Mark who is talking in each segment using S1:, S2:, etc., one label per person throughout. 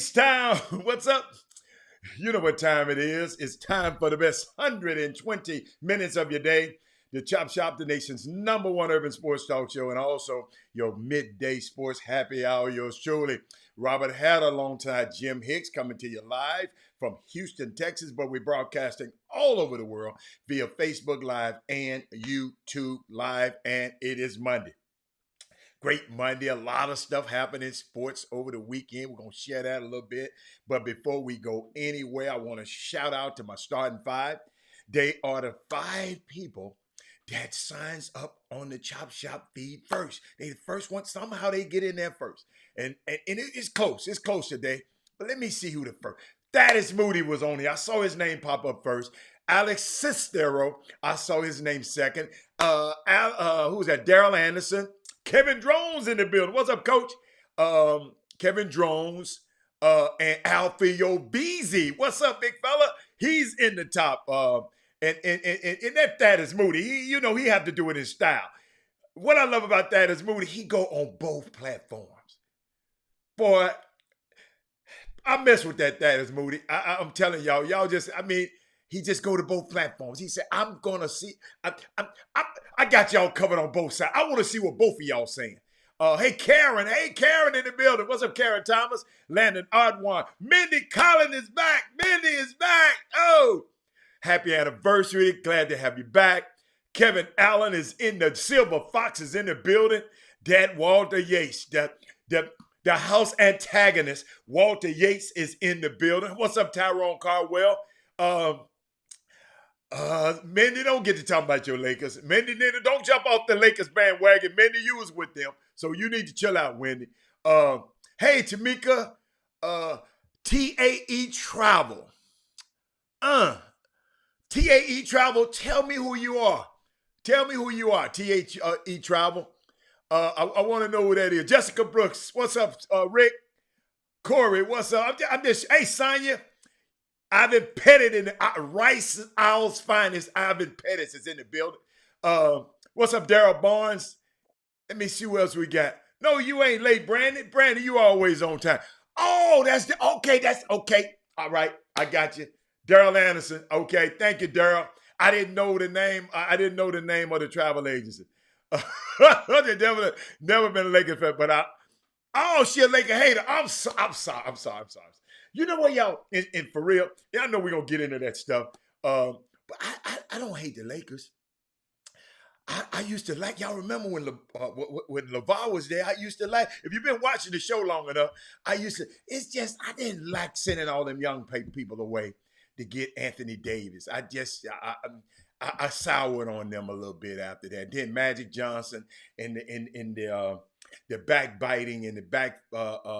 S1: H-Town, what's up? You know what time it is. It's time for the best 120 minutes of your day. The Chop Shop, the nation's number one urban sports talk show, and also your midday sports happy hour. Yours truly, Robert Hatter, alongside Jim Hicks, coming to you live from Houston, Texas, but we're broadcasting all over the world via Facebook Live and YouTube Live, and it is Monday. Great Monday. A lot of stuff happened in sports over the weekend. We're going to share that a little bit. But before we go anywhere, I want to shout out to my starting five. They are the five people that signs up on the Chop Shop feed first. They the first one. Somehow they get in there first. And it's close. It's close today. But let me see who the first. Thaddeus Moody was on here. I saw his name pop up first. Alex Sistero, I saw his name second. Who was that? Daryl Anderson. Kevin Drones in the building. What's up, Coach? Kevin Drones and Alfio Beasy. What's up, big fella? He's in the top. And that is Moody. He have to do it in style. What I love about that is Moody. He go on both platforms. Boy, I mess with that is Moody. I'm telling y'all. He just go to both platforms. He said, I'm going to see. I got y'all covered on both sides. I want to see what both of y'all saying. Hey, Karen in the building. What's up, Karen Thomas? Landon Ardwan. Mindy Collins is back. Mindy is back. Oh, happy anniversary. Glad to have you back. Kevin Allen is in the Silver Fox is in the building. Dad Walter Yates, the house antagonist, Walter Yates is in the building. What's up, Tyrone Cardwell? Mindy, don't get to talk about your Lakers. Mindy, don't jump off the Lakers bandwagon. Mindy, you was with them, so you need to chill out, Wendy. Hey, Tamika, TAE Travel. TAE Travel, tell me who you are. Tell me who you are, TAE Travel. I want to know who that is. Jessica Brooks, what's up, Rick? Corey, what's up? Hey, Sonya. Ivan Pettit in the Rice Owl's finest. Ivan Pettit is in the building. What's up, Daryl Barnes? Let me see who else we got. No, you ain't late, Brandon. Brandon, you always on time. Oh, that's okay. All right, I got you. Daryl Anderson. Okay, thank you, Daryl. I didn't know the name. I didn't know the name of the travel agency. never been a Lakers fan, but she a Laker hater. I'm sorry. You know what, y'all? And for real, I know we're gonna get into that stuff. But I don't hate the Lakers. I used to like, y'all remember when LeVar was there? I used to like, if you've been watching the show long enough, it's just, I didn't like sending all them young people away to get Anthony Davis. I soured on them a little bit after that. Then Magic Johnson and the backbiting and the back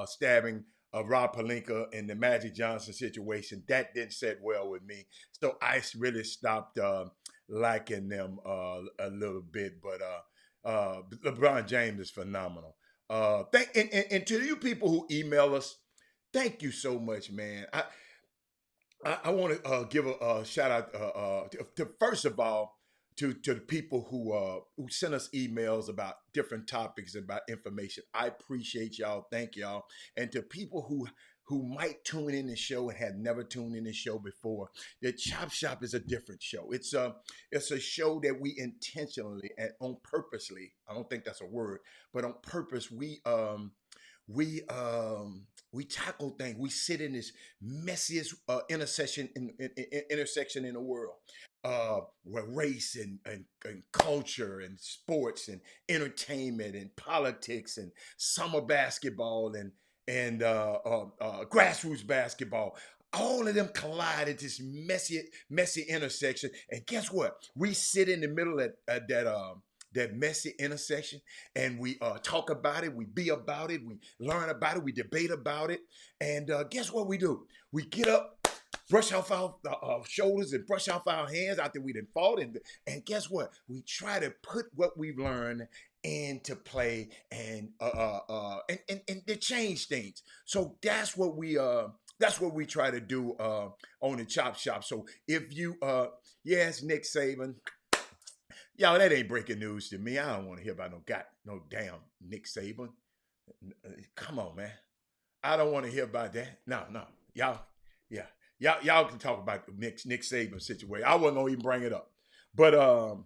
S1: stabbing of Rob Pelinka and the Magic Johnson situation, that didn't sit well with me. So I really stopped liking them a little bit. But LeBron James is phenomenal. And to you people who email us, thank you so much, man. I want to give a shout out to first of all to the people who send us emails about different topics, about information. I appreciate y'all. Thank y'all. And to people who might tune in the show and had never tuned in the show before, the Chop Shop is a different show. It's a show that we intentionally and on purposely, I don't think that's a word, but on purpose, we tackle things. We sit in this messiest intersection in the world, where race and culture and sports and entertainment and politics and summer basketball and grassroots basketball. All of them collide at this messy intersection. And guess what? We sit in the middle of that messy intersection, and we talk about it, we be about it, we learn about it, we debate about it, and guess what we do? We get up, brush off our shoulders and brush off our hands after we done fought, and guess what? We try to put what we've learned into play and to change things. So that's what we try to do on the Chop Shop. So if you yes, Nick Saban. Y'all, that ain't breaking news to me. I don't want to hear about no damn Nick Saban. Come on, man. I don't want to hear about that. No, no. Y'all, yeah. Y'all can talk about the Nick Saban situation. I wasn't gonna even bring it up. But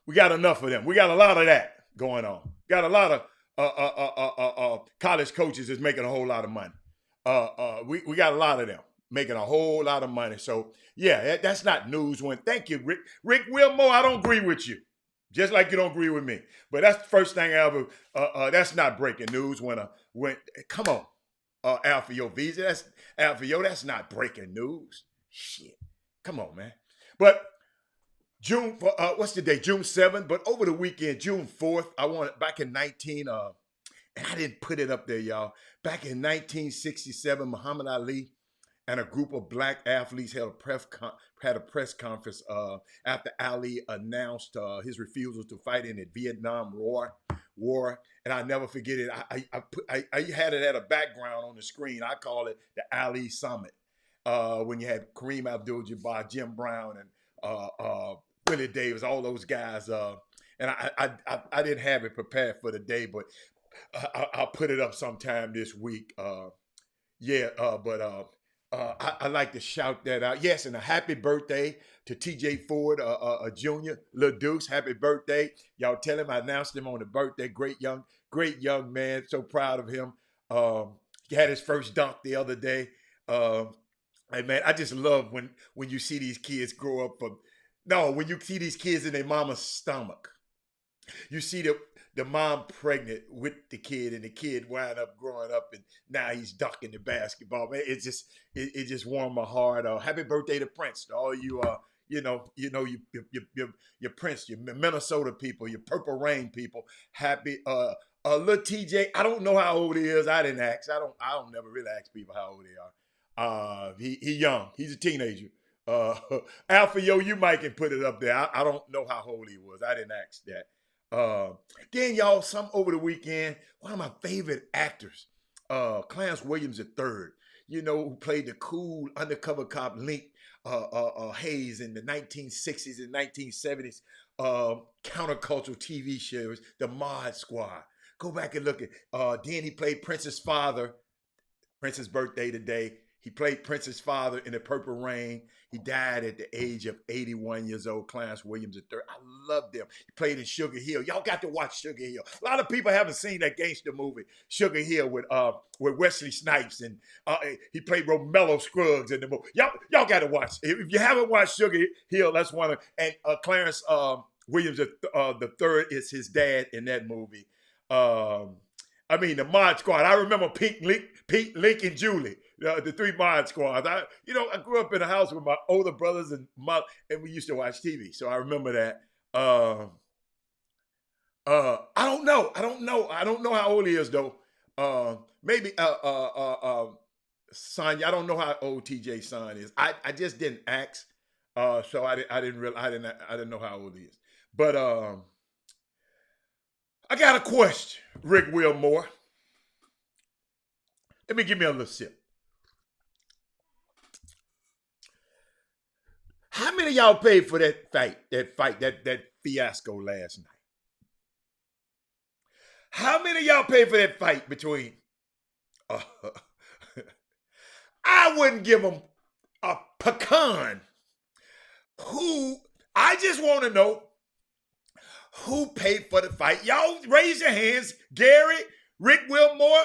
S1: we got enough of them. We got a lot of that going on. Got a lot of college coaches that's making a whole lot of money. We got a lot of them making a whole lot of money. So yeah, that's not news. When thank you, Rick Wilmore. I don't agree with you, just like you don't agree with me. But that's the first thing I ever. That's not breaking news. When come on, Alfio Visa. That's Alfio. That's not breaking news. Shit, come on, man. But June, what's the day? June 7th. But over the weekend, June 4th, I wanted back in 19, and I didn't put it up there, y'all. Back in 1967, Muhammad Ali and a group of black athletes had a press conference after Ali announced his refusal to fight in the Vietnam War. And I never forget it. I had it at a background on the screen. I call it the Ali Summit. When you had Kareem Abdul-Jabbar, Jim Brown, and Willie Davis, all those guys. And I didn't have it prepared for the day, but I'll put it up sometime this week. I like to shout that out. Yes, and a happy birthday to TJ Ford, Jr., Lil Deuce. Happy birthday. Y'all tell him I announced him on the birthday. Great young man. So proud of him. He had his first dunk the other day. Hey man, I just love when you see these kids grow up when you see these kids in their mama's stomach. You see the mom pregnant with the kid, and the kid wind up growing up, and now he's dunking the basketball. Man, it just warmed my heart. Happy birthday to Prince, to all you your Prince, your Minnesota people, your Purple Rain people. Happy little TJ. I don't know how old he is. I didn't ask. I don't never really ask people how old they are. He young. He's a teenager. Alpha, you might can put it up there. I don't know how old he was. I didn't ask that. Then y'all, some over the weekend, one of my favorite actors, Clarence Williams III, who played the cool undercover cop Link Hayes in the 1960s and 1970s countercultural TV shows, The Mod Squad. Go back and look at, then he played Prince's father. Prince's birthday today. He played Prince's father in The Purple Rain. He died at the age of 81 years old, Clarence Williams III. I loved him. He played in Sugar Hill. Y'all got to watch Sugar Hill. A lot of people haven't seen that gangster movie, Sugar Hill, with Wesley Snipes, and he played Romello Scruggs in the movie. Y'all got to watch. If you haven't watched Sugar Hill, that's one of, and Clarence Williams III is his dad in that movie. The Mod Squad. I remember Pete, Link, and Julie, the three Mod Squads. I grew up in a house with my older brothers and we used to watch TV, so I remember that. I don't know. I don't know how old he is though. Maybe son. I don't know how old TJ's son is. I just didn't ask, so I didn't know how old he is. But I got a question, Rick Wilmore. Let me give me a little sip. How many of y'all paid for that fiasco last night? How many of y'all paid for that fight between? I wouldn't give them a pecan. I just want to know who paid for the fight. Y'all raise your hands. Gary, Rick Wilmore,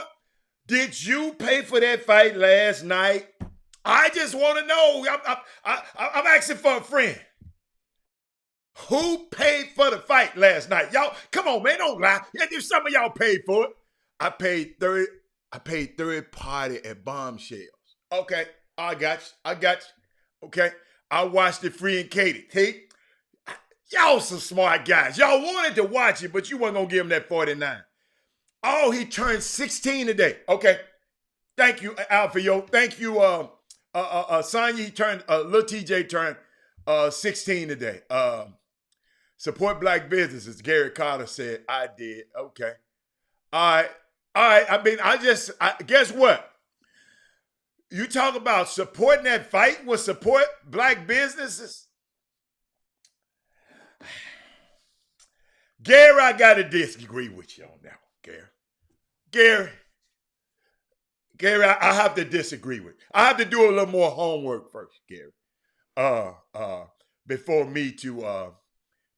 S1: did you pay for that fight last night? I just want to know. I'm asking for a friend. Who paid for the fight last night? Y'all, come on, man, don't lie. If some of y'all paid for it, I paid third party at Bombshells. Okay, I got you. Okay, I watched it free and catered. Hey, y'all some smart guys. Y'all wanted to watch it, but you weren't gonna give him that 49. Oh, he turned 16 today. Okay, thank you, Alfio. Thank you, Sonya. He turned, Lil TJ turned 16 today. Support black businesses, Gary Carter said. I did. Okay. All right. Guess what? You talk about supporting that fight with support black businesses. Gary, I got to disagree with you on that one, Gary. Gary, I have to disagree with. I have to do a little more homework first, Gary. Uh, uh, Before me to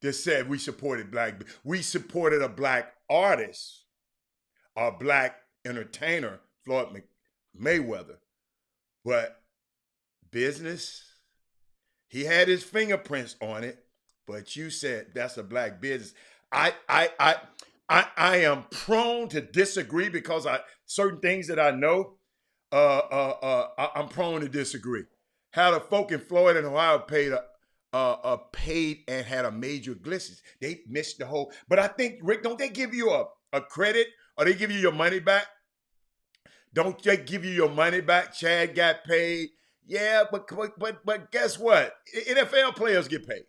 S1: just said we supported we supported a black artist, a black entertainer, Mayweather. But business, he had his fingerprints on it. But you said that's a black business. I I I I am prone to disagree because certain things that I know. I'm prone to disagree. How the folk in Florida and Ohio paid and had a major glitches. They missed the whole. But I think Rick, don't they give you a credit or they give you your money back? Don't they give you your money back? Chad got paid. Yeah, but guess what? NFL players get paid.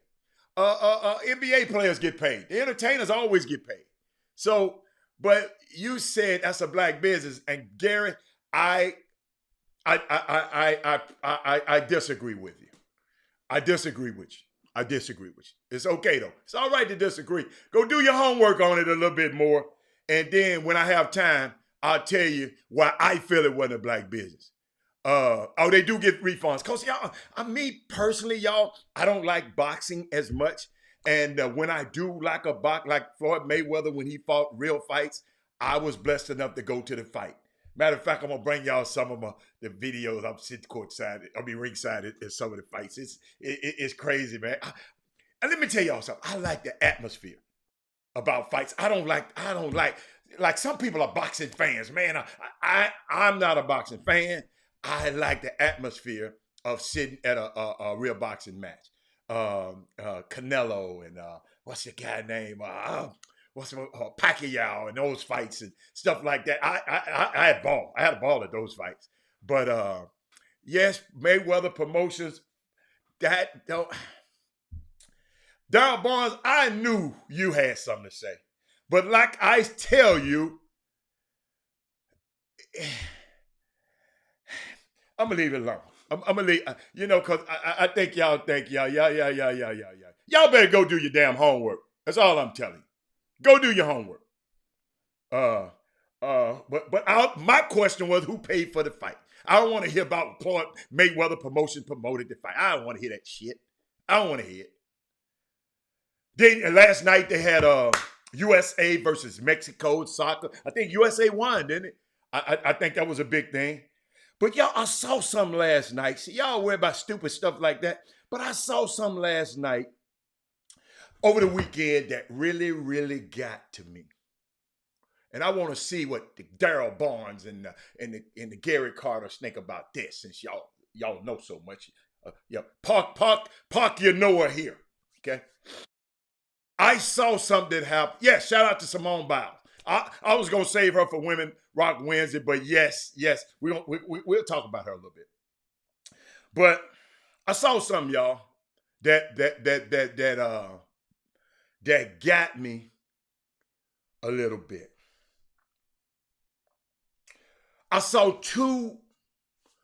S1: NBA players get paid. The entertainers always get paid. So, but you said that's a black business, and Gary, I I disagree with you. I disagree with you. I disagree with you. It's okay though. It's all right to disagree. Go do your homework on it a little bit more, and then when I have time, I'll tell you why I feel it wasn't a black business. Oh, they do get refunds. Cause y'all, me personally, y'all, I don't like boxing as much. And when I do like like Floyd Mayweather, when he fought real fights, I was blessed enough to go to the fight. Matter of fact, I'm gonna bring y'all some of the videos. I'm sitting courtside. I'll be ringside at some of the fights. It's crazy, man. And let me tell y'all something. I like the atmosphere about fights. I don't like some people are boxing fans, man. I'm not a boxing fan. I like the atmosphere of sitting at a real boxing match. Canelo and what's the guy name? Pacquiao and those fights and stuff like that. I had ball. I had a ball at those fights. But yes, Mayweather Promotions. That don't. Darryl Barnes, I knew you had something to say, but like I tell you, I'm gonna leave it alone. I'm gonna leave, because I think y'all y'all better go do your damn homework. That's all I'm telling you. Go do your homework. My question was who paid for the fight. I don't want to hear about Mayweather Promotion promoted the fight. I don't want to hear that shit. I don't want to hear it. Then last night they had USA versus Mexico in soccer. I think USA won, didn't it? I think that was a big thing. But y'all, I saw some last night. See, y'all worry about stupid stuff like that. But I saw some last night over the weekend that really, really got to me. And I want to see what the Darryl Barnes and the Gary Carter think about this, since y'all know so much. Park your Noah here. Okay. I saw something happen. Yes, shout out to Simone Biles. I was gonna save her for Women Rock Wednesday, but yes, we'll talk about her a little bit. But I saw something, y'all, that got me a little bit. I saw two,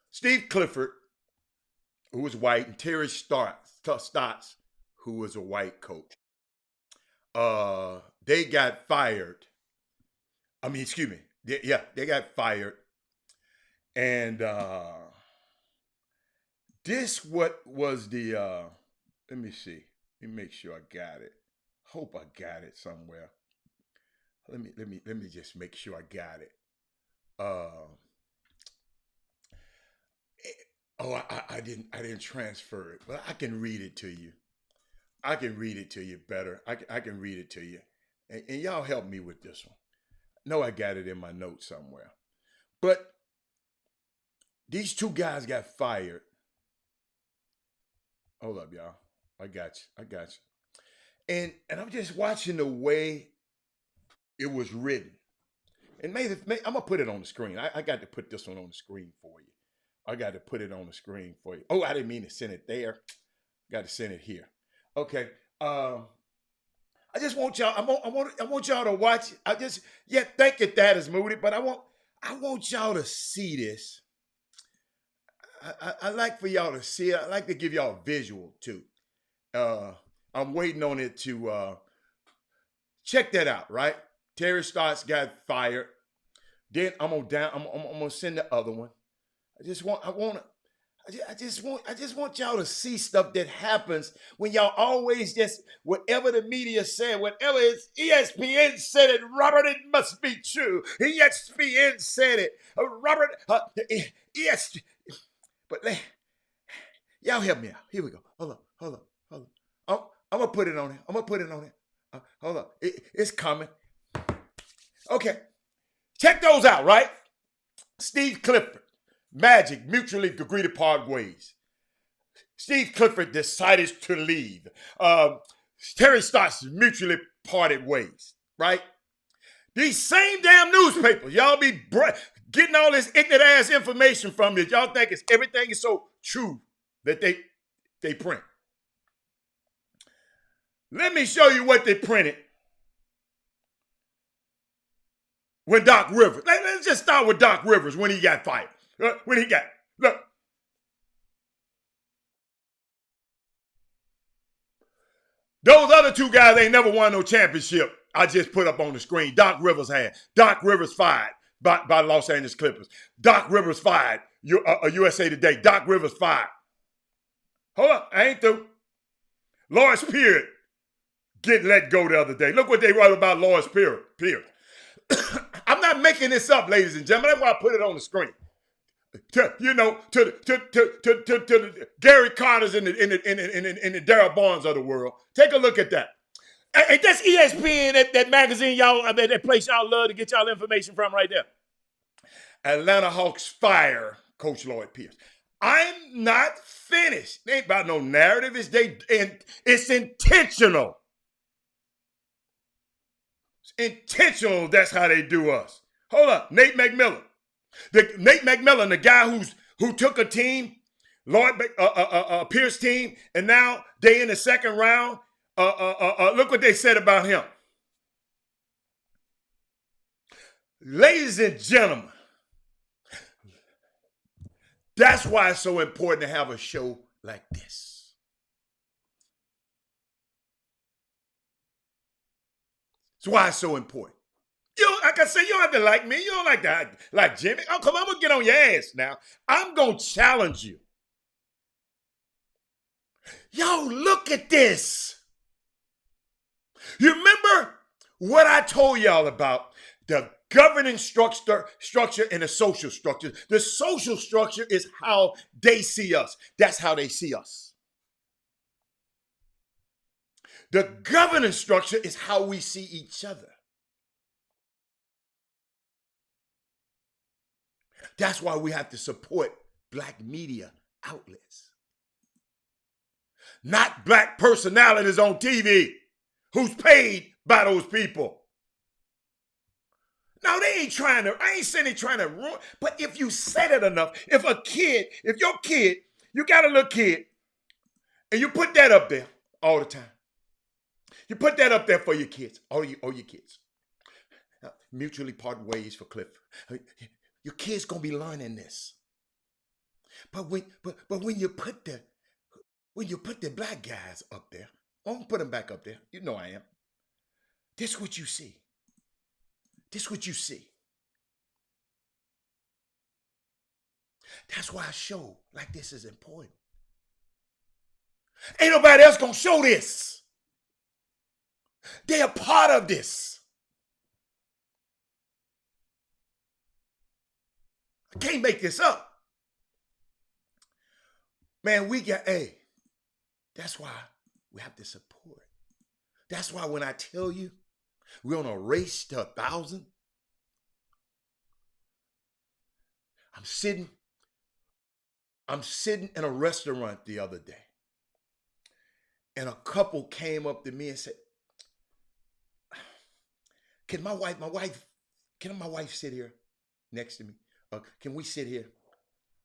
S1: Steve Clifford, who was white, and Terry Stotts, who was a white coach. They got fired. I mean, excuse me. They got fired. And this what was the let me see. Let me make sure I got it. Hope I got it somewhere. Let me just make sure I got it. I didn't transfer it, but I can read it to you. I can read it to you better. I can read it to you. And y'all help me with this one. No, I got it in my notes somewhere. But these two guys got fired. Hold up, y'all. I got you. And I'm just watching the way it was written. And maybe I'm gonna put it on the screen. I got to put this one on the screen for you. I got to put it on the screen for you. Oh, I didn't mean to send it there. Got to send it here. Okay. I just want y'all. I want y'all to watch. Thank you, that is Moody. But I want y'all to see this. I like for y'all to see it. I like to give y'all a visual too. I'm waiting on it to check that out. Right, Terry Stotts got fired Then I'm gonna send the other one. I just want y'all to see stuff that happens when y'all always just whatever the media said, whatever ESPN said it, Robert, it must be true. ESPN said it, Robert. Yes, but y'all help me out. Here we go. Hold on. I'm gonna put it on it. Hold on. It's coming. Okay, check those out. Right, Steve Clifford. Magic mutually agreed to part ways. Steve Clifford decided to leave. Terry Stotts mutually parted ways, right? These same damn newspapers, y'all be getting all this ignorant ass information from you. Y'all think everything is so true that they print. Let me show you what they printed when Doc Rivers. Let's just start with Doc Rivers when he got fired. Look. Those other two guys ain't never won no championship. I just put up on the screen. Doc Rivers had. Doc Rivers fired by Los Angeles Clippers. Doc Rivers fired USA Today. Doc Rivers fired. Hold up, I ain't through. Loris Peart get let go the other day. Look what they wrote about Loris Peart. I'm not making this up, ladies and gentlemen. That's why I put it on the screen. To Gary Carter's in the Darryl Barnes of the world. Take a look at that. Ain't that's ESPN, that magazine y'all, that place y'all love to get y'all information from right there. Atlanta Hawks fire Coach Lloyd Pierce. I'm not finished. It ain't about no narrative. It's intentional. It's intentional. That's how they do us. Hold up, Nate McMillan. Nate McMillan, the guy who took a team, Lloyd Pierce team, and now they in the second round. Look what they said about him. Ladies and gentlemen, that's why it's so important to have a show like this. That's why it's so important. Like I said, you don't have to like me. You don't like that, like Jimmy. Oh, come on, I'm gonna get on your ass now. I'm gonna challenge you. Yo, look at this. You remember what I told y'all about the governing structure and the social structure? The social structure is how they see us. That's how they see us. The governing structure is how we see each other. That's why we have to support black media outlets. Not black personalities on TV who's paid by those people. No, I ain't saying they trying to ruin, but if you said it enough, if your kid, you got a little kid, and you put that up there all the time. You put that up there for your kids, all your kids. Now, mutually part ways for Cliff. Your kid's gonna be learning this. But when you put the black guys up there, I'm gonna put them back up there. You know I am. This what you see. This what you see. That's why a show like this is important. Ain't nobody else gonna show this. They're a part of this. I can't make this up. Man, that's why we have to support. That's why when I tell you we're on a race to 1,000, I'm sitting in a restaurant the other day, and a couple came up to me and said, Can my wife sit here next to me? Can we sit here?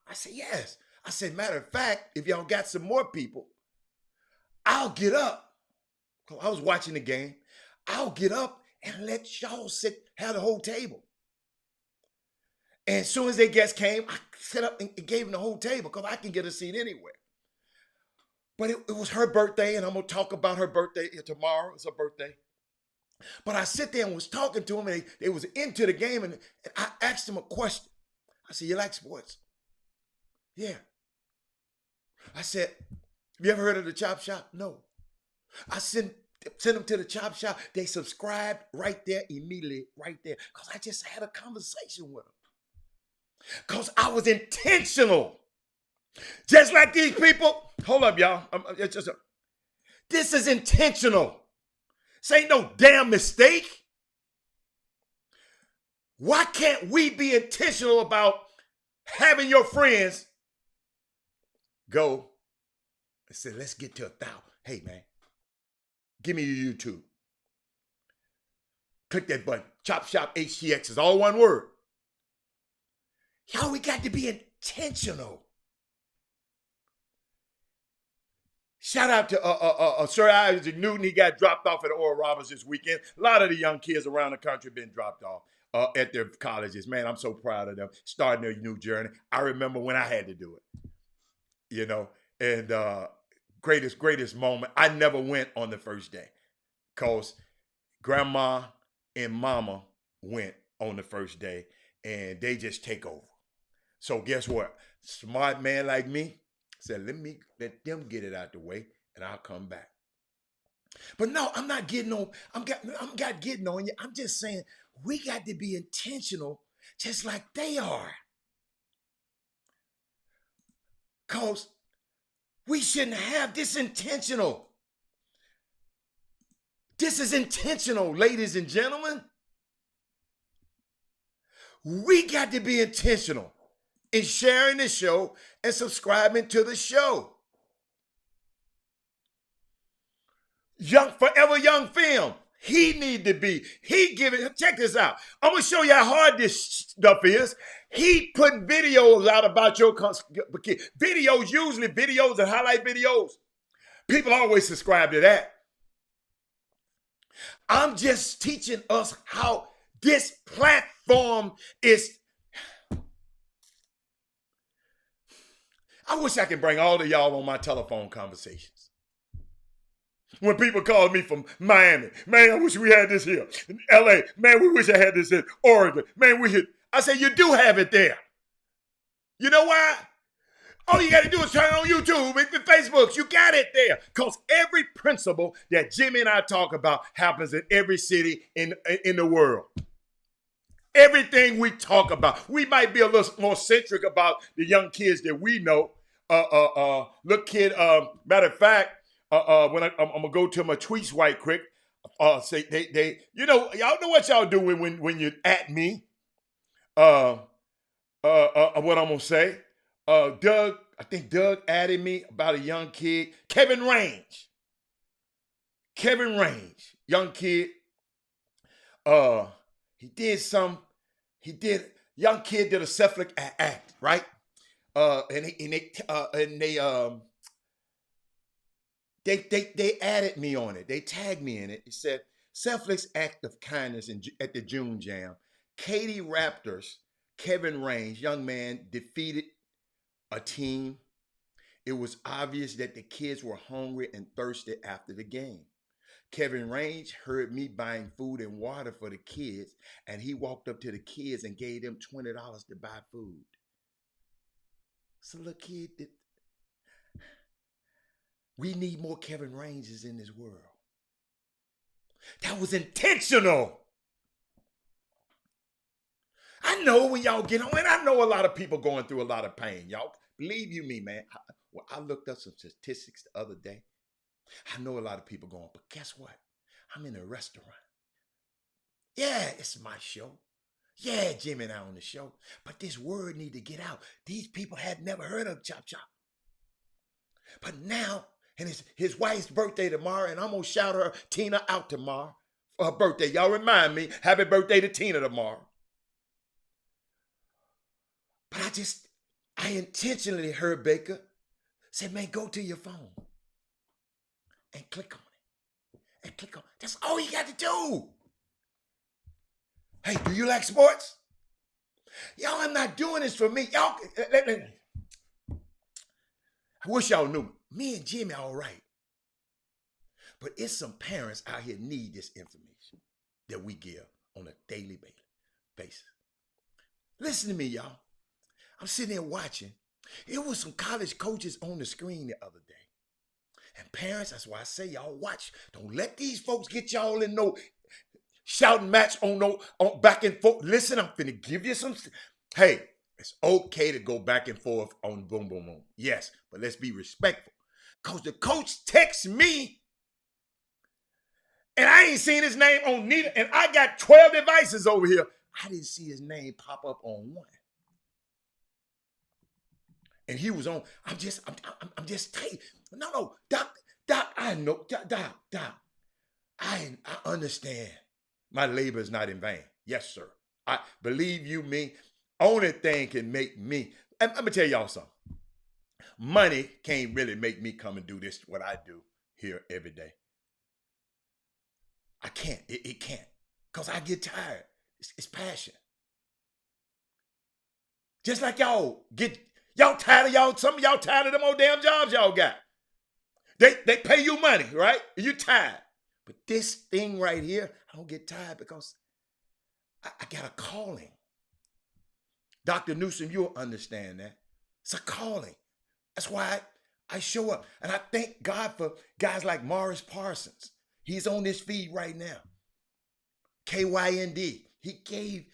S1: I said, yes. I said, matter of fact, if y'all got some more people, I'll get up. I was watching the game. I'll get up and let y'all have the whole table. And as soon as their guests came, I set up and gave them the whole table because I can get a seat anywhere. But it was her birthday, and I'm going to talk about her birthday tomorrow. It's her birthday. But I sit there and was talking to them, and they was into the game, and I asked them a question. I said, "You like sports?" "Yeah." I said, "Have you ever heard of the Chop Shop?" "No." I sent them to the Chop Shop. They subscribed right there immediately, right there, because I just had a conversation with them. Because I was intentional. Just like these people. Hold up, y'all. This is intentional. This ain't no damn mistake. Why can't we be intentional about having your friends go and say, let's get to 1,000. Hey, man, give me your YouTube. Click that button. Chop Shop HTX is all one word. Y'all, we got to be intentional. Shout out to Sir Isaac Newton. He got dropped off at Oral Roberts this weekend. A lot of the young kids around the country have been dropped off at their colleges. Man, I'm so proud of them starting their new journey. I remember when I had to do it, and greatest moment. I never went on the first day because grandma and mama went on the first day and they just take over. So guess what? Smart man like me said, let them get it out the way and I'll come back. But no, I'm not getting on. I'm not getting on you. I'm just saying we got to be intentional just like they are. Because we shouldn't have this intentional. This is intentional, ladies and gentlemen. We got to be intentional in sharing the show and subscribing to the show. Forever Young Film. He need to be. Check this out. I'm going to show you how hard this stuff is. He putting videos out about your videos, usually videos and highlight videos. People always subscribe to that. I'm just teaching us how this platform is. I wish I could bring all of y'all on my telephone conversations. When people call me from Miami, man, I wish we had this here. In LA, man, we wish I had this in Oregon. Man, I say, you do have it there. You know why? All you got to do is turn it on YouTube and Facebook. You got it there. Because every principle that Jimmy and I talk about happens in every city in the world. Everything we talk about. We might be a little more centric about the young kids that we know. Look, kid, matter of fact, when I'm gonna go to my tweets right quick. Say they y'all know what y'all do when you at me. What I'm gonna say. Doug, I think Doug added me about a young kid, Kevin Range. Young kid. Young kid did a self act, right? They added me on it. They tagged me in it. It said, selfless act of kindness at the June Jam. Katy Raptors, Kevin Range, young man, defeated a team. It was obvious that the kids were hungry and thirsty after the game. Kevin Range heard me buying food and water for the kids, and he walked up to the kids and gave them $20 to buy food. So look, kid, we need more Kevin Ranges in this world. That was intentional. I know when y'all get on, and I know a lot of people going through a lot of pain, y'all. Believe you me, man. I looked up some statistics the other day. I know a lot of people going, but guess what? I'm in a restaurant. Yeah, it's my show. Yeah, Jimmy and I on the show. But this word need to get out. These people had never heard of Chop Chop. But now, and it's his wife's birthday tomorrow, and I'm going to shout her, Tina, out tomorrow for her birthday. Y'all remind me, happy birthday to Tina tomorrow. But I intentionally heard Baker say, man, go to your phone and click on it. And click on it. That's all you got to do. Hey, do you like sports? Y'all, I'm not doing this for me. Y'all, I wish y'all knew me and Jimmy all right. But it's some parents out here need this information. that we give on a daily basis. Listen to me, y'all. I'm sitting there watching. It was some college coaches on the screen the other day. And parents, that's why I say y'all watch. Don't let these folks get y'all in no shouting match on back and forth. Listen, I'm finna give you some. Hey, it's okay to go back and forth on boom, boom, boom. Yes, but let's be respectful. Because the coach texts me, and I ain't seen his name on neither, and I got 12 devices over here. I didn't see his name pop up on one. And he was on. I'm just tight. No, Doc, I know, Doc. I understand. My labor is not in vain. Yes, sir. I believe you me. Only thing can make me. And let me tell y'all something. Money can't really make me come and do this, what I do here every day. I can't. It can't. Because I get tired. It's passion. Just like y'all tired of y'all, some of y'all tired of them old damn jobs y'all got. They pay you money, right? You tired. But this thing right here, I don't get tired because I got a calling. Dr. Newsom, you'll understand that. It's a calling. That's why I show up. And I thank God for guys like Morris Parsons. He's on this feed right now. KYND. He gave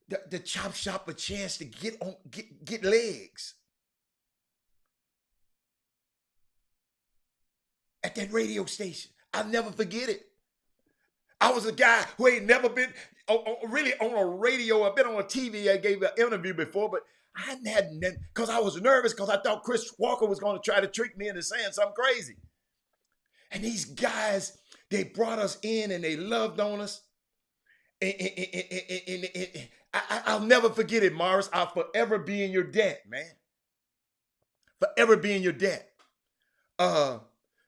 S1: the Chop Shop a chance to get legs. At that radio station. I'll never forget it. I was a guy who ain't never been really on a radio. I've been on a TV. I gave an interview before, but I hadn't, because I was nervous because I thought Chris Walker was going to try to trick me into saying something crazy. And these guys, they brought us in and they loved on us. I'll never forget it, Morris. I'll forever be in your debt, man. Forever be in your debt.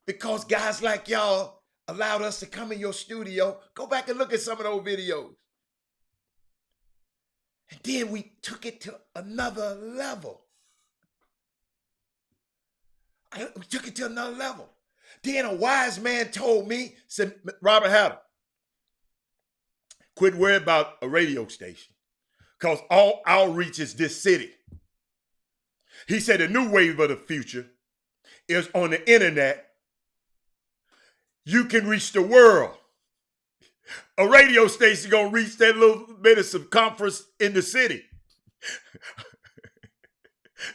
S1: Because guys like y'all allowed us to come in your studio. Go back and look at some of those videos. And then we took it to another level. We took it to another level. Then a wise man told me, said, Robert Hatter, quit worrying about a radio station because all outreach is this city. He said the new wave of the future is on the internet. You can reach the world. A radio station gonna reach that little bit of circumference in the city.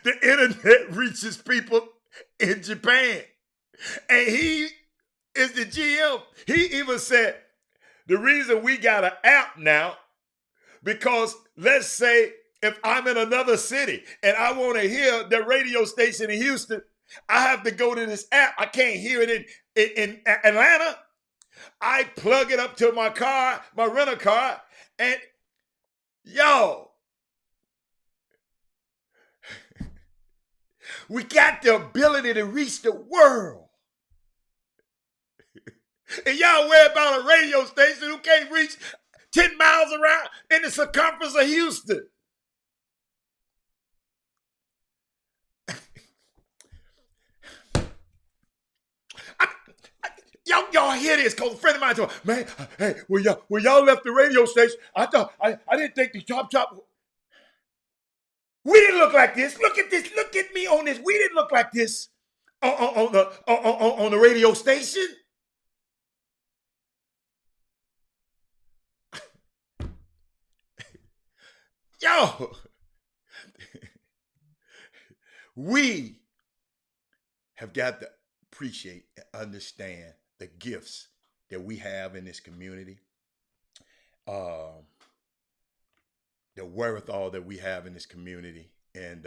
S1: The internet reaches people in Japan. And he is the GM. He even said, the reason we got an app now, because let's say if I'm in another city and I want to hear the radio station in Houston, I have to go to this app. I can't hear it in Atlanta. I plug it up to my car, my rental car, and yo, we got the ability to reach the world. And y'all worry about a radio station who can't reach 10 miles around in the circumference of Houston. Y'all hear this? Because a friend of mine told me, man, hey, when y'all left the radio station, I thought I didn't think the Chop. We didn't look like this. Look at this. Look at me on this. We didn't look like this on the radio station. Yo, we have got to appreciate and understand the gifts that we have in this community, the wherewithal that we have in this community, and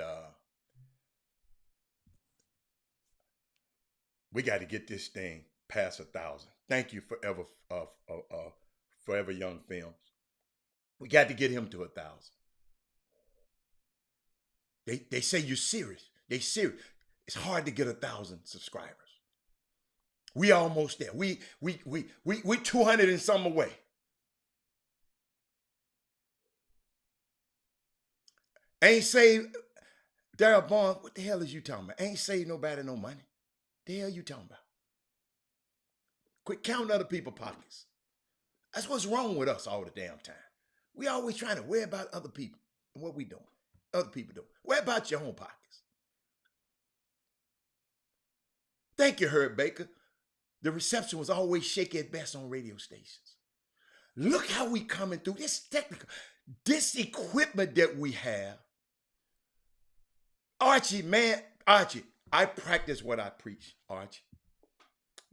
S1: we got to get this thing past 1,000. Thank you, Forever Young Films. We got to get him to 1,000. They say you're serious. They serious. It's hard to get 1,000 subscribers. We almost there. We 200 and some away. Ain't saved, Daryl Bond, what the hell is you talking about? Ain't saved nobody no money. The hell you talking about? Quit counting other people's pockets. That's what's wrong with us all the damn time. We always trying to worry about other people and what we doing. Other people doing. Worry about your own pockets. Thank you, Herb Baker. The reception was always shaky at best on radio stations. Look how we coming through this technical, this equipment that we have. Archie, man, Archie, I practice what I preach, Archie.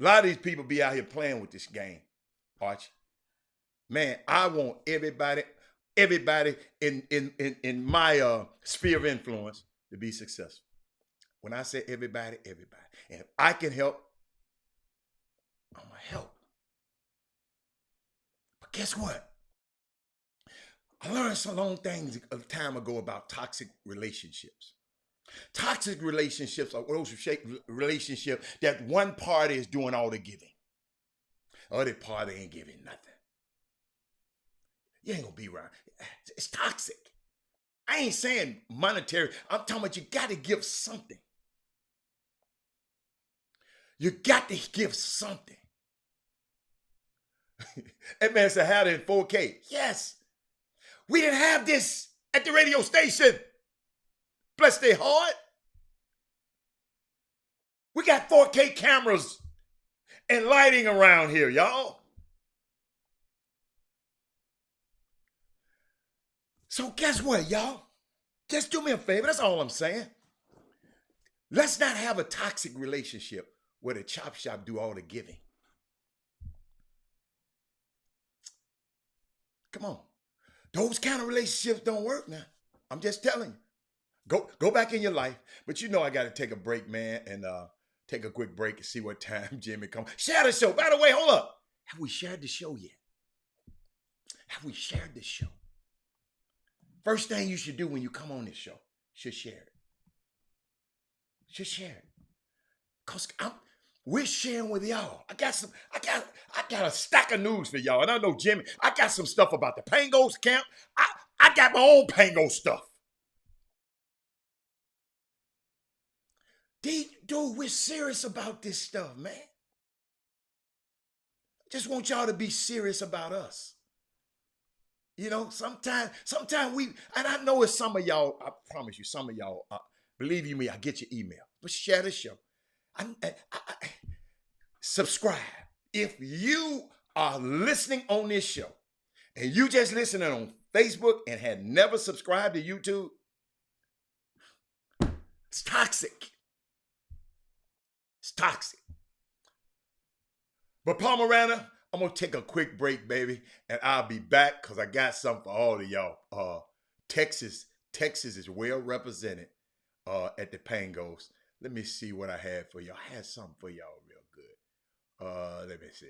S1: A lot of these people be out here playing with this game, Archie. Man, I want everybody in my sphere of influence to be successful. When I say everybody, everybody. And if I can help, I'm going to help. But guess what? I learned some long things a time ago about toxic relationships. Toxic relationships are those relationships that one party is doing all the giving. Other party ain't giving nothing. You ain't gonna be around. It's toxic. I ain't saying monetary. I'm talking about you got to give something. You got to give something. That man said, had it in 4K. Yes. We didn't have this at the radio station. Bless their heart. We got 4K cameras and lighting around here, y'all. So guess what, y'all? Just do me a favor. That's all I'm saying. Let's not have a toxic relationship where the chop shop do all the giving. Come on. Those kind of relationships don't work now. I'm just telling you. Go back in your life. But you know I got to take a break, man, and take a quick break and see what time Jimmy comes. Share the show. By the way, hold up. Have we shared the show yet? Have we shared the show? First thing you should do when you come on this show, you should share it. Should share it. Because we're sharing with y'all. I got a stack of news for y'all. And I know Jimmy, I got some stuff about the Pangos camp. I got my own Pango stuff. Dude, we're serious about this stuff, man. I just want y'all to be serious about us. You know, sometimes we, and I know it's some of y'all, I promise you, some of y'all, believe you me, I get your email. But share the show. Subscribe. If you are listening on this show and you just listening on Facebook and had never subscribed to YouTube, it's toxic. It's toxic. But Pomerana, I'm going to take a quick break, baby, and I'll be back because I got something for all of y'all. Texas is well represented at the Pangos. Let me see what I had for y'all. I had something for y'all real good. Let me see.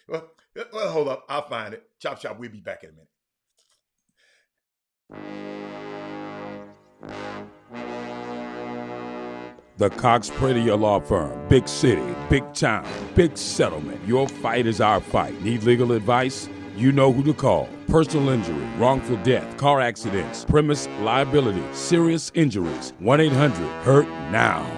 S1: Well, hold up. I'll find it. Chop. We'll be back in a minute.
S2: The Cox Pradier Law Firm. Big city, big town, big settlement. Your fight is our fight. Need legal advice? You know who to call. Personal injury, wrongful death, car accidents, premise liability, serious injuries. 1-800-HURT-NOW.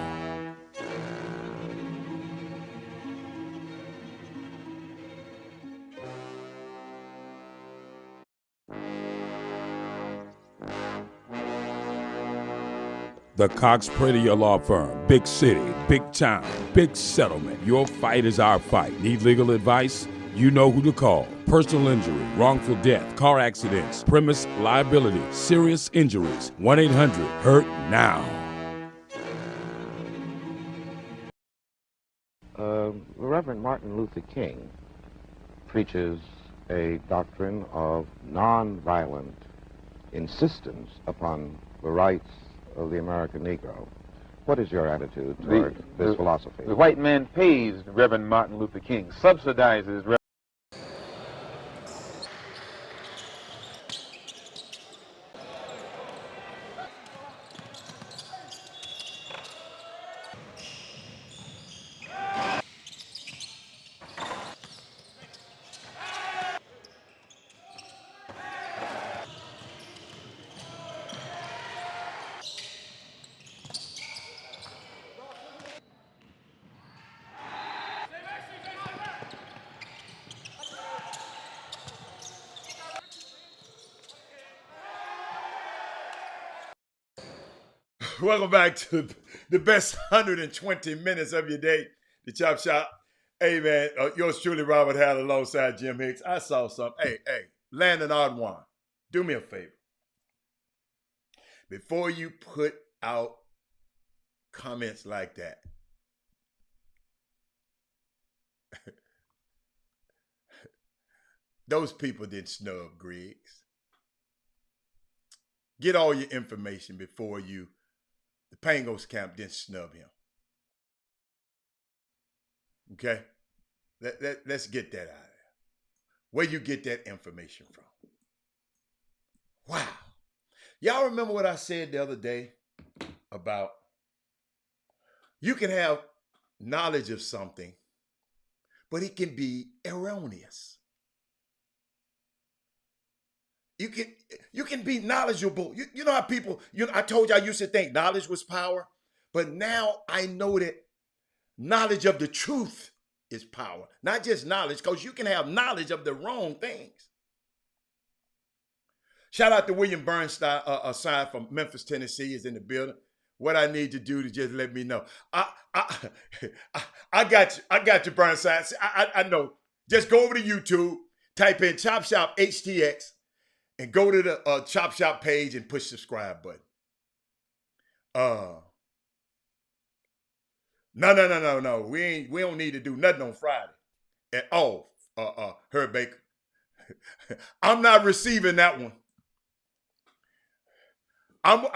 S2: The Cox Pradier Law Firm. Big city, big town, big settlement. Your fight is our fight. Need legal advice? You know who to call. Personal injury, wrongful death, car accidents, premise liability, serious injuries. 1-800-HURT-NOW.
S3: The Reverend Martin Luther King preaches a doctrine of nonviolent insistence upon the rights of the American Negro. What is your attitude toward this philosophy?
S4: The white man pays Reverend Martin Luther King, subsidizes Reverend.
S1: Welcome back to the best 120 minutes of your day, the Chop Shop. Hey, man, yours truly, Robert Howell, alongside Jim Hicks. I saw something. Hey, Landon Ardwan, do me a favor. Before you put out comments like that, those people didn't snub Griggs. Get all your information before the Pangos camp didn't snub him. Okay? Let's get that out of there. Where you get that information from? Wow. Y'all remember what I said the other day about you can have knowledge of something, but it can be erroneous. You can be knowledgeable. You know how people, I told you I used to think knowledge was power, but now I know that knowledge of the truth is power. Not just knowledge, because you can have knowledge of the wrong things. Shout out to William Bernstein, aside from Memphis, Tennessee, is in the building. What I need to do to just let me know. I got you, Bernstein. I know. Just go over to YouTube, type in Chop Shop HTX, and go to the Chop Shop page and push subscribe button. No. We don't need to do nothing on Friday at all. Herb Baker. I'm not receiving that one. I'm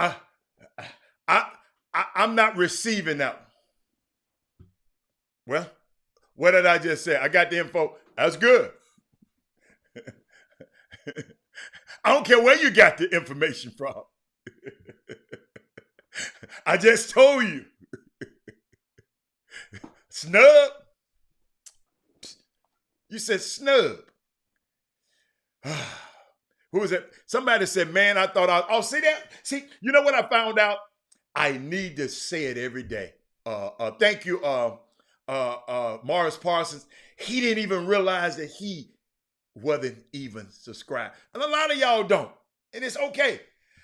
S1: not receiving that one. Well, what did I just say? I got the info. That's good. I don't care where you got the information from. I just told you. Snub? You said snub. Who was it? Somebody said, man, I thought oh, see that? See, you know what I found out? I need to say it every day. Thank you, Morris Parsons. He didn't even realize that he wasn't even subscribed. And a lot of y'all don't. And it's okay.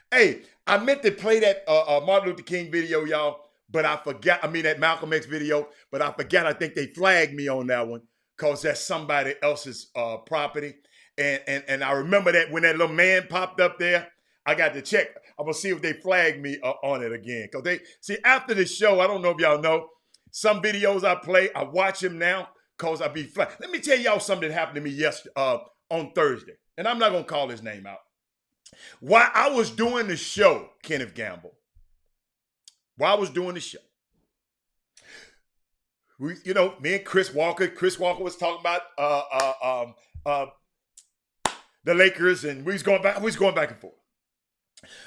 S1: Hey, I meant to play that Martin Luther King video, y'all, but I forgot. I mean, that Malcolm X video, but I forgot. I think they flagged me on that one because that's somebody else's property. And I remember that when that little man popped up there, I got to check. I'm going to see if they flagged me on it again. Because they, see, after the show, I don't know if y'all know, some videos I play, I watch them now because I be flagged. Let me tell y'all something that happened to me yesterday, on Thursday. And I'm not going to call his name out. While I was doing the show, Kenneth Gamble, while I was doing the show, me and Chris Walker was talking about the Lakers, and we was going back and forth.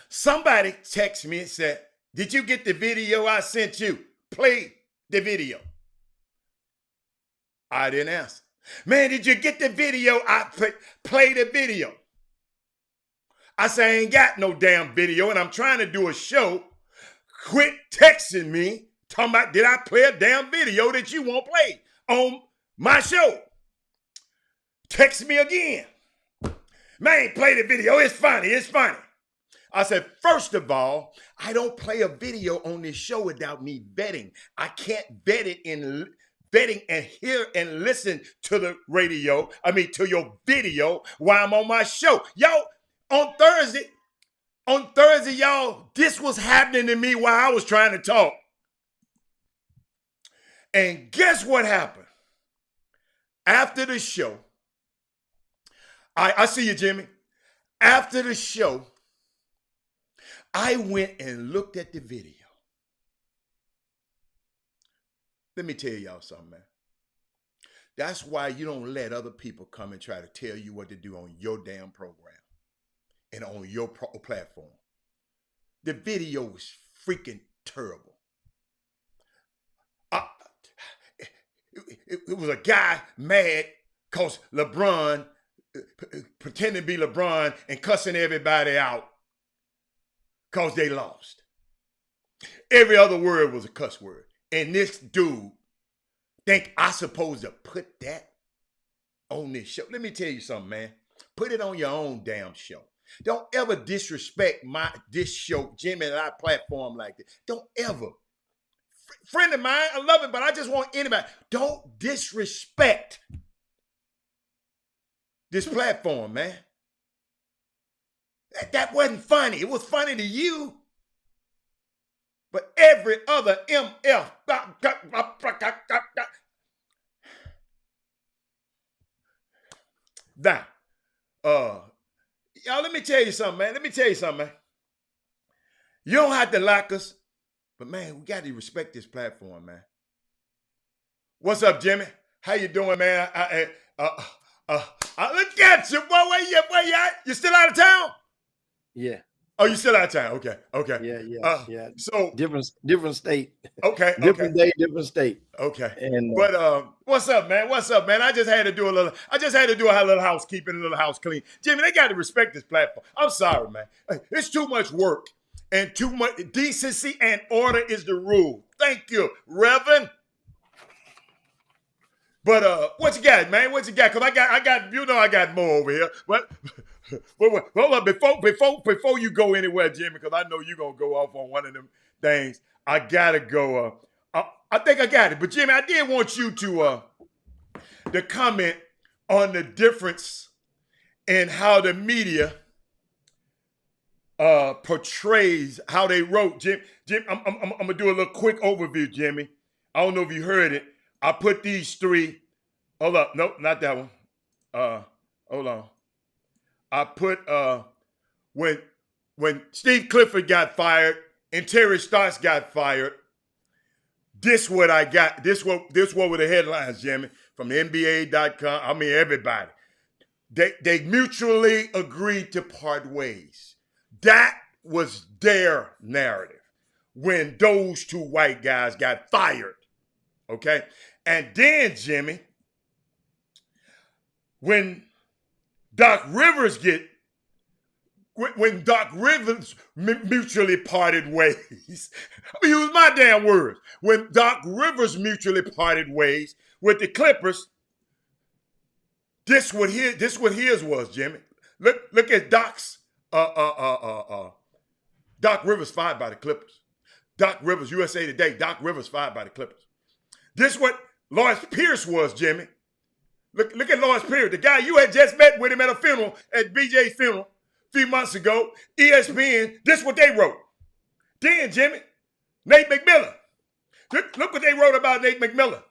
S1: Somebody texted me and said, did you get the video I sent you? Play the video. I didn't answer. Man, did you get the video? I play the video. I said, I ain't got no damn video, and I'm trying to do a show. Quit texting me, talking about, did I play a damn video that you won't play on my show? Text me again. Man, play the video. It's funny. I said, first of all, I don't play a video on this show without me vetting. I can't vetting and hear and listen to the radio. To your video while I'm on my show. Y'all, on Thursday, y'all, this was happening to me while I was trying to talk. And guess what happened? After the show, I see you, Jimmy. After the show, I went and looked at the video. Let me tell y'all something, man. That's why you don't let other people come and try to tell you what to do on your damn program and on your platform. The video was freaking terrible. It was a guy mad because LeBron, pretending to be LeBron and cussing everybody out because they lost. Every other word was a cuss word. And this dude think I supposed to put that on this show. Let me tell you something, man. Put it on your own damn show. Don't ever disrespect this show, Jimmy, and our platform like this. Don't ever. Friend of mine, I love it, but I just want anybody. Don't disrespect this platform, man. That wasn't funny. It was funny to you. But every other MF. Now, y'all, let me tell you something, man. You don't have to like us, but man, we got to respect this platform, man. What's up, Jimmy? How you doing, man? Look at you, boy. Where you at? You still out of town?
S5: Yeah.
S1: Oh, you still out of town? Okay.
S5: Yeah.
S1: So
S5: different state.
S1: Okay.
S5: Different day, different state.
S1: Okay.
S5: And
S1: but what's up, man? I just had to do a little housekeeping, a little house clean. Jimmy, they got to respect this platform. I'm sorry, man. It's too much work and too much decency and order is the rule. Thank you, Reverend. But what you got, man? What you got? Cause I got more over here. But hold up, before you go anywhere, Jimmy, because I know you're gonna go off on one of them things. I gotta go. I think I got it. But Jimmy, I did want you to comment on the difference in how the media portrays how they wrote. Jim, I'm gonna do a little quick overview, Jimmy. I don't know if you heard it. I put these three. Hold up. Nope, not that one. Hold on. I put when Steve Clifford got fired and Terry Stotts got fired. This what I got. This what were the headlines, Jimmy, from NBA.com. I mean, everybody. They mutually agreed to part ways. That was their narrative when those two white guys got fired. Okay? And then, Jimmy, when Doc Rivers mutually parted ways, I'm gonna use my damn words. When Doc Rivers mutually parted ways with the Clippers, this what his was, Jimmy. Look at Doc's Doc Rivers fired by the Clippers. Doc Rivers, USA Today, Doc Rivers fired by the Clippers. This what Lawrence Pierce was, Jimmy. Look at Lawrence Pierce, the guy you had just met with him at a funeral, at BJ's funeral a few months ago. ESPN, this what they wrote. Then, Jimmy, Nate McMillan. Look what they wrote about Nate McMillan.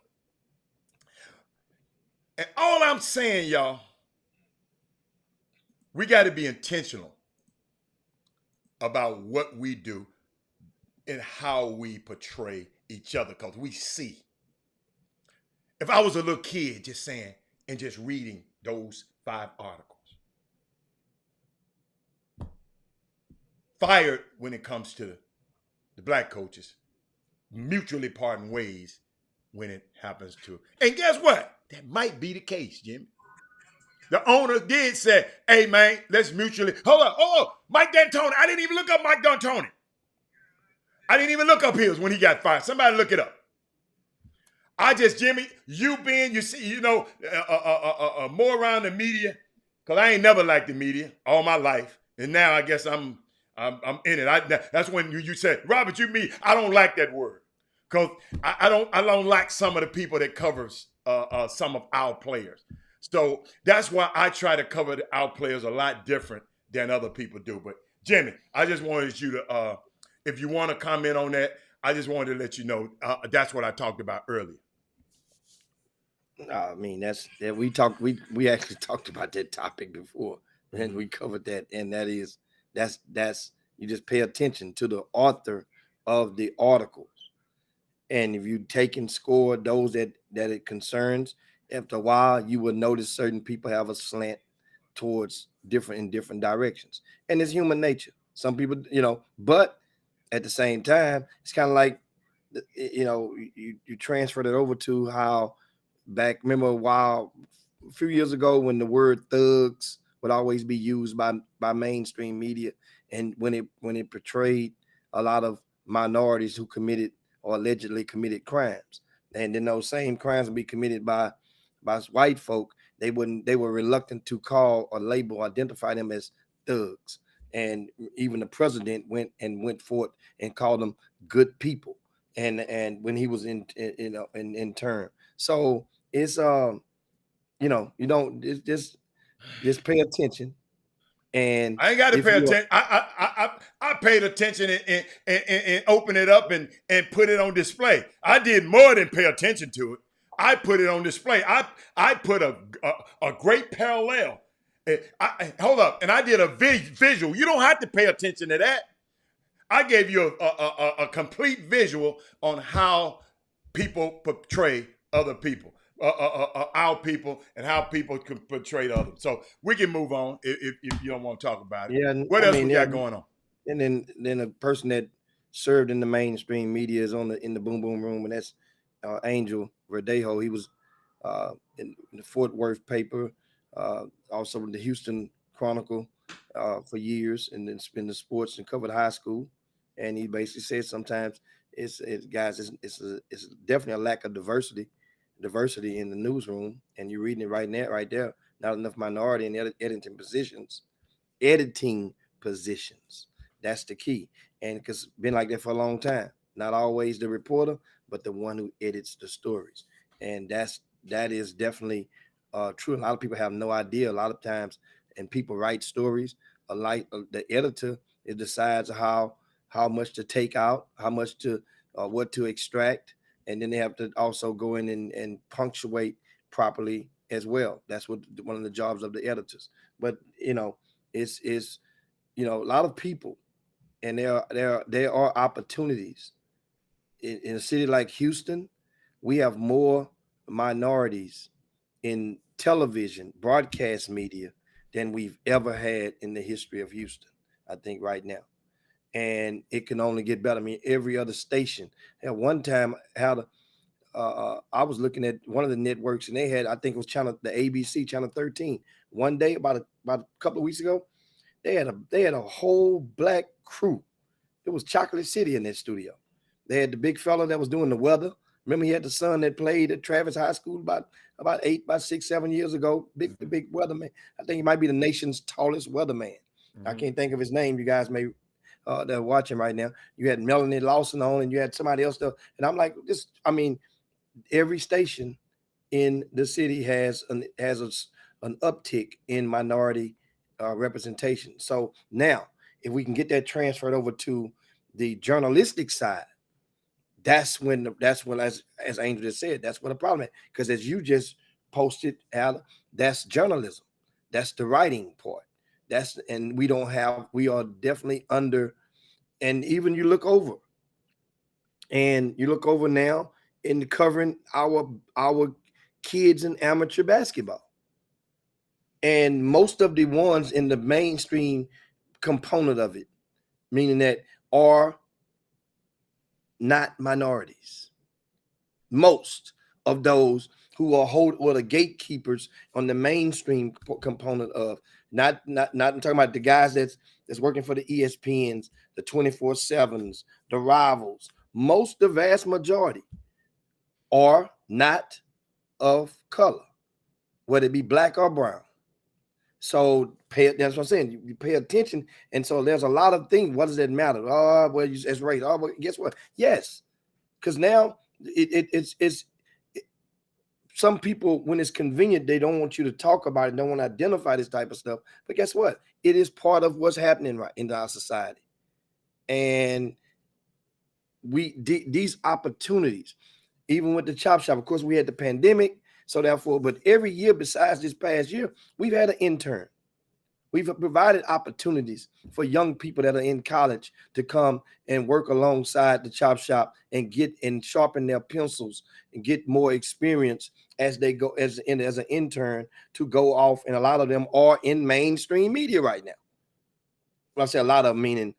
S1: And all I'm saying, y'all, we got to be intentional about what we do and how we portray each other, because we see. If I was a little kid just saying and just reading those 5 articles, fired when it comes to the black coaches, mutually parting ways when it happens to. And guess what? That might be the case, Jimmy. The owner did say, hey, man, let's mutually. Hold on. Oh, Mike D'Antoni. I didn't even look up Mike D'Antoni. I didn't even look up his when he got fired. Somebody look it up. Jimmy, more around the media, because I ain't never liked the media all my life. And now I guess I'm in it. That's when you said, Robert, I don't like that word. Because I don't like some of the people that covers some of our players. So that's why I try to cover our players a lot different than other people do. But Jimmy, I just wanted you to, if you want to comment on that, I just wanted to let you know that's what I talked about earlier.
S5: I mean, we actually talked about that topic before, and we covered that, and that's you just pay attention to the author of the articles, and if you take and score those that it concerns, after a while you will notice certain people have a slant towards in different directions, and it's human nature. Some people, but at the same time, it's kind of like, you transferred it over to how. Remember a few years ago when the word thugs would always be used by mainstream media, and when it portrayed a lot of minorities who committed or allegedly committed crimes, and then those same crimes would be committed by white folk, they were reluctant to call or label, identify them as thugs. And even the president went forth and called them good people. And when he was in term. So it's you know, you don't just pay attention. And
S1: I ain't got to pay attention. I paid attention and open it up and put it on display. I did more than pay attention to it. I put it on display. I put a great parallel. Hold up, and I did a visual. You don't have to pay attention to that. I gave you a complete visual on how people portray other people. Our people and how people can portray others. So we can move on if you don't want to talk about it.
S5: Yeah.
S1: What else we got going on?
S5: And then a person that served in the mainstream media is in the Boom Boom Room, and that's Angel Verdejo. He was in the Fort Worth paper, also in the Houston Chronicle for years, and then been in sports and covered high school. And he basically said sometimes it's definitely a lack of diversity in the newsroom, and you're reading it right there. Not enough minority in editing positions. That's the key, and because been like that for a long time. Not always the reporter, but the one who edits the stories, and that is definitely true. A lot of people have no idea. A lot of times, and people write stories. The editor, it decides how much to take out, how much to what to extract. And then they have to also go in and punctuate properly as well. That's one of the jobs of the editors. But it's a lot of people, and there are opportunities in a city like Houston. We have more minorities in television, broadcast media than we've ever had in the history of Houston, I think, right now. And it can only get better. I mean, every other station. At one time, I was looking at one of the networks, and they had, I think it was the ABC channel 13. One day, about a couple of weeks ago, they had a whole black crew. It was Chocolate City in that studio. They had the big fella that was doing the weather. Remember, he had the son that played at Travis High School about 6, 7 years ago. The big weatherman. I think he might be the nation's tallest weatherman. Mm-hmm. I can't think of his name. You guys may. They're watching right now. You had Melanie Lawson on, and you had somebody else there. And I'm like, every station in the city has an uptick in minority representation. So now, if we can get that transferred over to the journalistic side, that's when as Angel just said, that's what the problem is. Because as you just posted, Al, that's journalism. That's the writing part. We are definitely under, and even you look over now in covering our kids in amateur basketball. And most of the ones in the mainstream component of it, meaning that are not minorities. Most of those who are the gatekeepers on the mainstream component of, not I'm talking about the guys that's working for the ESPNs, the 24/7s, the rivals. The vast majority are not of color, whether it be black or brown. So that's what I'm saying. You pay attention, and so there's a lot of things. What does that matter? Oh, well, it's race. Oh, well, guess what? Yes, because now it's some people, when it's convenient, they don't want you to talk about it, don't want to identify this type of stuff. But guess what? It is part of what's happening right in our society. And these opportunities, even with the chop shop, of course, we had the pandemic. So therefore, but every year besides this past year, we've had an intern. We've provided opportunities for young people that are in college to come and work alongside the chop shop and get and sharpen their pencils and get more experience as they go as an intern to go off. And a lot of them are in mainstream media right now. Well, I say a lot of them, meaning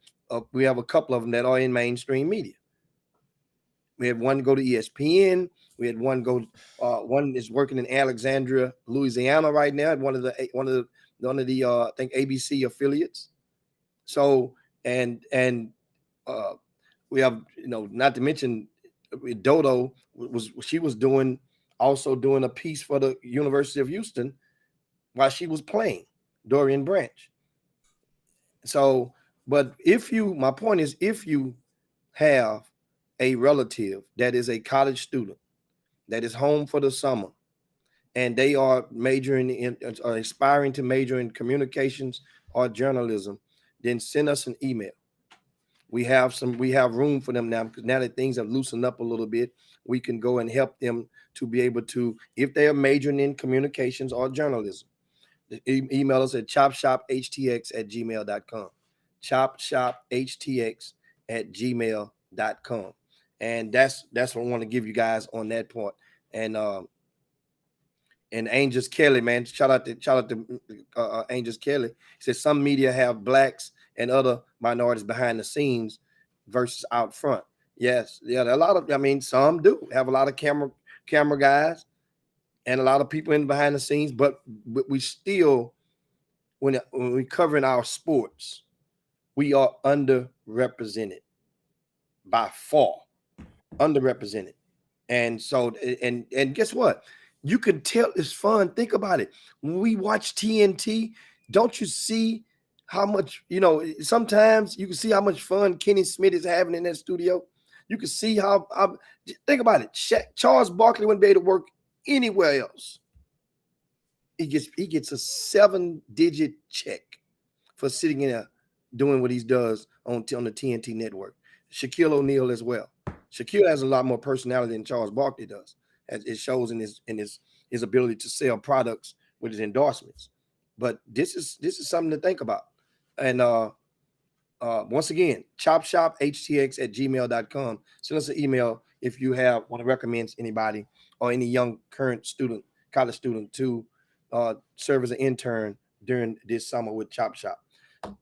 S5: we have a couple of them that are in mainstream media. We had one go to ESPN. We had one go. One is working in Alexandria, Louisiana, right now at one of the I think ABC affiliates. So and we have, not to mention Dodo was also doing a piece for the University of Houston while she was playing, Dorian Branch. So, but my point is, if you have a relative that is a college student that is home for the summer and they are majoring in or aspiring to major in communications or journalism, then send us an email. We have room for them now, because now that things have loosened up a little bit, we can go and help them to be able to, if they are majoring in communications or journalism, email us at chopshophtx@gmail.com. chopshophtx@gmail.com. And that's what I want to give you guys on that point. And Angels Kelly, man, shout out to Angels Kelly. He says some media have blacks and other minorities behind the scenes versus out front. Yes, yeah, a lot of, some do have a lot of camera guys and a lot of people in behind the scenes, but we still, when we covering our sports, we are underrepresented by far, underrepresented. And so, and guess what? You can tell it's fun. Think about it. When we watch TNT, don't you see how much, sometimes you can see how much fun Kenny Smith is having in that studio. You can see how think about it. Charles Barkley wouldn't be able to work anywhere else. He gets a 7-digit check for sitting in there doing what he does on the TNT network. Shaquille O'Neal as well. Shaquille has a lot more personality than Charles Barkley does, as it shows in his ability to sell products with his endorsements. But this is something to think about. And once again, chopshophtx@gmail.com. Send us an email if you want to recommend anybody or any young current student, college student, to serve as an intern during this summer with Chop Shop.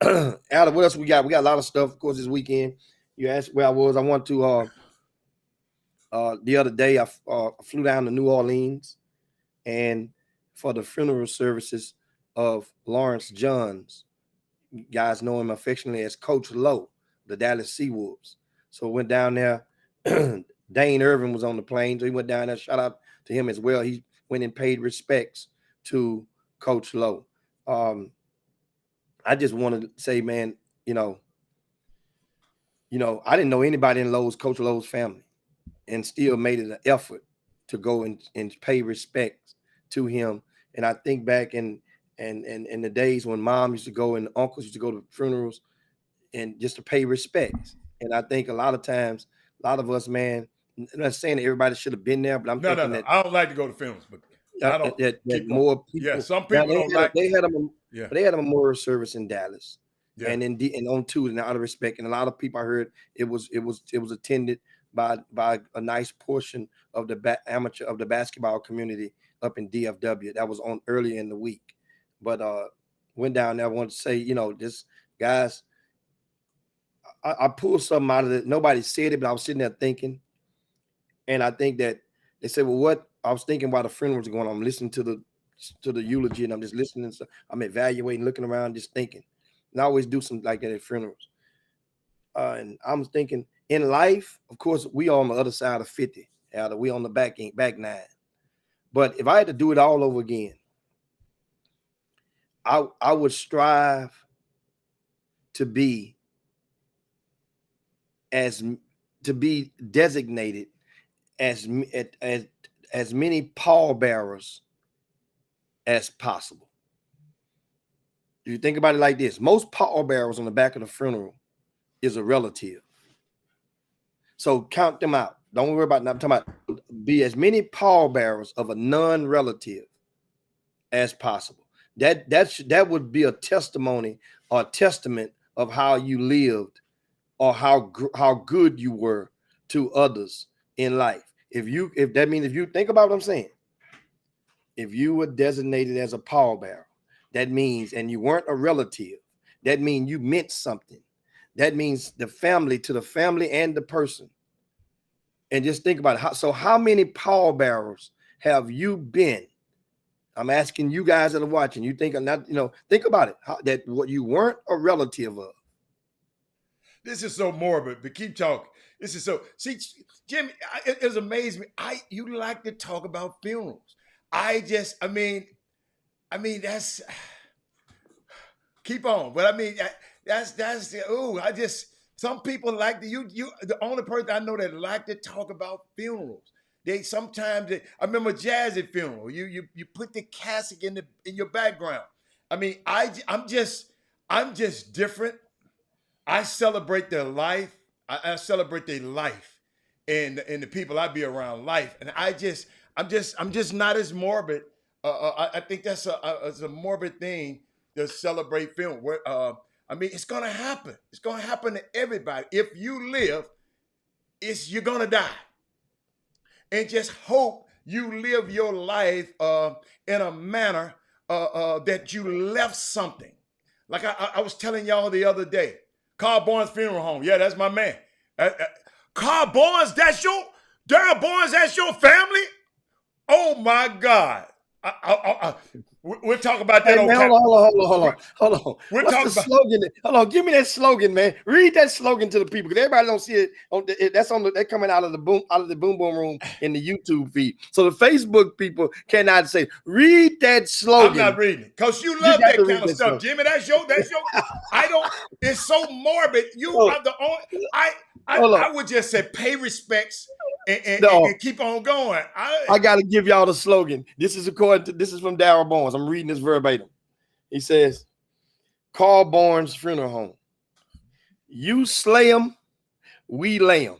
S5: Adam, what else we got? We got a lot of stuff, of course, this weekend. You asked where I was. I want to the other day I flew down to New Orleans, and for the funeral services of Lawrence Johns. You guys know him affectionately as Coach Lowe, the Dallas Seawolves. So went down there. Dane Irvin was on the plane, so he went down there. Shout out to him as well. He went and paid respects to Coach Lowe. I just wanted to say, man, I didn't know anybody in Coach Lowe's family, and still made it an effort to go and pay respects to him. And I think back in the days when mom used to go and uncles used to go to funerals and just to pay respects. And I think a lot of times, a lot of us, man, I'm not saying that everybody should have been there, but I'm thinking that
S1: I don't like to go to funerals, but I don't.
S5: That more people.
S1: Yeah, some people don't like.
S5: They had a memorial service in Dallas,
S1: yeah.
S5: and on Tuesday, out of respect, and a lot of people I heard it was attended by a nice portion of the amateur of the basketball community up in DFW. That was on earlier in the week, but went down there. I wanted to say, just guys, I pulled something out of it. Nobody said it, but I was sitting there thinking, and I think that they said, well, what I was thinking while the funeral was going on, I'm listening to the eulogy, and I'm just listening. So I'm evaluating, looking around, just thinking. And I always do something like that at funerals. And I'm thinking, in life, of course, we are on the other side of 50. We on the back nine. But if I had to do it all over again, I would strive to be designated as many pallbearers as possible. If you think about it like this, most pallbearers on the back of the funeral is a relative. So count them out. Don't worry about that. I'm talking about be as many pallbearers of a non-relative as possible. That would be a testimony or a testament of how you lived or how good you were to others in life. If you think about what I'm saying, if you were designated as a pallbearer, that means, and you weren't a relative, that means you meant something. That means to the family and the person. And just think about it. How many pallbearers have you been? I'm asking you guys that are watching. You think think about it. That what you weren't a relative of.
S1: This is so morbid, but keep talking. This is so. See, Jimmy, it's amazing me. You like to talk about funerals. That's. Keep on, but some people like you the only person I know that like to talk about funerals. I remember Jazzy funeral. You put the casket in your background. I mean, I'm just different. I celebrate their life. I celebrate their life and the people I be around life. And I'm just not as morbid. I think that's a morbid thing to celebrate film. I mean, it's gonna happen. It's gonna happen to everybody. If you live, you're gonna die. And just hope you live your life in a manner that you left something. Like I was telling y'all the other day, Carl Barnes Funeral Home. Yeah, that's my man. Carl Barnes, Daryl Barnes, that's your family? Oh my God. We'll talk about that.
S5: Hey, man, hold on.
S1: We're
S5: What's
S1: talking
S5: the
S1: about
S5: slogan? Hold on, give me that slogan, man. Read that slogan to the people because everybody don't see it. They're coming out of the boom boom room in the YouTube feed. So the Facebook people cannot say. Read that slogan.
S1: I'm not reading it because you love that kind of stuff, Jimmy. That's your. I don't. It's so morbid. You are the only. I would just say pay respects and keep on going.
S5: I got to give y'all the slogan. This is from Daryl Barnes. I'm reading this verbatim. He says, Carl Barnes Funeral Home. You slay them, we lay them.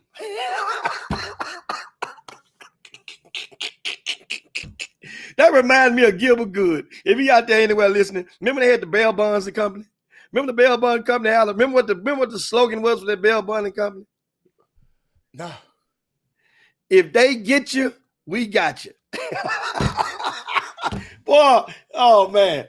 S5: That reminds me of Gilbert Good. If you out there anywhere listening, remember they had the Bell Bonds and Company? Remember the Bell Bond Company? Remember what the slogan was for that Bell Bond and Company?
S1: No.
S5: If they get you, we got you. Boy, oh man.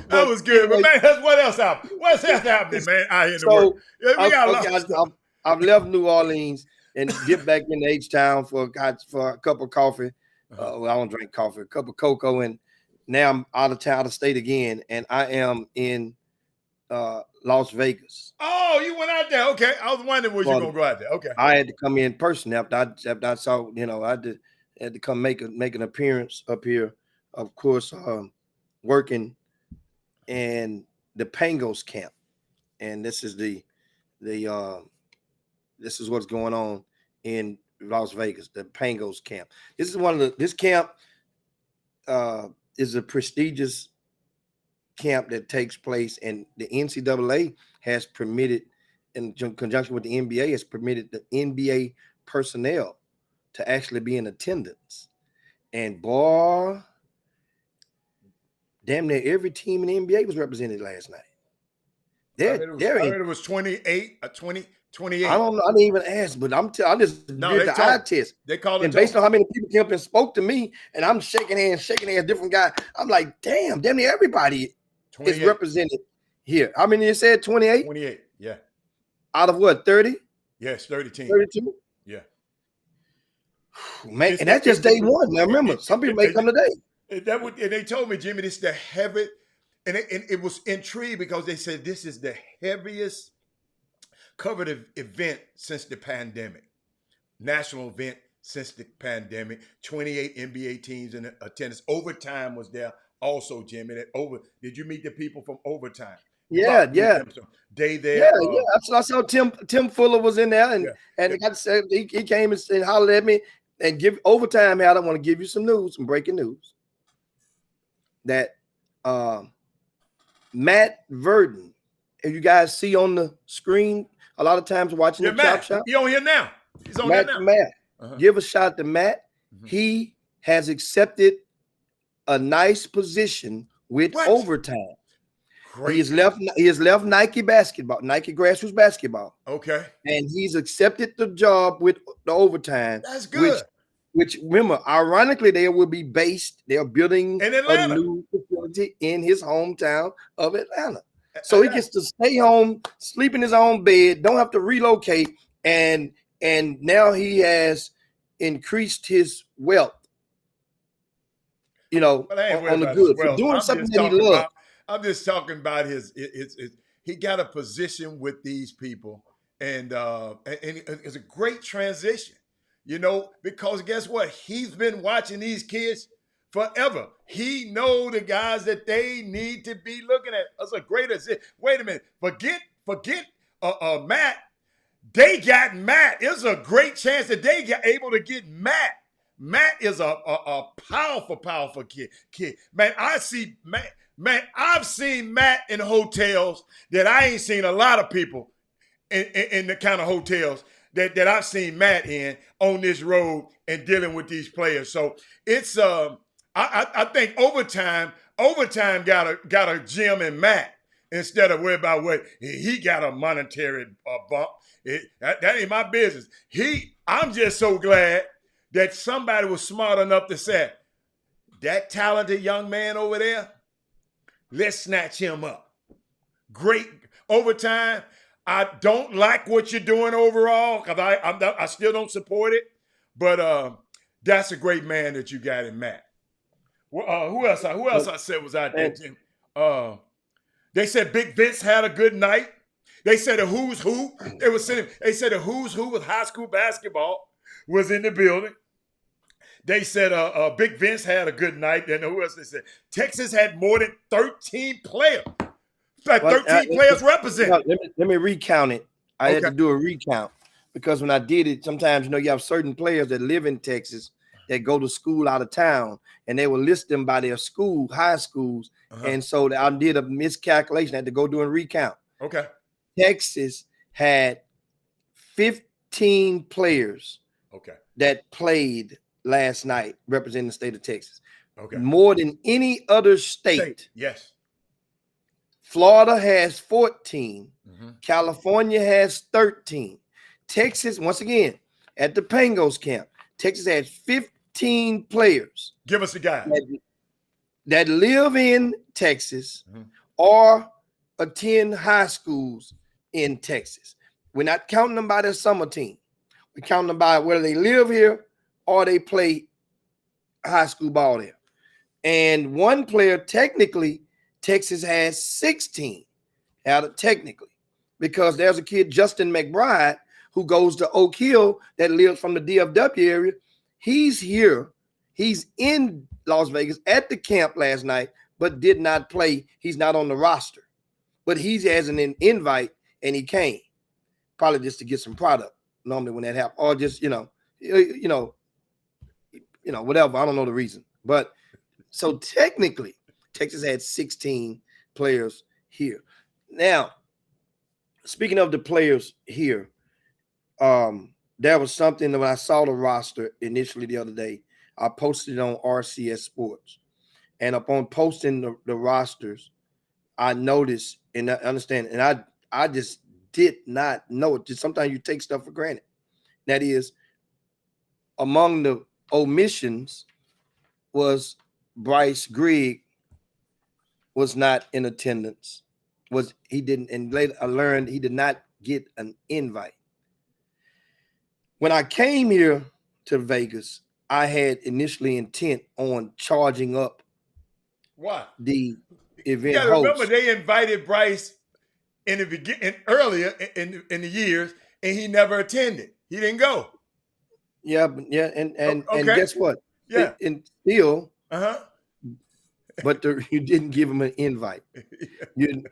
S1: That was good. But man, what else happened? What's happening, man, out here in the world? Yeah,
S5: I've left New Orleans and get back into H-Town for a cup of coffee. Well, I don't drink coffee, a cup of cocoa, and now I'm out of state again, and I am in Las Vegas.
S1: Oh, you went out there. Okay. I was wondering was you gonna go out there. Okay.
S5: I had to come in person after I saw, I had to come make an appearance up here, of course, working in the Pangos camp. And this is this is what's going on in Las Vegas, the Pangos camp. This is this camp is a prestigious camp that takes place, and the NCAA has permitted, in conjunction with the NBA, has permitted the NBA personnel to actually be in attendance. And boy, damn near every team in the NBA was represented last night.
S1: I heard it was 28. I
S5: don't know. I didn't even ask, but I just did the eye test.
S1: They called it.
S5: And based on how many people came up and spoke to me, and I'm shaking hands, different guy. I'm like, damn near everybody 28. Is represented here. How many you said? 28?
S1: 28, yeah.
S5: Out of what, 30?
S1: Yes, 30 teams.
S5: 32?
S1: Yeah.
S5: Man, and that's just day one. Now remember, some people may come today.
S1: And they told me, Jimmy, this is the heavy, and it was intrigued because they said this is the heaviest covered event since the pandemic. National event since the pandemic. 28 NBA teams in attendance. Overtime was there also, Jimmy. Did you meet the people from Overtime?
S5: Yeah.
S1: Day there.
S5: Yeah. I saw Tim Fuller was in there, and like I said, he came and hollered at me and give Overtime. I want to give you some breaking news. That Matt Verdon, if you guys see on the screen, a lot of times watching the Chop Shop.
S1: He's on here now. He's on here now.
S5: Matt. Give a shout to Matt. Mm-hmm. He has accepted a nice position with Overtime. Great. He has left Nike basketball, Nike grassroots basketball.
S1: Okay.
S5: And he's accepted the job with the Overtime.
S1: That's good.
S5: Which remember, ironically, they are building
S1: a
S5: new facility in his hometown of Atlanta. So he gets to stay home, sleep in his own bed, don't have to relocate, and now he has increased his wealth. On the good, for doing something that he loves.
S1: I'm just talking about his he got a position with these people, and it's a great transition, because guess what? He's been watching these kids forever. He know the guys that they need to be looking at. That's a great assist. Wait a minute. forget Matt. They got Matt. It's a great chance that they got able to get Matt. Matt is a powerful, powerful kid. Man, I've seen Matt in hotels that I ain't seen a lot of people in the kind of hotels that I've seen Matt in on this road and dealing with these players. So it's I think overtime got a gem in Matt instead of worry about what he got a monetary bump. That ain't my business. I'm just so glad that somebody was smart enough to say, that talented young man over there, let's snatch him up. Great overtime. I don't like what you're doing overall because I still don't support it, but that's a great man that you got in Matt. Who else I said was out there, Jim? They said Big Vince had a good night. They said a who's who. They said a who's who with high school basketball was in the building. They said Big Vince had a good night. And who else they said? Texas had more than 13 players. 13 players represented.
S5: Let me recount it. I had to do a recount because when I did it, sometimes, you have certain players that live in Texas that go to school out of town, and they will list them by their school, high schools. And so I did a miscalculation. I had to go do a recount.
S1: Okay.
S5: Texas had 15 players that played last night representing the state of Texas.
S1: Okay.
S5: More than any other state.
S1: Yes.
S5: Florida has 14. California has 13. Texas, once again, at the Pangos camp, Texas has 15 players.
S1: Give us a guy.
S5: That live in Texas or attend high schools in Texas. We're not counting them by their summer team. We're counting them by whether they live here or they play high school ball there. And one player, technically, Texas has 16 out of technically, because there's a kid, Justin McBride, who goes to Oak Hill that lives from the DFW area. He's here. He's in Las Vegas at the camp last night, but did not play. He's not on the roster. But he has an invite, and he came. Probably just to get some product, normally when that happens. Or just, whatever. I don't know the reason. But so technically, Texas had 16 players here. Now, speaking of the players here, there was something that when I saw the roster initially the other day, I posted it on RCS Sports. And upon posting the rosters, I noticed and I understand, and I just did not know it. Just sometimes you take stuff for granted. That is, among the omissions was Bryce Grigg was not in attendance. And later I learned he did not get an invite. When I came here to Vegas, I had initially intent on charging up the event host.
S1: Remember, they invited Bryce in the beginning, earlier in the years, and he never attended. He didn't go.
S5: Yeah, and guess what?
S1: Yeah,
S5: and still, but you didn't give him an invite. You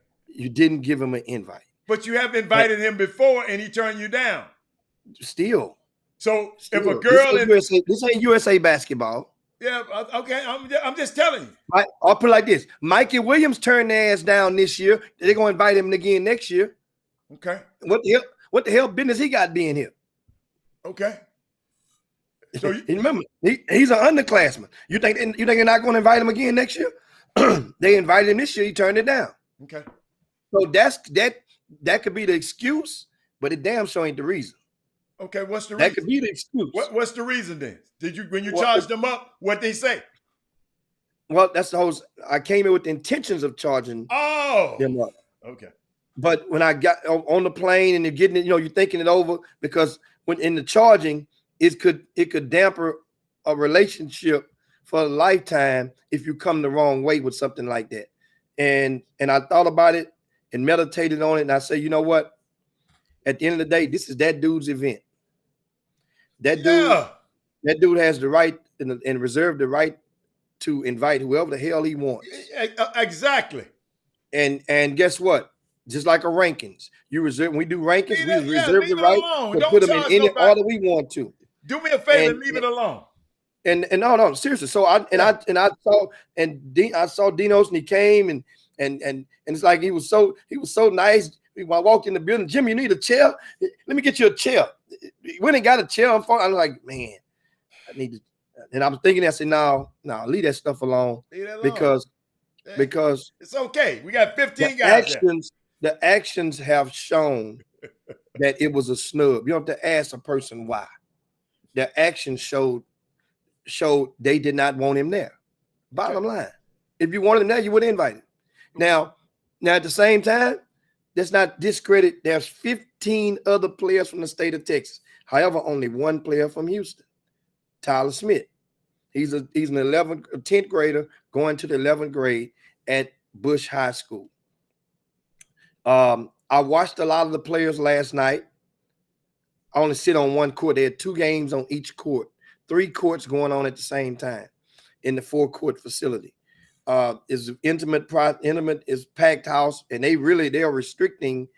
S5: didn't give him an invite.
S1: But you have invited him before, and he turned you down.
S5: Still.
S1: So if a girl
S5: this ain't USA basketball.
S1: Yeah, okay. I'm just telling you.
S5: I'll put it like this: Mikey Williams turned their ass down this year. They're gonna invite him again next year.
S1: Okay.
S5: What the hell business he got being here?
S1: Okay. So
S5: remember, he's an underclassman. You think they're not going to invite him again next year? They invited him this year. He turned it down.
S1: Okay.
S5: So that could be the excuse, but it damn sure ain't the reason.
S1: Okay, what's the reason?
S5: That could be the excuse.
S1: What's the reason then? When you charged them up, what they say?
S5: Well, that's the whole. I came in with the intentions of charging them up.
S1: Okay.
S5: But when I got on the plane and you're getting it, you're thinking it over, because when in the charging, it could damper a relationship for a lifetime if you come the wrong way with something like that. And I thought about it and meditated on it, and I say, you know what? At the end of the day, this is that dude's event. That dude has the right and reserved the right to invite whoever the hell he wants.
S1: Exactly.
S5: And guess what? just like a rankings. You reserve when we do rankings,
S1: Leave
S5: we
S1: it- yeah,
S5: reserve
S1: leave
S5: the
S1: it
S5: right
S1: alone.
S5: to
S1: Don't
S5: put them in
S1: charge
S5: any
S1: nobody.
S5: order we want to.
S1: Do me a favor and
S5: And-
S1: leave it alone.
S5: And no, seriously. So I saw Dinos, and he came and it's like he was so nice. When I walked in the building, Jimmy, you need a chair? Let me get you a chair. He went and got a chair. I'm like, man, I need to. And I was thinking, I said, no, leave that stuff alone.
S1: Leave that alone.
S5: because
S1: it's okay. We got 15 guys there.
S5: the actions have shown that it was a snub. You don't have to ask a person why. The actions showed they did not want him there. Bottom line. If you wanted him there, you would invite him. Now at the same time, let's not discredit. There's 15 other players from the state of Texas. However, only one player from Houston, Tyler Smith. He's an 10th grader going to the 11th grade at Bush High School. I watched a lot of the players last night. I only sit on one court. They had 2 games on each court, 3 courts going on at the same time in the 4-court facility. Is intimate, is packed house, and they are restricting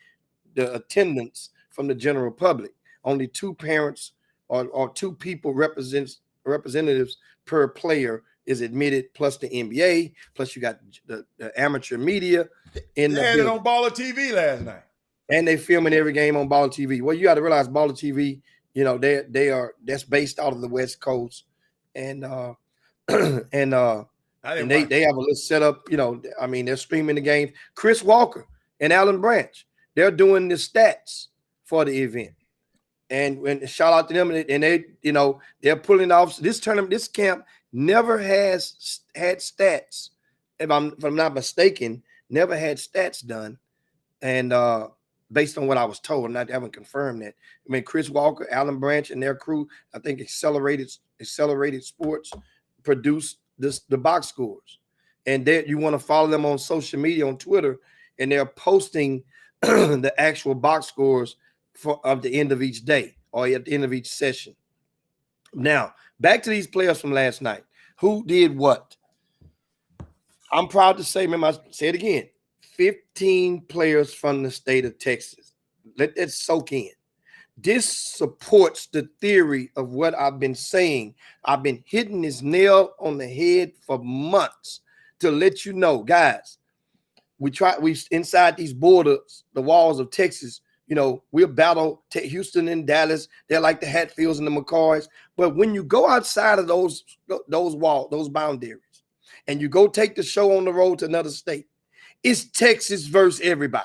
S5: the attendance from the general public. Only 2 parents or 2 people representatives per player is admitted, plus the NBA, plus you got the amateur media in
S1: They
S5: the
S1: had
S5: building.
S1: it on Baller TV last night.
S5: And they filming every game on Baller TV. Well, you got to realize Baller TV, that's based out of the West Coast, and they have a little setup. They're streaming the games. Chris Walker and Alan Branch, they're doing the stats for the event, and shout out to them. And they're pulling off this tournament. This camp never has had stats, if I'm not mistaken, never had stats done, and based on what I was told, I haven't confirmed that. Chris Walker, Alan Branch, and their crew, I think Accelerated Sports produced the box scores, and you want to follow them on social media on Twitter, and they're posting the actual box scores of the end of each day or at the end of each session. Now, back to these players from last night. Who did what? I'm proud to say, remember, I say it again, 15 players from the state of Texas. Let that soak in. This supports the theory of what I've been saying. I've been hitting this nail on the head for months to let you know, guys, we inside these borders, the walls of Texas, we'll battle Houston and Dallas. They're like the Hatfields and the McCoys. But when you go outside of those walls, those boundaries, and you go take the show on the road to another state, it's Texas versus everybody.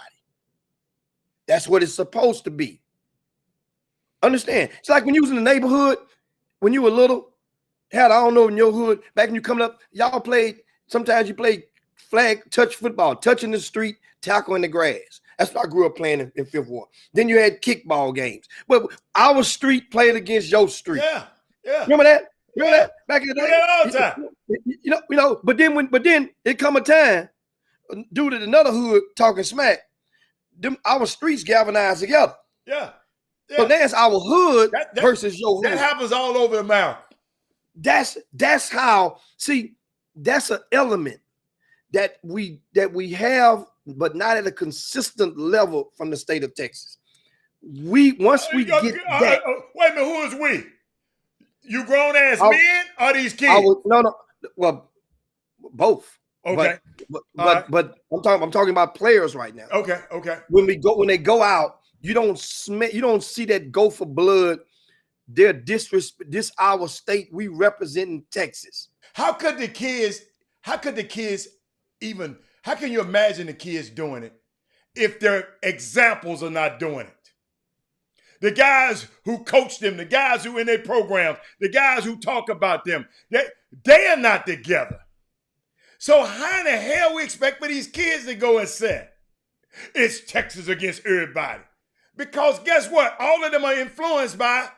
S5: That's what it's supposed to be. Understand? It's like when you was in the neighborhood, when you were little, I don't know, in your hood, back when you coming up, y'all sometimes you played flag touch football, touching the street, tackle in the grass. That's what I grew up playing in Fifth Ward. Then you had kickball games. But our street played against your street.
S1: Yeah.
S5: Remember that? That? Back in the day?
S1: All the time.
S5: But then it come a time, due to another hood talking smack, our streets galvanized together.
S1: Yeah.
S5: So that's our hood versus your hood.
S1: That happens all over the map.
S5: That's how. See, that's an element that we have, but not at a consistent level from the state of Texas. Once we get that.
S1: Wait a minute, who is we? You grown ass men or these kids?
S5: No. Well, both.
S1: Okay.
S5: But I'm talking about players right now.
S1: Okay.
S5: When they go out, you don't see that go for blood. They're disrespect. This our state. We represent Texas.
S1: How can you imagine the kids doing it if their examples are not doing it? The guys who coach them, the guys who in their programs, the guys who talk about them, they are not together. So how in the hell we expect for these kids to go and say, it's Texas against everybody? Because guess what? All of them are influenced by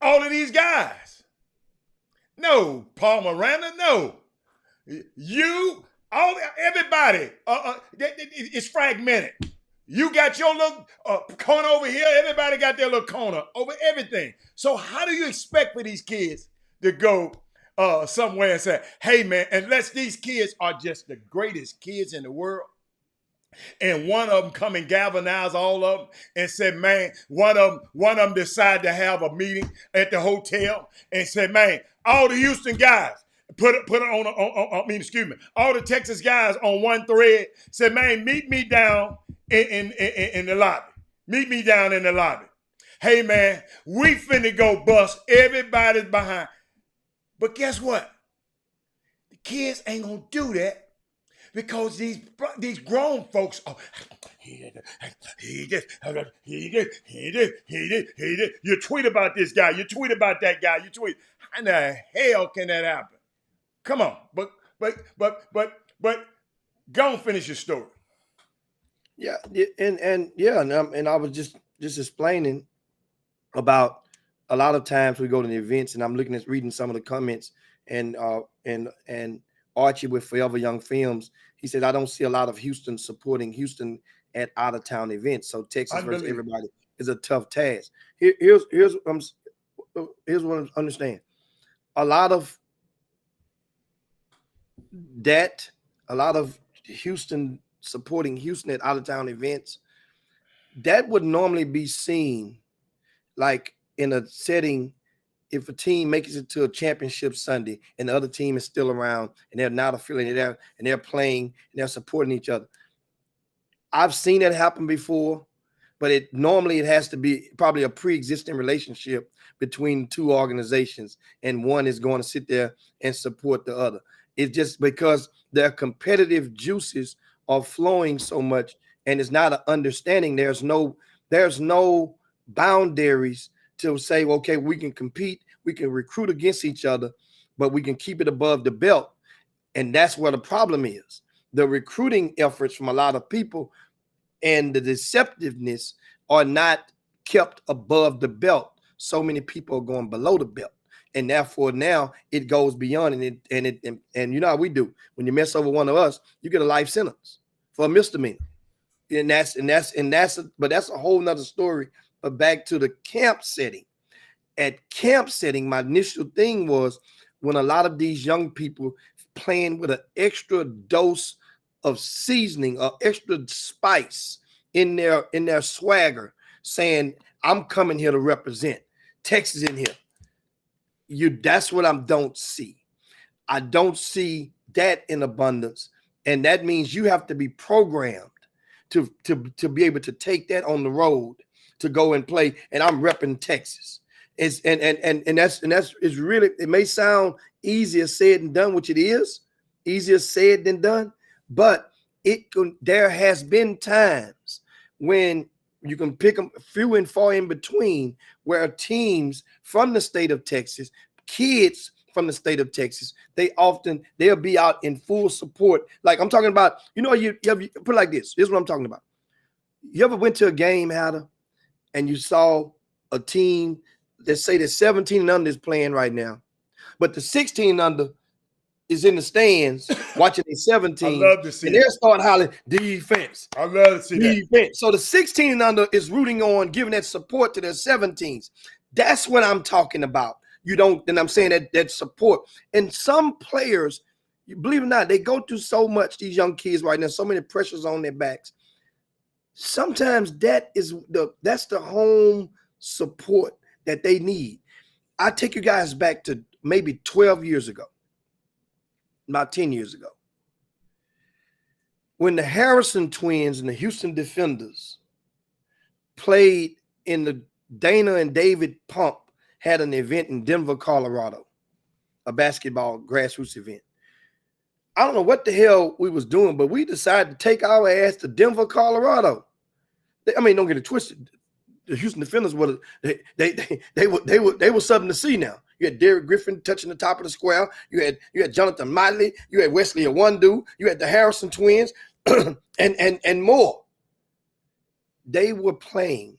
S1: all of these guys. No, Paul Miranda, no. Everybody, it's fragmented. You got your little corner over here. Everybody got their little corner over everything. So how do you expect for these kids to go somewhere and say, hey, man, unless these kids are just the greatest kids in the world, And one of them come and galvanize all of them and said, man, one of them decided to have a meeting at the hotel and said, man, all the Houston guys put it on all the Texas guys on one thread, said, man, meet me down in the lobby. Meet me down in the lobby. Hey, man, we finna go bust everybody's behind. But guess what? The kids ain't gonna do that. Because these grown folks, he did. You tweet about this guy. You tweet about that guy. You tweet. How in the hell can that happen? Come on, but go and finish your story.
S5: Yeah, and I was just explaining about a lot of times we go to the events, and I'm reading some of the comments, and Archie with Forever Young Films, he said, I don't see a lot of Houston supporting Houston at out-of-town events. So Texas versus everybody is a tough task. Here's what I understand. A lot of Houston supporting Houston at out-of-town events, that would normally be seen like in a setting. If a team makes it to a championship Sunday and the other team is still around and they're not affiliated and they're playing and they're supporting each other. I've seen that happen before, but it has to be probably a pre-existing relationship between two organizations, and one is going to sit there and support the other. It's just because their competitive juices are flowing so much, and it's not an understanding. There's no boundaries to say, okay, we can compete, we can recruit against each other, but we can keep it above the belt. And that's where the problem is. The recruiting efforts from a lot of people and the deceptiveness are not kept above the belt. So many people are going below the belt. And therefore now it goes beyond, and you know how we do. When you mess over one of us, you get a life sentence for a misdemeanor. But that's a whole nother story. But back to the camp setting. At camp setting, my initial thing was when a lot of these young people playing with an extra dose of seasoning or extra spice in their swagger, saying, I'm coming here to represent Texas in here. That's what I don't see. I don't see that in abundance. And that means you have to be programmed to be able to take that on the road to go and play, and I'm repping Texas. That's really, it may sound easier said than done, which it is, easier said than done, but there has been times when you can pick them few and far in between, where teams from the state of Texas, kids from the state of Texas, they'll be out in full support. Like I'm talking about, you put it like this. Here's what I'm talking about. You ever went to a game, Hatter, and you saw a team that say that 17 and under is playing right now, but the 16 and under is in the stands watching the 17.
S1: I love to see
S5: and they'll start hollering defense.
S1: I love to see
S5: defense. That. So the 16 and under is rooting on, giving that support to their 17s. That's what I'm talking about. And I'm saying that support. And some players, you believe it or not, they go through so much, these young kids right now, so many pressures on their backs. Sometimes that's the home support that they need. I take you guys back to maybe 12 years ago, about 10 years ago, when the Harrison twins and the Houston Defenders played in the Dana and David Pump had an event in Denver, Colorado, a basketball grassroots event. I don't know what the hell we was doing, but we decided to take our ass to Denver, Colorado. Don't get it twisted. The Houston Defenders were something to see now. You had Derek Griffin touching the top of the square. You had Jonathan Motley. You had Wesley Iwundu. You had the Harrison twins, and more. They were playing,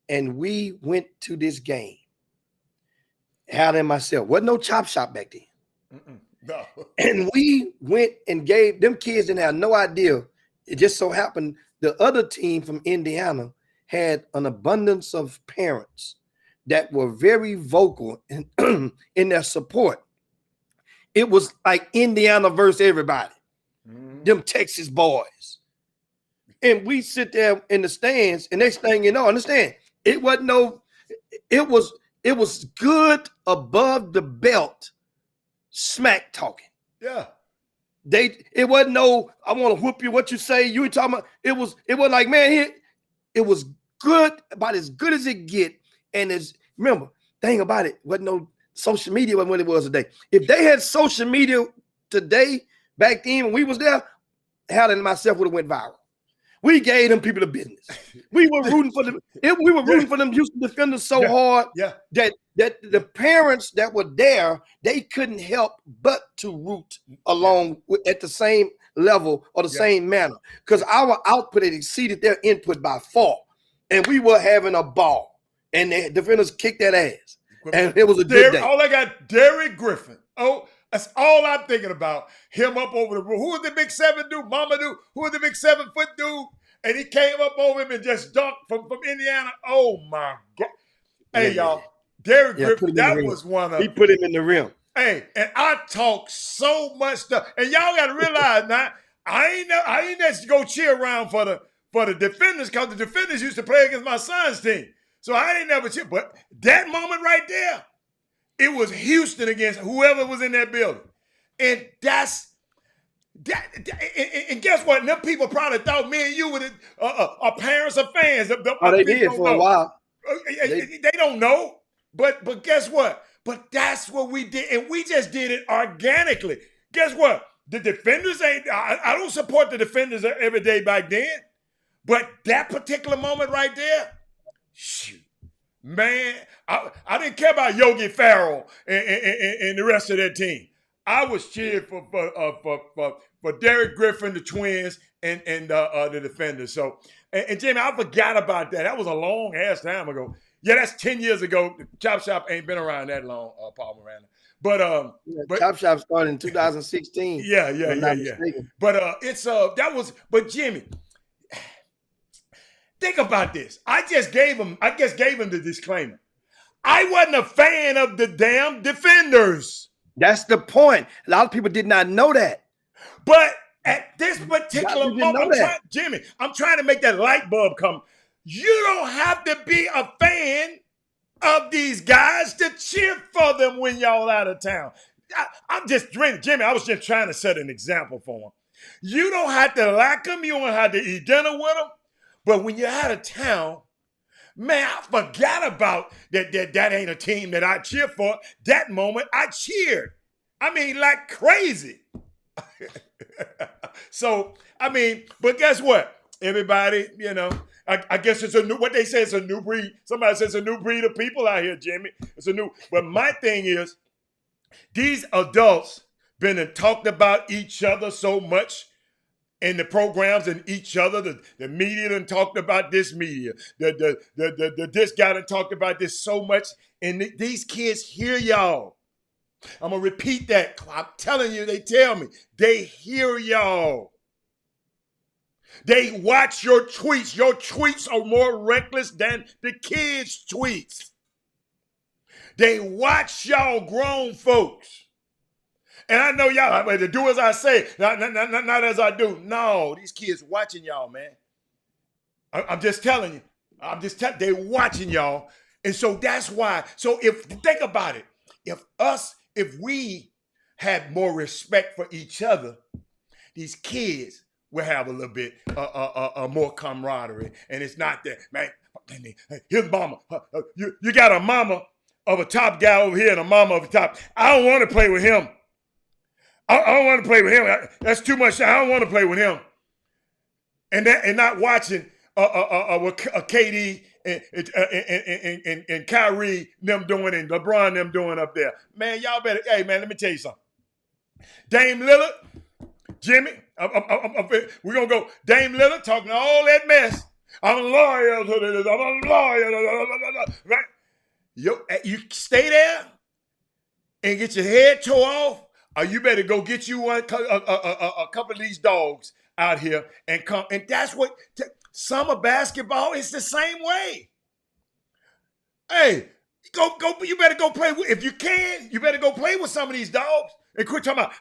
S5: and we went to this game. Hal and myself. Wasn't no chop shop back then.
S1: No.
S5: And we went and gave them kids didn't have no idea. It just so happened the other team from Indiana had an abundance of parents that were very vocal in their support. It was like Indiana versus everybody. Them Texas boys. and we sit there in the stands, and next thing you know, understand, it was good above the belt smack talking.
S1: Yeah.
S5: It wasn't no, I want to whoop you, what you say, you talking about, it was like, man, it was good, about as good as it get. And remember, thing about it, wasn't no social media wasn't what it was today. If they had social media today, back then when we was there, Howard and myself would have went viral. We gave them people the business. We were rooting for them. We were rooting for them Houston defenders so hard that the parents that were there, they couldn't help but to root along at the same level or the same manner, because our output had exceeded their input by far, and we were having a ball. And the defenders kicked that ass, and it was a good day.
S1: All I got, Derek Griffin. Oh, that's all I'm thinking about. Him up over the roof. Who was the big 7 dude? Mama dude. Who was the big 7-foot dude? And he came up over him and just dunked from Indiana. Oh my God! Hey y'all, Derek Griffin. That was one of.
S5: He put him in the rim.
S1: Hey, and I talk so much stuff, and y'all got to realize now, I ain't just go cheer around for the defenders, because the defenders used to play against my son's team. So I ain't never cheer. But that moment right there, it was Houston against whoever was in that building. And and guess what? Them people probably thought me and you were our parents or fans.
S5: They did for a while.
S1: They don't know. But guess what? But that's what we did. And we just did it organically. Guess what? The defenders I don't support the defenders every day back then. But that particular moment right there, shoot, man, I didn't care about Yogi Ferrell and the rest of that team. I was cheering for Derek Griffin, the Twins, and the defenders. So, and Jamie, I forgot about that. That was a long ass time ago. Yeah, that's 10 years ago. Chop Shop ain't been around that long, Paul Miranda. But
S5: Chop Shop started in 2016.
S1: Yeah. But But Jimmy, think about this. I just gave him the disclaimer. I wasn't a fan of the damn defenders.
S5: That's the point. A lot of people did not know that.
S1: But at this particular moment, I'm trying to make that light bulb come. You don't have to be a fan of these guys to cheer for them when y'all out of town. I'm just drinking. Jimmy, I was just trying to set an example for them. You don't have to like them. You don't have to eat dinner with them. But when you're out of town, man, I forgot about that ain't a team that I cheer for. That moment, I cheered. I mean, like crazy. So, I mean, but guess what? Everybody, I guess it's what they say, it's a new breed. Somebody says it's a new breed of people out here, Jimmy. But my thing is, these adults been and talked about each other so much in the programs and each other. The media done talked about this media. This guy done talked about this so much. And these kids hear y'all. I'm going to repeat that. I'm telling you, they tell me. They hear y'all. They watch your tweets. Your tweets are more reckless than the kids' tweets. They watch y'all grown folks. And I know y'all, to do as I say, not as I do. No, these kids watching y'all, man. I'm just telling you. They watching y'all. And so that's why. So think about it. If we had more respect for each other, these kids will have a little bit more camaraderie. And it's not that, man, his mama. You got a mama of a top guy over here and a mama of a top. I don't want to play with him. I don't want to play with him. That's too much. I don't want to play with him. And not watching what KD and Kyrie them doing and LeBron them doing up there. Man, y'all better. Hey, man, let me tell you something. Dame Lillard, Jimmy, we're gonna go. Dame Lillard talking all that mess. I'm loyal to this. I'm loyal. Right? You stay there and get your head tore off. Or you better go get you a couple of these dogs out here and come. And that's what summer basketball is the same way. Hey, go! You better go play with. If you can, you better go play with some of these dogs and quit talking about.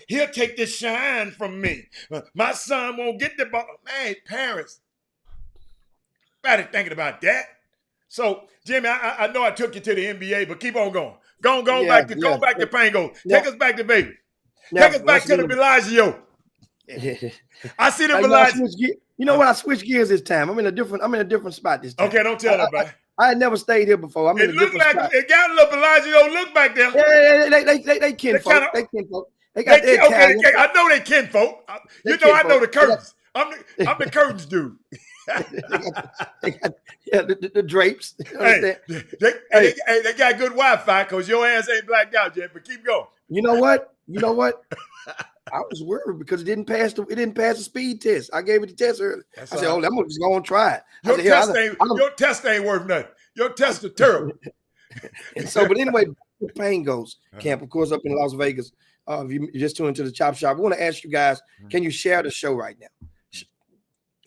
S1: He'll take the shine from me. My son won't get the ball. Man, parents, better thinking about that. So, Jimmy, I know I took you to the NBA, but keep on going. Go back to Pango. Take us back to baby. Take us back to the Bellagio. I see the Bellagio.
S5: You know what? I switched gears this time. I'm in a different spot this time.
S1: Okay, don't tell nobody.
S5: I had never stayed here before. I'm in a different spot.
S1: It got a little Bellagio look back there.
S5: Yeah, they kinfolk. They kinfolk. They got their
S1: okay, I know they kinfolk. I know the curtains. I'm the curtains dude.
S5: they got the drapes.
S1: Hey, they got good Wi-Fi because your ass ain't blacked out yet. But keep going.
S5: You know what? I was worried because it didn't pass the speed test. I gave it the test early. I said, "Oh, I'm just gonna try it." Your test ain't worth nothing. Your test is terrible. And so, but anyway, Pangos camp, of course, up in Las Vegas. If you just tuned into the Chop Shop, I want to ask you guys: can you share the show right now?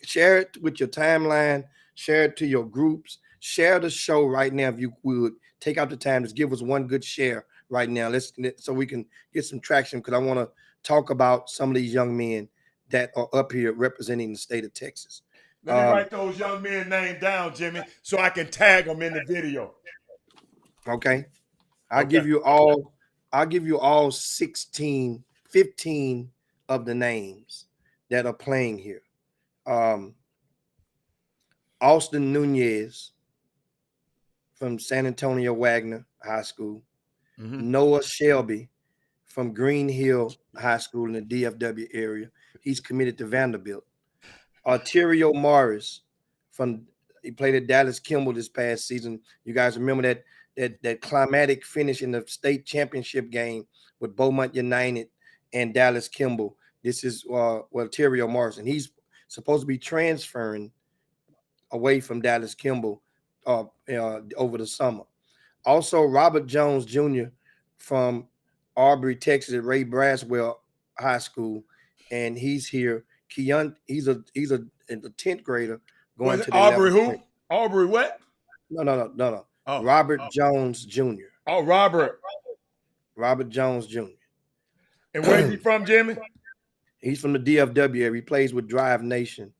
S5: Share it with your timeline. Share it to your groups. Share the show right now if you would. Take out the time to give us one good share right now. So we can get some traction because I want to talk about some of these young men that are up here representing the state of Texas.
S1: Let me write those young men's names down, Jimmy, so I can tag them in the video.
S5: Okay. I'll give you all 15 of the names that are playing here. Austin Nunez from San Antonio Wagner High School. Mm-hmm. Noah Shelby from Green Hill High School in the DFW area. He's committed to Vanderbilt. Arterio Morris he played at Dallas Kimball this past season. You guys remember that climatic finish in the state championship game with Beaumont United and Dallas Kimball. This is Arterio Morris, and he's supposed to be transferring away from Dallas Kimball over the summer. Also, Robert Jones Jr. from Aubrey, Texas at Ray Braswell High School, and he's here. He's a 10th grader going to the
S1: Aubrey who? Aubrey what?
S5: No. Oh. Robert Jones Jr.
S1: Oh, Robert
S5: Jones Jr.
S1: And where is he from, Jimmy?
S5: He's from the DFW area. He plays with Drive Nation.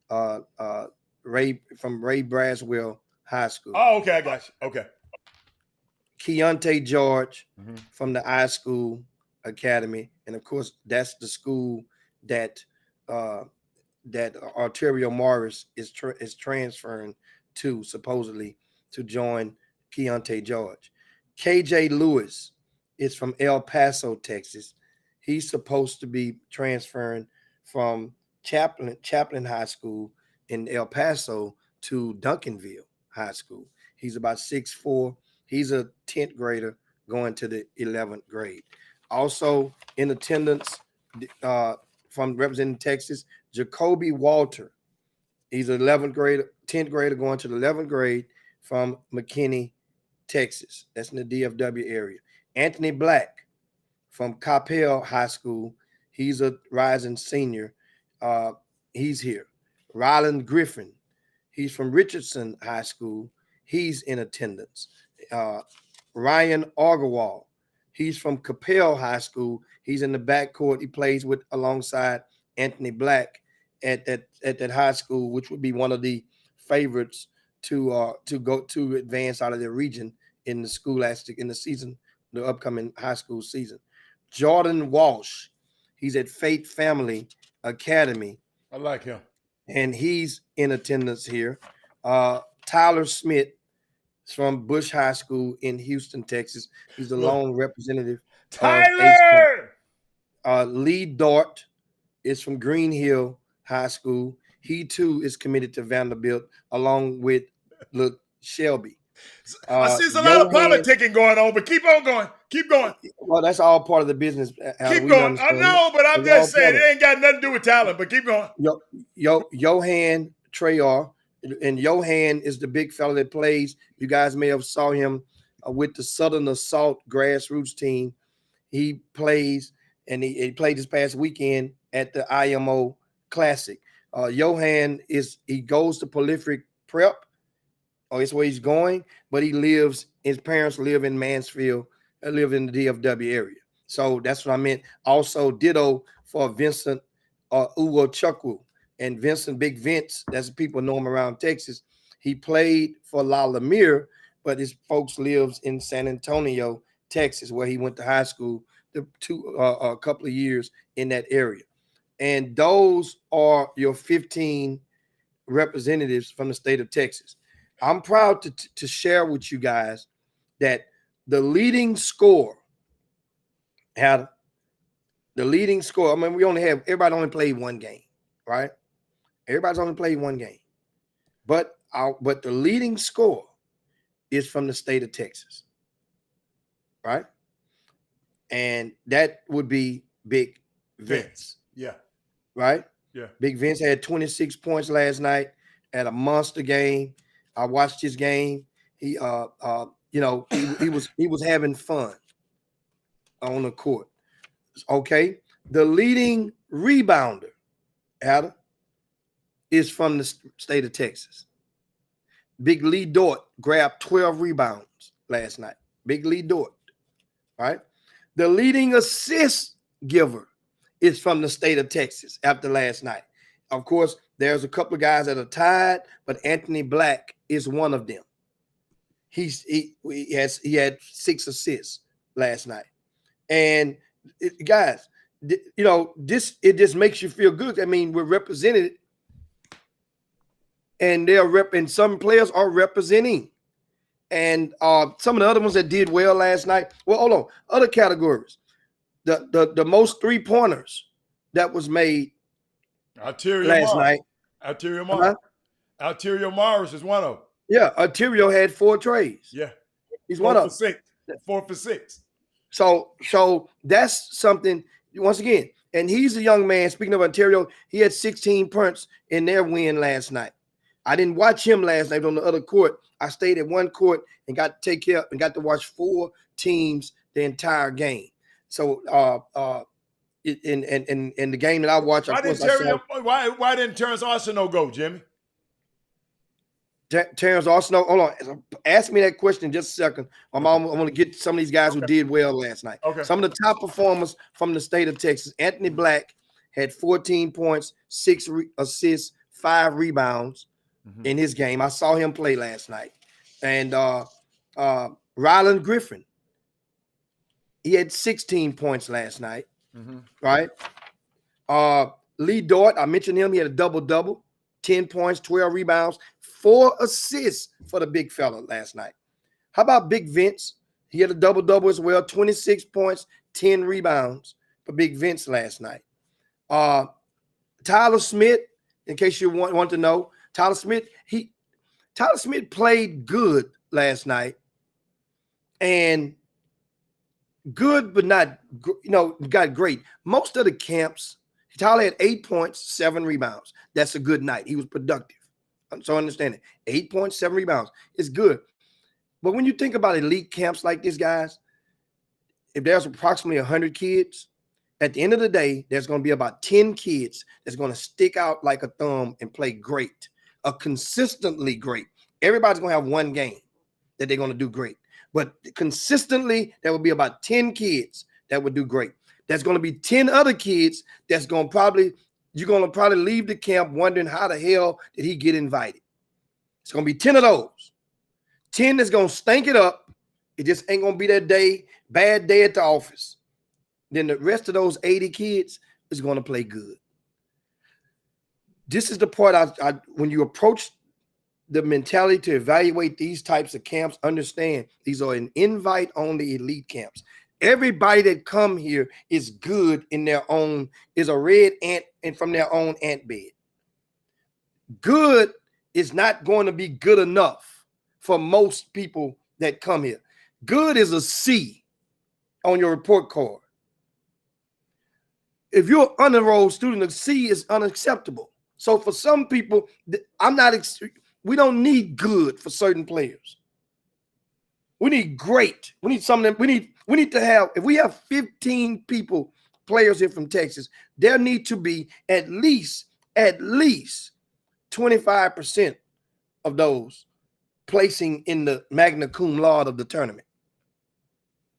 S5: Ray Braswell High School.
S1: Oh, okay, I got you. Okay.
S5: Keontae George from the iSchool Academy, and of course, that's the school that Arterio Morris is transferring to, supposedly, to join Keontae George. KJ Lewis is from El Paso, Texas. He's supposed to be transferring from Chaplin High School in El Paso to Duncanville High School. He's about 6'4". He's a 10th grader going to the 11th grade. Also in attendance from representing Texas, Jacoby Walter. He's an 10th grader going to the 11th grade from McKinney, Texas. That's in the DFW area. Anthony Black from Coppell High School. He's a rising senior. He's here. Ryland Griffin. He's from Richardson High School. He's in attendance. Ryan Agarwal. He's from Coppell High School. He's in the backcourt. He plays alongside Anthony Black at that high school, which would be one of the favorites to go to advance out of their region in the scholastic in the season, the upcoming high school season. Jordan Walsh. He's at Fate Family Academy.
S1: I like him.
S5: And he's in attendance here. Tyler Smith is from Bush High School in Houston, Texas. He's the lone representative.
S1: Tyler!
S5: Lee Dort is from Green Hill High School. He, too, is committed to Vanderbilt, along with Shelby.
S1: I see a lot of politicking going on, but keep on going. Keep going.
S5: Well, that's all part of the business.
S1: Keep going. I know, but I'm just saying it ain't got nothing to do with talent, but keep going.
S5: Johan Trayar, and Johan is the big fella that plays. You guys may have saw him with the Southern Assault grassroots team. He plays, and he played this past weekend at the IMO Classic. Johan goes to Prolific Prep. That's where he's going, but his parents live in Mansfield, live in the DFW area. So that's what I meant. Also, ditto for Vincent Ugochukwu and Vincent Big Vince. That's the people know him around Texas. He played for La Lumiere, but his folks lives in San Antonio, Texas, where he went to high school. A couple of years in that area. And those are your 15 representatives from the state of Texas. I'm proud to share with you guys that the leading score had the leading score. I mean, everybody only played one game, right? Everybody's only played one game. But the leading score is from the state of Texas, right? And that would be Big Vince.
S1: Yeah.
S5: Right?
S1: Yeah.
S5: Big Vince had 26 points last night at a monster game. I watched his game. He was having fun on the court. Okay. The leading rebounder, Adam, is from the state of Texas. Big Lee Dort grabbed 12 rebounds last night. Big Lee Dort. Right? The leading assist giver is from the state of Texas after last night. Of course, there's a couple of guys that are tied, but Anthony Black is one of them. He had 6 assists last night. And guys, it just makes you feel good. I mean, we're represented, and and some players are representing. And some of the other ones that did well last night. Well, hold on. Other categories. The most 3-pointers that was made last night.
S1: Arterio Morris. Arterio Morris is one of them.
S5: Yeah, Arterio had 4 trays.
S1: Yeah.
S5: He's one of them.
S1: 4 for 6.
S5: So that's something, once again, and he's a young man. Speaking of Ontario, he had 16 points in their win last night. I didn't watch him last night on the other court. I stayed at one court and got to take care and got to watch 4 teams the entire game. So in the game that I watched,
S1: why didn't Terrence Arsenault go, Jimmy?
S5: Terrence Arsenault, hold on. Ask me that question in just a second. I want to get some of these guys who did well last night.
S1: Okay.
S5: Some of the top performers from the state of Texas. Anthony Black had 14 points, 6 assists, 5 rebounds in his game. I saw him play last night. And Ryland Griffin, he had 16 points last night, right? Lee Dort, I mentioned him. He had a double-double, 10 points, 12 rebounds, 4 assists for the big fella last night. How about Big Vince? He had a double-double as well, 26 points, 10 rebounds for Big Vince last night. Tyler Smith, in case you want to know, Tyler Smith played good last night, and good but not, got great. Most of the camps, Tyler had 8 points, 7 rebounds. That's a good night. He was productive. So understand it. 8 points, 7 rebounds. It's good. But when you think about elite camps like this, guys, if there's approximately 100 kids, at the end of the day, there's going to be about 10 kids that's going to stick out like a thumb and play great, consistently great. Everybody's going to have one game that they're going to do great. But consistently, there will be about 10 kids that would do great. There's going to be 10 other kids that's going to you're going to probably leave the camp wondering how the hell did he get invited. It's going to be 10 of those. 10 that's going to stink it up. It just ain't going to be that bad day at the office. Then the rest of those 80 kids is going to play good. This is the part when you approach the mentality to evaluate these types of camps, understand these are an invite-only elite camps. Everybody that come here is good in their own, is a red ant and from their own ant bed. Good is not going to be good enough for most people that come here. Good is a C on your report card. If you're an unenrolled student, a C is unacceptable. So for some people, we don't need good for certain players. We need great. We need something. We need to have, if we have 15 players here from Texas, there need to be at least 25% of those placing in the magna cum laude of the tournament.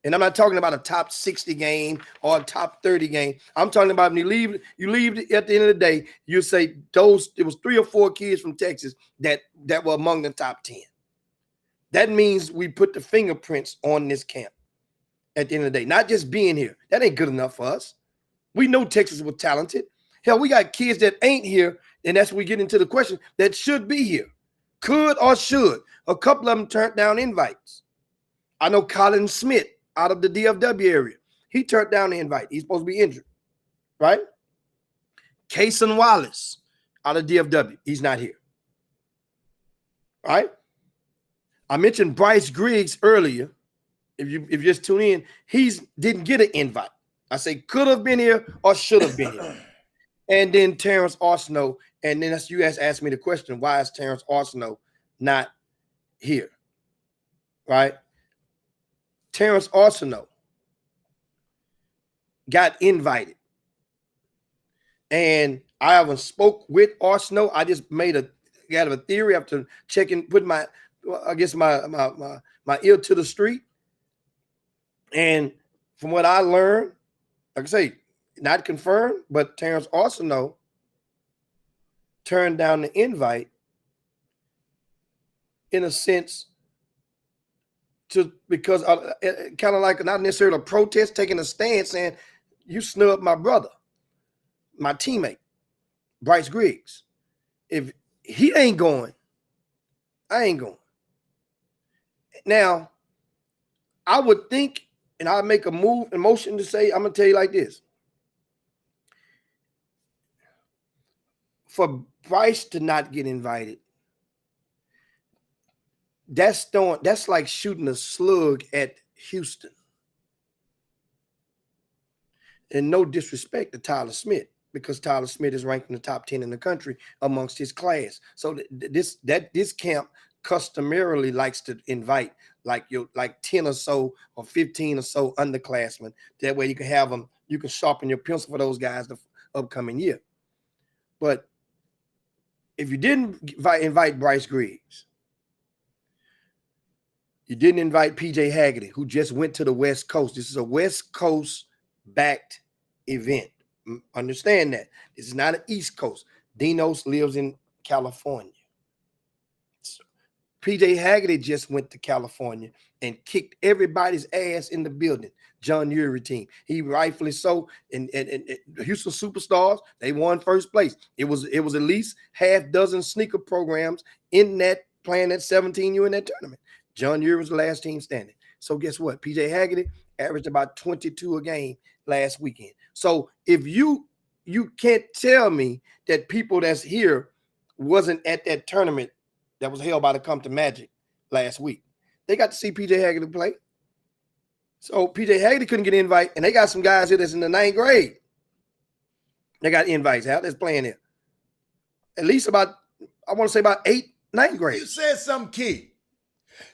S5: And I'm not talking about a top 60 game or a top 30 game. I'm talking about when you leave at the end of the day, you say it was 3 or 4 kids from Texas that were among the top 10. That means we put the fingerprints on this camp at the end of the day, not just being here. That ain't good enough for us. We know Texas was talented. Hell, we got kids that ain't here, and that's when we get into the question that should be here. Could or should. A couple of them turned down invites. I know Colin Smith out of the DFW area. He turned down the invite. He's supposed to be injured, right? Kason Wallace out of DFW. He's not here, right? I mentioned Bryce Griggs earlier. If you just tune in, didn't get an invite. I say could have been here or should have been here. And then Terrence Arsenault, and then you guys asked me the question, why is Terrence Arsenault not here, right? Terrence Arsenault got invited. And I haven't spoke with Arsenault. I just got a theory after putting my ear to the street. And from what I learned, like I say, not confirmed, but Terrence Arsenault turned down the invite in a sense because kind of like not necessarily a protest, taking a stand saying, you snubbed my brother, my teammate, Bryce Griggs. If he ain't going, I ain't going. Now, I would think, and I'll make a motion to say, I'm going to tell you like this. For Bryce to not get invited, that's like shooting a slug at Houston. And no disrespect to Tyler Smith, because Tyler Smith is ranked in the top 10 in the country amongst his class. So this camp customarily likes to invite like 10 or so or 15 or so underclassmen. That way you can have them, you can sharpen your pencil for those guys the upcoming year. But if you didn't invite Bryce Griggs, you didn't invite PJ Haggerty, who just went to the West Coast. This is a West Coast backed event. Understand that. This is not an East Coast. Dinos lives in California. So PJ Haggerty just went to California and kicked everybody's ass in the building. John Urie team. He rightfully so. And Houston Superstars, they won first place. It was at least half dozen sneaker programs in that playing at 17U in that tournament. John Urie was the last team standing. So guess what? PJ Haggerty averaged about 22 a game last weekend. So if you can't tell me that people that's here wasn't at that tournament that was held by the Compton Magic last week. They got to see PJ Haggerty play. So PJ Haggerty couldn't get an invite, and they got some guys here that's in the 9th grade. They got invites out that's playing there. At least about 8, 9th grade.
S1: You said something key.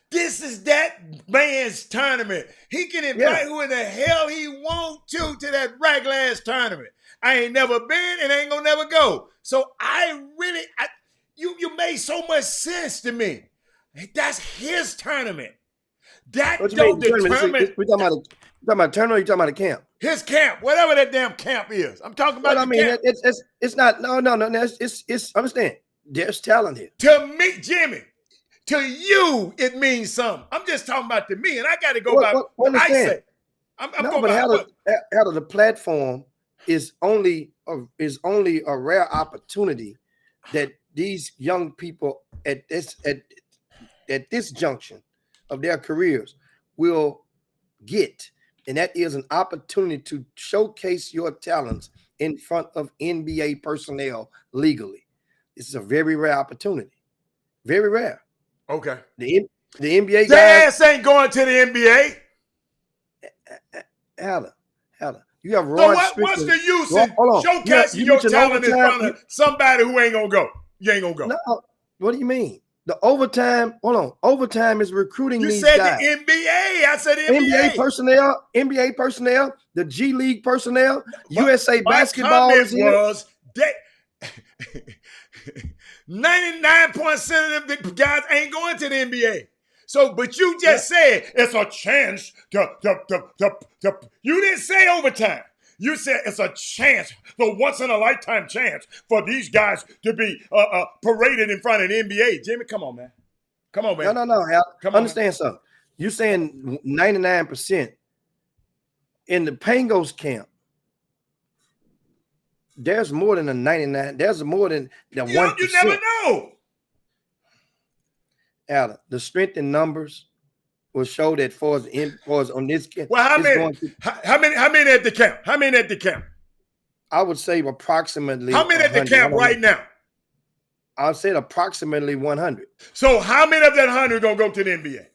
S1: This is that man's tournament. He can invite who in the hell he want to that regular ass tournament. I ain't never been and ain't gonna never go. So you made so much sense to me. That's his tournament. That don't determine.
S5: We talking about a tournament or you talking about a camp?
S1: His camp, whatever that damn camp is. I'm talking about camp.
S5: It's not, no, it's understand. There's talent here.
S1: To me, Jimmy, to you, it means something. I'm just talking about to me, and I got to go by what I say.
S5: The platform is only a rare opportunity that these young people at this junction of their careers will get, and that is an opportunity to showcase your talents in front of NBA personnel legally. This is a very rare opportunity, very rare.
S1: Okay.
S5: The NBA
S1: their ass ain't going to the NBA.
S5: Hella. You have Ron Strickland.
S1: What's the use in showcasing your talent in front of somebody who ain't gonna go? You ain't gonna go.
S5: No, what do you mean? The overtime, overtime is recruiting these guys.
S1: You said the NBA. I said the
S5: NBA personnel, the G League personnel, USA basketball is here.
S1: Was that 99% of the guys ain't going to the NBA. So, but you just said it's a chance to you didn't say overtime. You said it's a chance, the once-in-a-lifetime chance for these guys to be paraded in front of the NBA. Jimmy, come on, man. Come on, man.
S5: No, Al.
S1: Come on,
S5: understand something. You're saying 99% in the Pangos camp. There's more than a 99. There's more than the 1%.
S1: You never know.
S5: Al, the strength in numbers will show that for us on this camp.
S1: Well, how many at the camp? How many at the camp?
S5: I would say approximately.
S1: How many at the camp right now?
S5: I'll say approximately 100.
S1: So how many of that 100 gonna go to the NBA?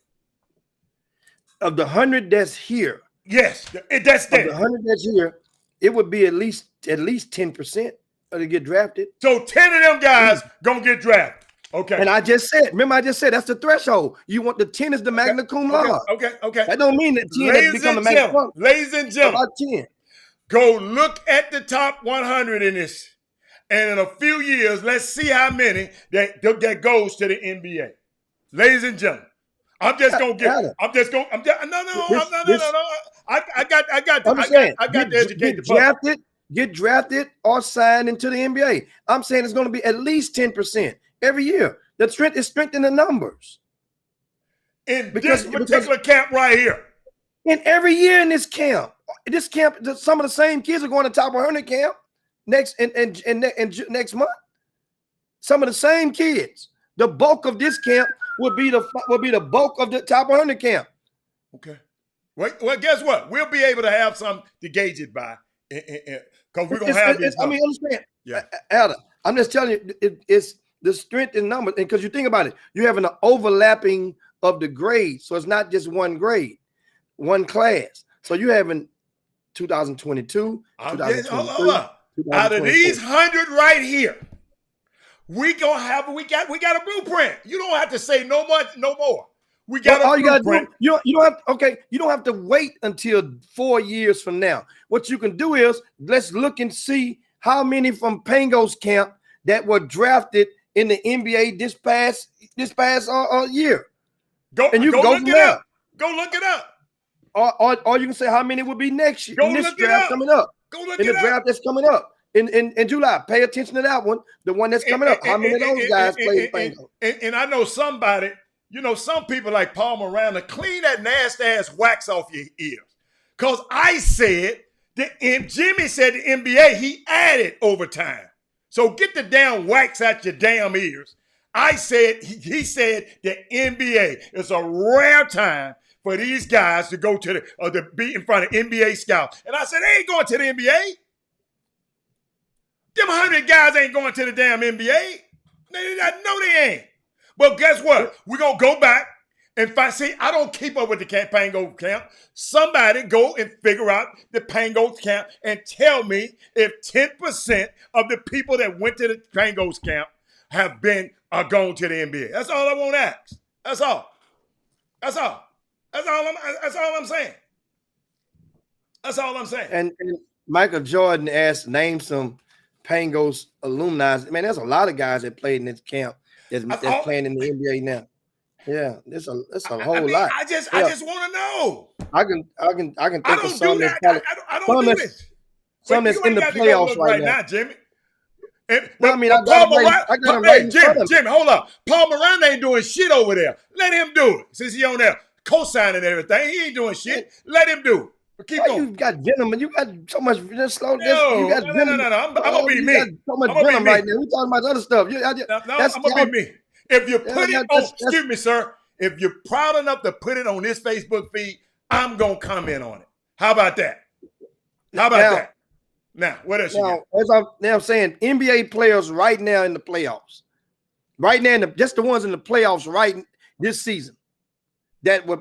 S5: Of the 100 that's here.
S1: Yes, that's there.
S5: Of the 100 that's here, it would be at least 10% to get drafted.
S1: So 10 of them guys gonna get drafted. Okay.
S5: And I just said that's the threshold. You want the 10 is the magna cum laude.
S1: Okay.
S5: That don't mean that 10 has become a magna cum laude.
S1: Ladies and gentlemen,
S5: about 10.
S1: Go look at the top 100 in this. And in a few years, let's see how many that goes to the NBA. Ladies and gentlemen, I got to educate the public.
S5: Get drafted or signed into the NBA. I'm saying it's going to be at least 10% every year. The strength is strength in the numbers.
S1: In this particular camp right here.
S5: And every year in this camp, some of the same kids are going to top 100 camp next month. Some of the same kids. The bulk of this camp will be the bulk of the top 100 camp.
S1: Okay. Well, guess what? We'll be able to have something to gauge it by, because we're gonna have these.
S5: I mean, understand?
S1: Yeah,
S5: Adam, I'm just telling you, it's the strength in numbers, and because you think about it, you're having an overlapping of the grades, so it's not just one grade, one class. So you're having 2022, 2023.
S1: Out of these 100 right here, we got a blueprint. You don't have to say no more. We got a blueprint.
S5: You don't have to wait until 4 years from now. What you can do is let's look and see how many from Pangos camp that were drafted in the NBA this past year.
S1: Go look it up. Go look it up.
S5: Or you can say how many would be next year in this draft coming up.
S1: Go look
S5: in
S1: it
S5: the
S1: up.
S5: Draft that's coming up in July. Pay attention to that one. The one that's coming up. How many of those guys play Pangos?
S1: And I know somebody. You know, some people like Paul Miranda, clean that nasty ass wax off your ears. Because I said Jimmy said the NBA, he added overtime. So get the damn wax out your damn ears. I said, he said the NBA is a rare time for these guys to go to be in front of NBA scouts. And I said, they ain't going to the NBA. Them 100 guys ain't going to the damn NBA. No, they ain't. But guess what? We're going to go back and find. See, I don't keep up with the Pango camp. Somebody go and figure out the Pango camp and tell me if 10% of the people that went to the Pangos camp have gone to the NBA. That's all I want to ask. That's all I'm saying. That's all I'm saying.
S5: And Michael Jordan asked, name some Pangos alumni. Man, there's a lot of guys that played in this camp. That's playing in the NBA now. Yeah, that's a whole lot.
S1: I just want to know.
S5: I can think of some
S1: I don't do this.
S5: Some that's in the playoffs right now,
S1: Jimmy.
S5: Jimmy,
S1: hold up. Paul Miranda ain't doing shit over there. Let him do it. Since he on there co-signing everything, he ain't doing shit. Let him do it. But keep going.
S5: You got venom, and you got so much. Slow.
S1: No,
S5: you got venom.
S1: I'm gonna be me.
S5: You got so much venom right now. We talking about other stuff.
S1: I'm gonna be me. If you put it on, excuse me, sir. If you're proud enough to put it on this Facebook feed, I'm gonna comment on it. How about that? That? Now, what else?
S5: I'm saying NBA players right now in the playoffs, right now, just the ones in the playoffs right this season that were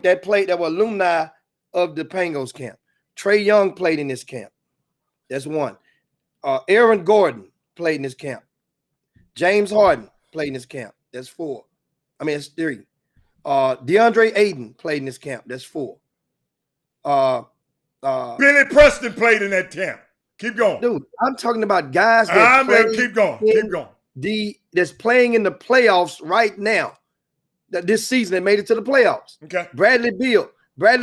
S5: alumni of the Pangos camp. Trae Young played in this camp. That's one. Aaron Gordon played in this camp. James Harden played in this camp. That's four. It's three. DeAndre Ayton played in this camp. That's four.
S1: Billy Preston played in that camp. Keep going.
S5: Dude, I'm talking about guys
S1: that keep going.
S5: That's playing in the playoffs right now. this season that made it to the playoffs.
S1: Okay.
S5: Bradley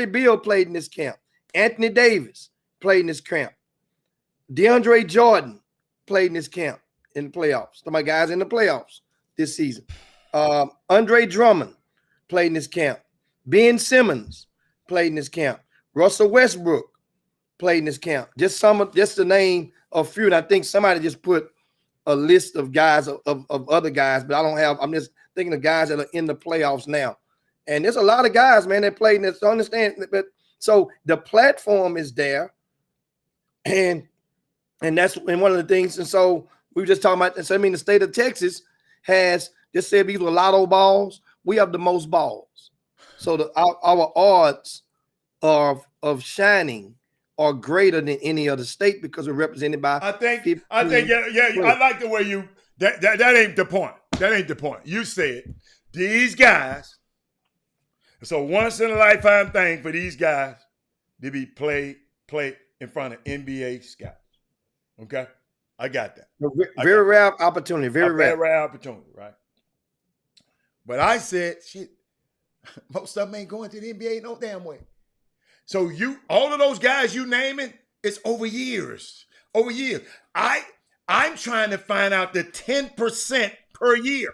S5: Beal played in this camp. Anthony Davis played in this camp. DeAndre Jordan played in this camp in the playoffs. Some of my guys in the playoffs this season. Andre Drummond played in this camp. Ben Simmons played in this camp. Russell Westbrook played in this camp. Just the name of few. And I think somebody just put a list of guys of other guys, but I don't have. I'm just thinking of guys that are in the playoffs now. And there's a lot of guys, man, that played in this. Understand, but so the platform is there, and that's one of the things. And so we were just talking about. So I mean, the state of Texas has just said these were lotto balls. We have the most balls, so our odds of shining are greater than any other state because we're represented by.
S1: I think yeah. I like the way you that ain't the point. That ain't the point. You said these guys. It's a once in a lifetime thing for these guys to be play in front of NBA scouts. Okay, I got that.
S5: Very rare opportunity. Very
S1: rare opportunity, right? But I said, shit, most of them ain't going to the NBA no damn way. So all of those guys you naming, it's over years. I'm trying to find out the 10% per year.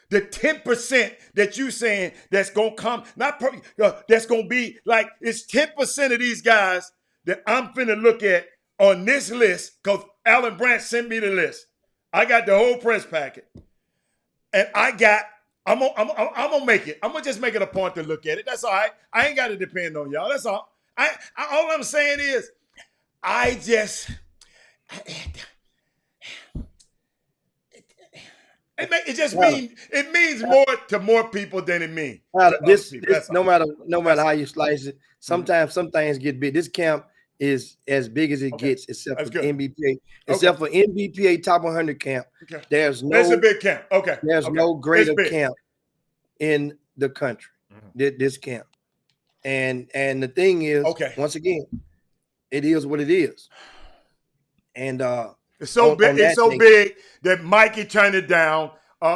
S1: The 10% that you saying that's gonna come, that's gonna be like it's 10% of these guys that I'm finna look at on this list because Alan Branch sent me the list. I got the whole press packet, and I'm gonna make it. I'm gonna just make it a point to look at it. That's all right. I ain't got to depend on y'all. That's all. All I'm saying is, it means more to more people than it means.
S5: No matter how you slice it, sometimes some things get big. This camp is as big as it gets, except for NBPA. Except for NBPA Top 100 camp. Okay. It's
S1: a big camp. Okay.
S5: There's no greater camp in the country. This camp. And the thing is, once again, it is what it is. And
S1: it's so big. It's so big that Mikey turned it down. The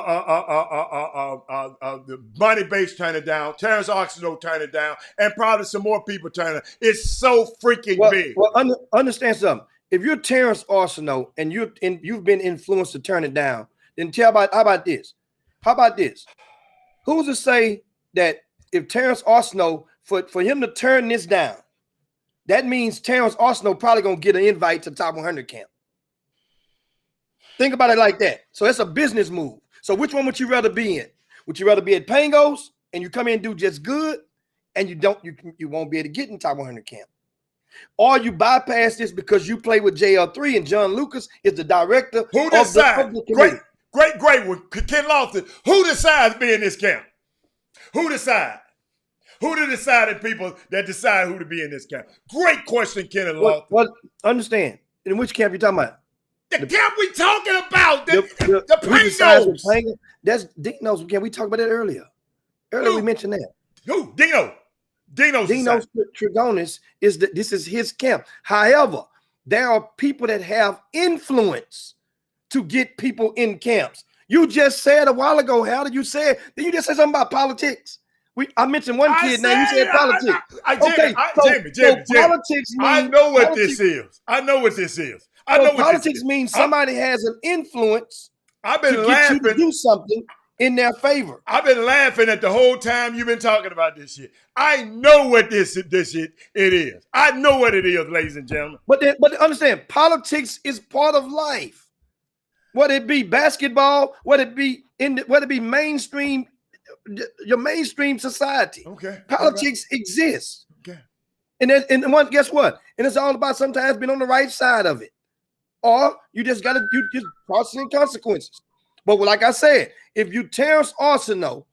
S1: Money Base turned it down. Terrence Arsenault turned it down, and probably some more people turned it. It's so freaking big.
S5: Well, understand something. If you're Terrence Arsenault and you've been influenced to turn it down, then how about this? How about this? Who's to say that if Terrence Arsenault for him to turn this down, that means Terrence Arsenault probably gonna get an invite to Top 100 camp. Think about it like that. So it's a business move. So which one would you rather be in? Would you rather be at Pangos and you come in and do just good and you won't be able to get in Top 100 camp? Or you bypass this because you play with JL3 and John Lucas is the director.
S1: Who decides? Great one. Ken Lofton. Who decides to be in this camp? Who decides? Who the deciding people that decide who to be in this camp? Great question, Ken Lofton.
S5: Well, understand. In which camp you talking about?
S1: The camp we talking about, the Pangos.
S5: That's Dino's camp. We talked about that earlier. We mentioned that.
S1: Who? Dino
S5: Trigonis this is his camp. However, there are people that have influence to get people in camps. You just said a while ago, how did you say it? Did you just say something about politics? I mentioned one kid name. You said politics.
S1: Jimmy.
S5: Politics means,
S1: I know what this is. I know what this is.
S5: Politics means somebody has an influence
S1: I've been
S5: to
S1: laughing.
S5: Get you to do something in their favor.
S1: I've been laughing at the whole time you've been talking about this shit. I know what this shit it is. I know what it is, ladies and gentlemen.
S5: But understand, politics is part of life. Whether it be basketball, whether it be mainstream, your mainstream society.
S1: Okay.
S5: Politics exists.
S1: Okay.
S5: And guess what? And it's all about sometimes being on the right side of it. Or you just processing consequences. But like I said, if you Terrence Arsenault,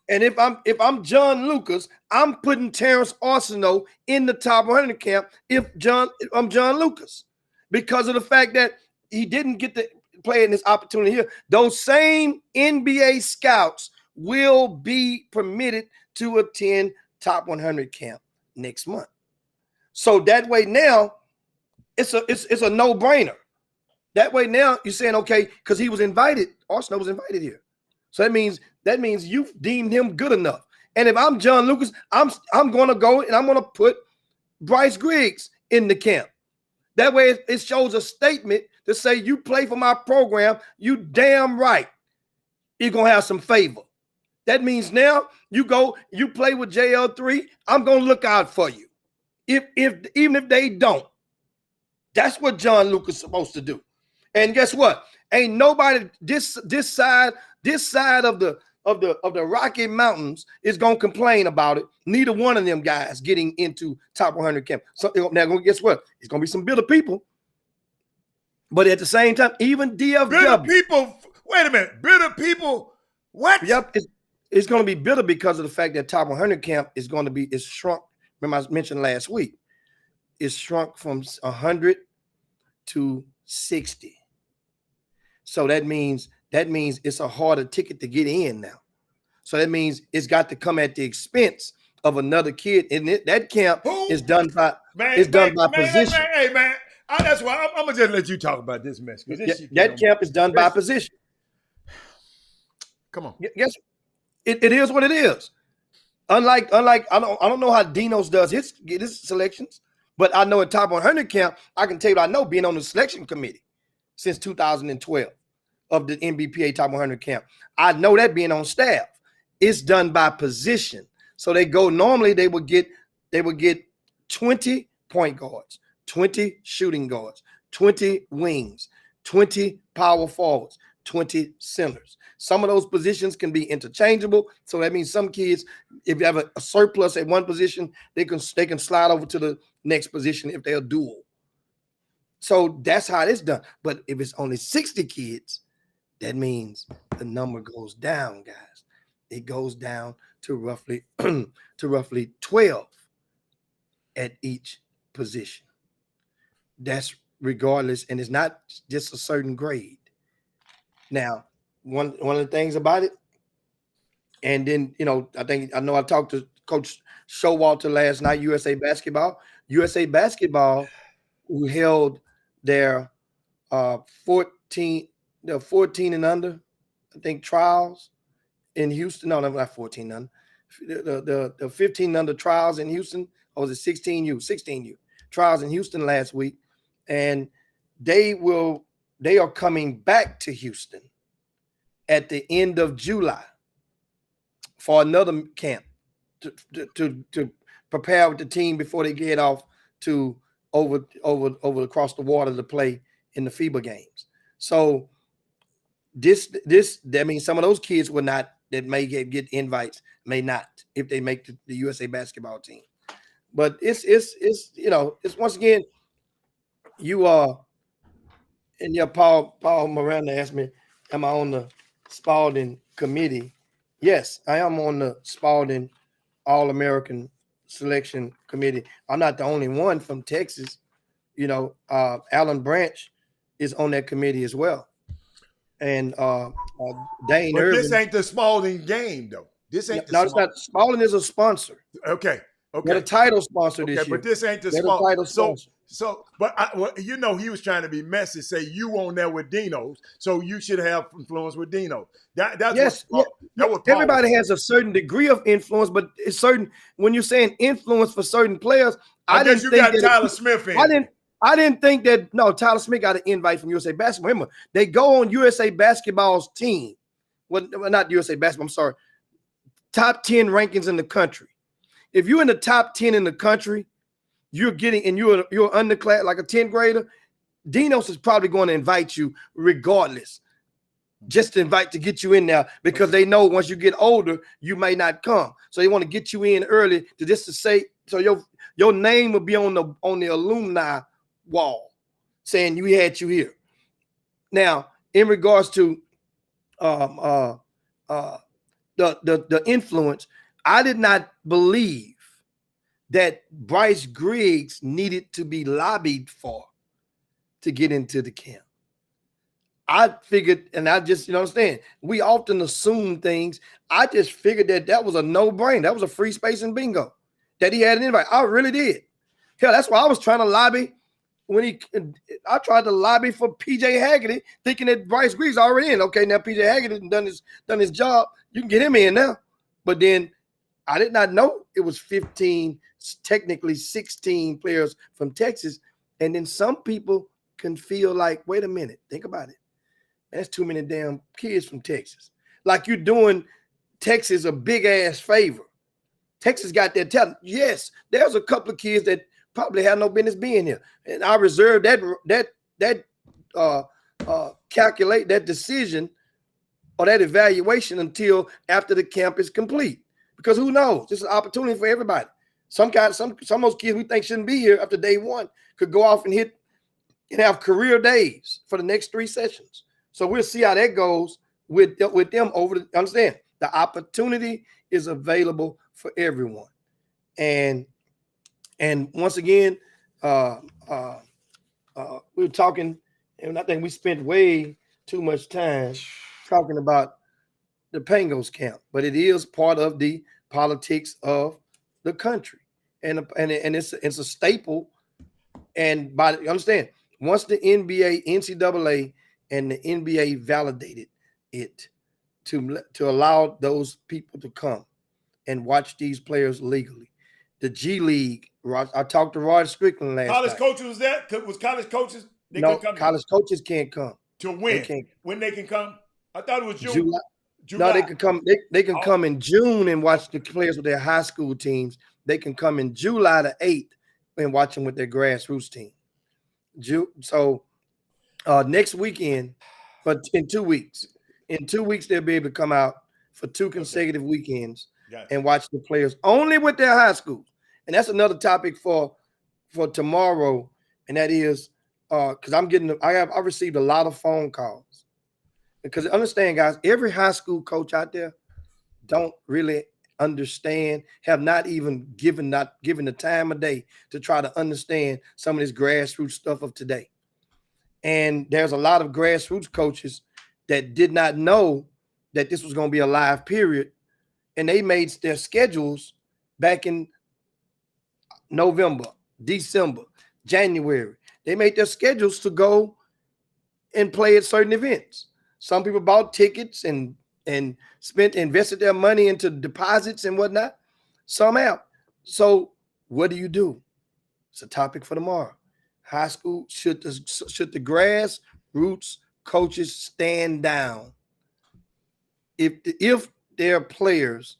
S5: and if I'm John Lucas, I'm putting Terrence Arsenault in the Top 100 camp I'm John Lucas. Because of the fact that he didn't get to play in this opportunity here. Those same NBA scouts will be permitted to attend Top 100 camp next month. So that way now, it's a no-brainer. That way now you're saying, okay, because he was invited, Arsenault was invited here. So that means you've deemed him good enough. And if I'm John Lucas, I'm going to go and I'm going to put Bryce Griggs in the camp. That way it shows a statement to say you play for my program, you damn right you're going to have some favor. That means now you play with JL3, I'm going to look out for you. Even if they don't. That's what John Lucas is supposed to do. And guess what? Ain't nobody this side of the Rocky Mountains is gonna complain about it. Neither one of them guys getting into top 100 camp. So now, guess what? It's gonna be some bitter people, but at the same time, even DFW.
S1: Bitter people. Wait a minute, bitter people. What?
S5: Yep, it's gonna be bitter because of the fact that top 100 camp is shrunk. Remember I mentioned last week, it's shrunk from 100 to 60. So that means it's a harder ticket to get in now. So that means it's got to come at the expense of another kid. And that camp is done by position.
S1: Hey man, that's why I'm gonna just let you talk about this mess.
S5: That camp is done by position.
S1: Come on.
S5: Yes, it is what it is. Unlike I don't know how Dino's does his selections, but I know at top 100 camp, I can tell you I know being on the selection committee since 2012 of the NBPA top 100 camp. I know that being on staff. It's done by position. So normally they would get 20 point guards, 20 shooting guards, 20 wings, 20 power forwards, 20 centers. Some of those positions can be interchangeable. So that means some kids, if you have a surplus at one position, they can slide over to the next position if they're dual. So that's how it's done. But if it's only 60 kids, that means the number goes down, guys. It goes down to roughly 12 at each position. That's regardless, and it's not just a certain grade. Now, one of the things about it, and then I talked to Coach Showalter last night, USA Basketball. USA Basketball, who held their 14 and under, I think, trials in Houston. No, not 14 under. The 15 under trials in Houston, or was it 16U trials in Houston last week, and they are coming back to Houston at the end of July for another camp to prepare with the team before they get off to over across the water to play in the FIBA games. So that means some of those kids that may get invites may not if they make the USA Basketball team. But it's once again, you are, and Paul Miranda asked me, am I on the Spalding committee? Yes, I am on the Spalding All-American Selection Committee. I'm not the only one from Texas. Alan Branch is on that committee as well. And Dane
S1: but
S5: Irvin.
S1: This ain't the Spalding game, though. This ain't
S5: it's not. Spalding is a sponsor.
S1: Okay.
S5: They're a title sponsor this year.
S1: But this ain't the
S5: title sponsor.
S1: But he was trying to be messy. Say you on there with Dino's, so you should have influence with Dino. That's
S5: everybody has a certain degree of influence, but it's certain when you're saying influence for certain players.
S1: I guess you got Tyler Smith in.
S5: I didn't think that. No, Tyler Smith got an invite from USA Basketball. Remember, they go on USA Basketball's team. Well, not USA Basketball. I'm sorry. Top 10 rankings in the country. If you're in the top 10 in the country, you're underclass, like a 10th grader, Dinos is probably going to invite you regardless, just to get you in there, because they know once you get older, you may not come. So they want to get you in early to say, so your name will be on the alumni wall saying we had you here. Now, in regards to the influence, I did not believe that Bryce Griggs needed to be lobbied for to get into the camp. I figured, and I just, understand, we often assume things. I just figured that was a no-brainer. That was a free space and bingo, that he had an invite. I really did. Hell, that's why I was trying to lobby I tried to lobby for PJ Haggerty, thinking that Bryce Green's already in. Okay, now PJ Haggerty done his job. You can get him in now. But then I did not know it was 15, technically 16 players from Texas. And then some people can feel like, wait a minute, think about it. That's too many damn kids from Texas. Like you're doing Texas a big ass favor. Texas got their talent. Yes, there's a couple of kids that probably have no business being here, and I reserve calculate that decision or that evaluation until after the camp is complete. Because who knows? This is an opportunity for everybody. Some of those kids we think shouldn't be here after day one could go off and hit and have career days for the next 3 sessions. So we'll see how that goes with them over the, understand, the opportunity is available for everyone. And once again, we were talking, and I think we spent way too much time talking about the Pangos camp, but it is part of the politics of the country, and it's a staple. And you understand, once the NBA, NCAA, and the NBA validated it to allow those people to come and watch these players legally, the G League. I talked to Rod Strickland last
S1: college
S5: night.
S1: coaches was that? Was college coaches?
S5: No, college coaches can't come.
S1: To when? When they can come? I thought it was June. July.
S5: No, they can come. They can come in June and watch the players with their high school teams. They can come in July the 8th and watch them with their grassroots team. So next weekend, but in 2 weeks. In 2 weeks, they'll be able to come out for 2 consecutive weekends and watch the players only with their high schools. And that's another topic for tomorrow, and that is because I received a lot of phone calls. Because understand, guys, every high school coach out there don't really understand, have not even given the time of day to try to understand some of this grassroots stuff of today. And there's a lot of grassroots coaches that did not know that this was going to be a live period, and they made their schedules back in November, December, January. They made their schedules to go and play at certain events. Some people bought tickets and invested their money into deposits and whatnot. Some have. So what do? It's a topic for tomorrow. High school, should the grassroots coaches stand down if their players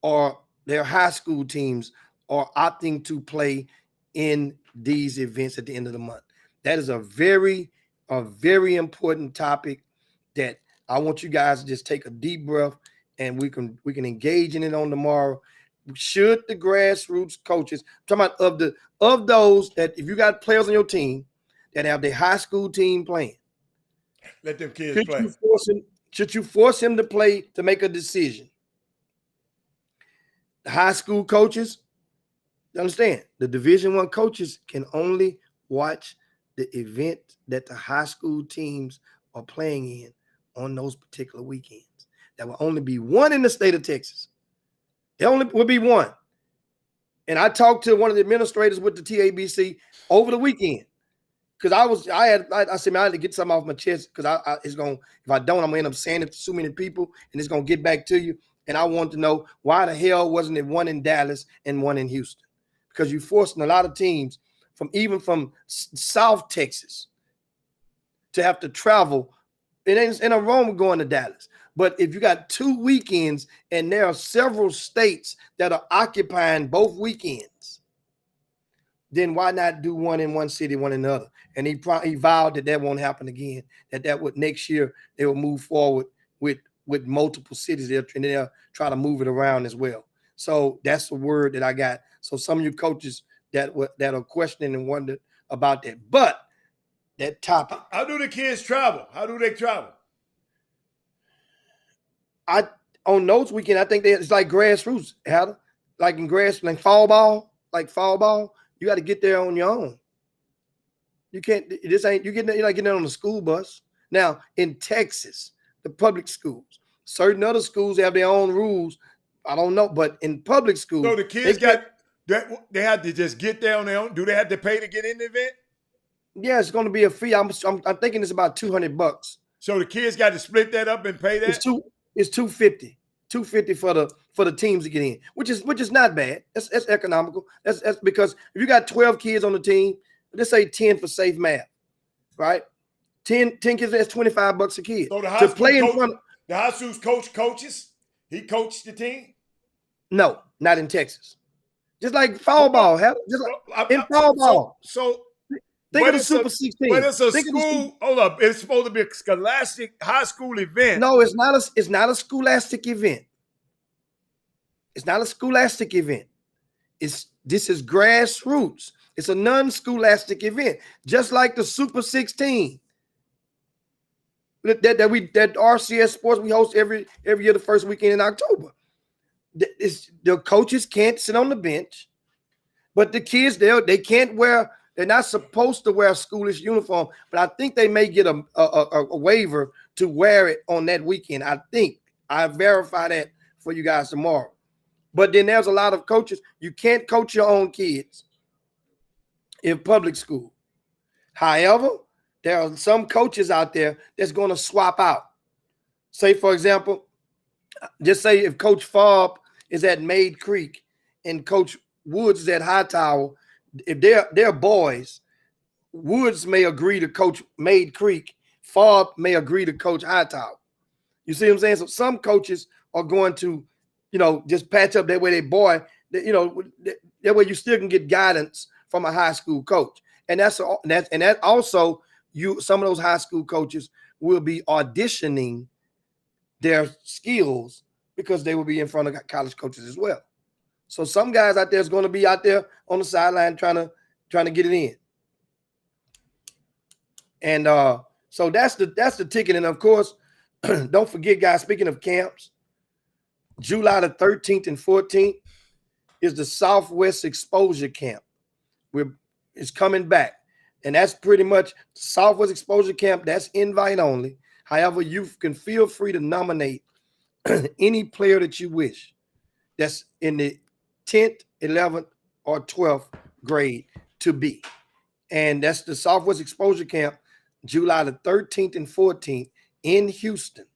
S5: or their high school teams are opting to play in these events at the end of the month? That is a very important topic that I want you guys to just take a deep breath, and we can engage in it on tomorrow. Should the grassroots coaches, I'm talking about of those that, if you got players on your team that have their high school team playing,
S1: let them kids play.
S5: Should you force him to play to make a decision? The high school coaches, you understand, the Division I coaches can only watch the event that the high school teams are playing in on those particular weekends. There will only be one in the state of Texas. There only will be one. And I talked to one of the administrators with the TABC over the weekend, because I said, man, I had to get something off my chest, because if I don't, I'm gonna end up saying it to so many people, and it's gonna get back to you. And I want to know, why the hell wasn't it one in Dallas and one in Houston? Because you're forcing a lot of teams from South Texas to have to travel. It ain't in a wrong with going to Dallas. But if you got 2 weekends and there are several states that are occupying both weekends, then why not do one in one city, one in the other? And he vowed that won't happen again, that would next year they will move forward with multiple cities there, and they'll try to move it around as well. So that's the word that I got. So some of you coaches that are questioning and wondering about that. But that topic.
S1: How do the kids travel? How do they travel?
S5: On those weekend, I think it's like grassroots, like fall ball, you got to get there on your own. You can't, you're not getting there on the school bus. Now, in Texas, the public schools, certain other schools have their own rules. I don't know, but in public schools.
S1: So the kids they have to just get there on their own. Do they have to pay to get in the event?
S5: Yeah, it's going to be a fee. I'm thinking it's about $200.
S1: So the kids got to split that up and pay that.
S5: It's $250 for the teams to get in, which is not bad. That's economical. That's because if you got 12 kids on the team, let's say 10 for safe math, right? 10 kids, that's $25 a kid.
S1: So the high
S5: to
S1: school
S5: play
S1: coach,
S5: in front of,
S1: the high school's coaches. He coached the team.
S5: no, not in Texas. Just like fall ball, just like in fall ball.
S1: So
S5: think of the Super 16.
S1: But it's a school. Hold up, it's supposed to be a scholastic high school event.
S5: No, it's not a scholastic event. It's not a scholastic event. This is grassroots. It's a non-scholastic event, just like the Super 16 that RCS Sports we host every year the first weekend in October. The coaches can't sit on the bench, but the kids they can't wear. They're not supposed to wear a schoolish uniform, but I think they may get a waiver to wear it on that weekend. I think I verify that for you guys tomorrow. But then there's a lot of coaches. You can't coach your own kids in public school. However, there are some coaches out there that's going to swap out. Say, for example, just say if Coach Fobb is at Maid Creek and Coach Woods is at Hightower, if they're boys, Woods may agree to coach Maid Creek. Fobb may agree to coach Hightower. You see what I'm saying? So some coaches are going to, just patch up that way they boy, that way you still can get guidance from a high school coach. And that also some of those high school coaches will be auditioning their skills because they will be in front of college coaches as well. So some guys out there is going to be out there on the sideline trying to get it in. And so that's the ticket. And of course, don't forget, guys, speaking of camps, July the 13th and 14th is the Southwest Exposure Camp. It's coming back. And that's pretty much Southwest Exposure Camp. That's invite only. However, you can feel free to nominate any player that you wish that's in the 10th, 11th, or 12th grade to be. And that's the Southwest Exposure Camp, July the 13th and 14th in Houston.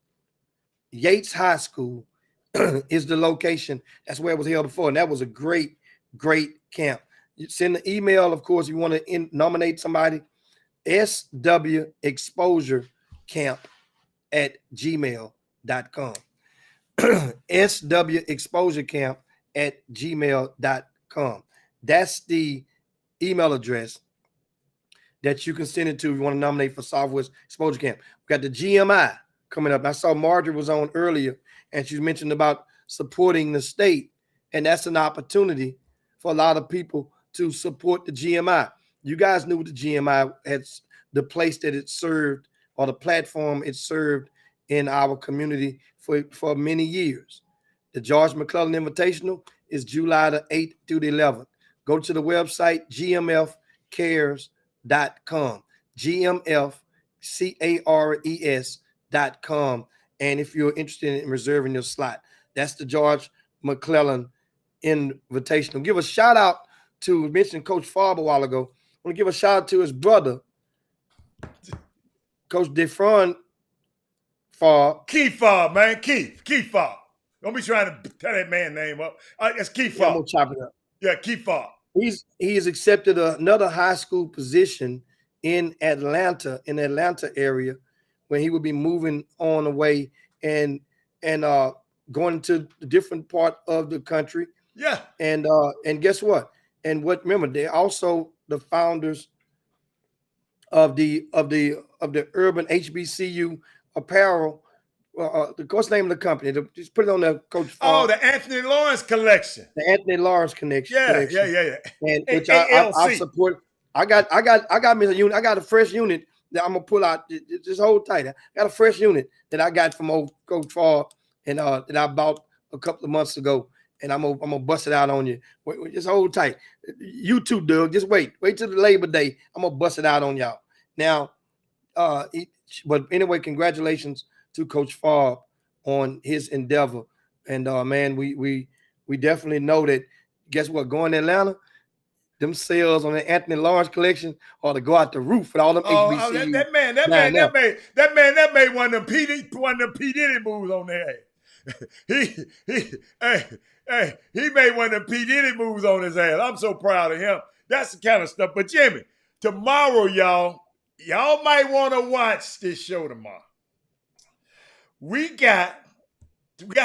S5: Yates High School is the location. That's where it was held before. And that was a great, great camp. You send an email, of course, if you want to nominate somebody, swexposurecamp@gmail.com. swexposurecamp@gmail.com. That's the email address that you can send it to if you want to nominate for Southwest Exposure Camp. We got the GMI coming up. I saw Marjorie was on earlier, and she mentioned about supporting the state, and that's an opportunity for a lot of people to support the GMI. You guys knew the GMI has the place that it served or the platform it served in our community for many years. The George McClellan Invitational is July the 8th through the 11th. Go to the website, gmfcares.com, gmfcares.com. And if you're interested in reserving your slot, that's the George McClellan Invitational. Give a shout out to, mentioned Coach Fobb a while ago. I want to give a shout out to his brother, Coach DeFron Fobb.
S1: Keith Fobb, man. Keith Fobb. Don't be trying to tell that man name up. It's Keith Fobb.
S5: I'm gonna chop it up.
S1: Yeah, Keith Fobb.
S5: He has accepted another high school position in Atlanta area, when he will be moving on away and going to a different part of the country.
S1: Yeah.
S5: And guess what? Remember, they're also the founders of the Urban HBCU apparel. What's the name of the company? Just put it on there, Coach Fobb.
S1: Oh, the Anthony Lawrence Collection.
S5: The Anthony Lawrence Connection.
S1: Yeah.
S5: And which I support. I got me a unit. I got a fresh unit that I'm gonna pull out. Just hold tight. I got a fresh unit that I got from old Coach Fobb, and that I bought a couple of months ago. And I'm gonna bust it out on you. Just hold tight. You too, Doug. Just wait till the Labor Day. I'm gonna bust it out on y'all. Now, but anyway, congratulations to Coach Fobb on his endeavor. And man, we definitely know that. Guess what? Going to Atlanta, them sales on the Anthony Lawrence collection or to go out the roof with all them HBCUs.
S1: That made one of them P Diddy moves on there. he made one of them P Diddy moves on his ass. I'm so proud of him. That's the kind of stuff. But Jimmy, tomorrow, y'all might want to watch this show tomorrow. We got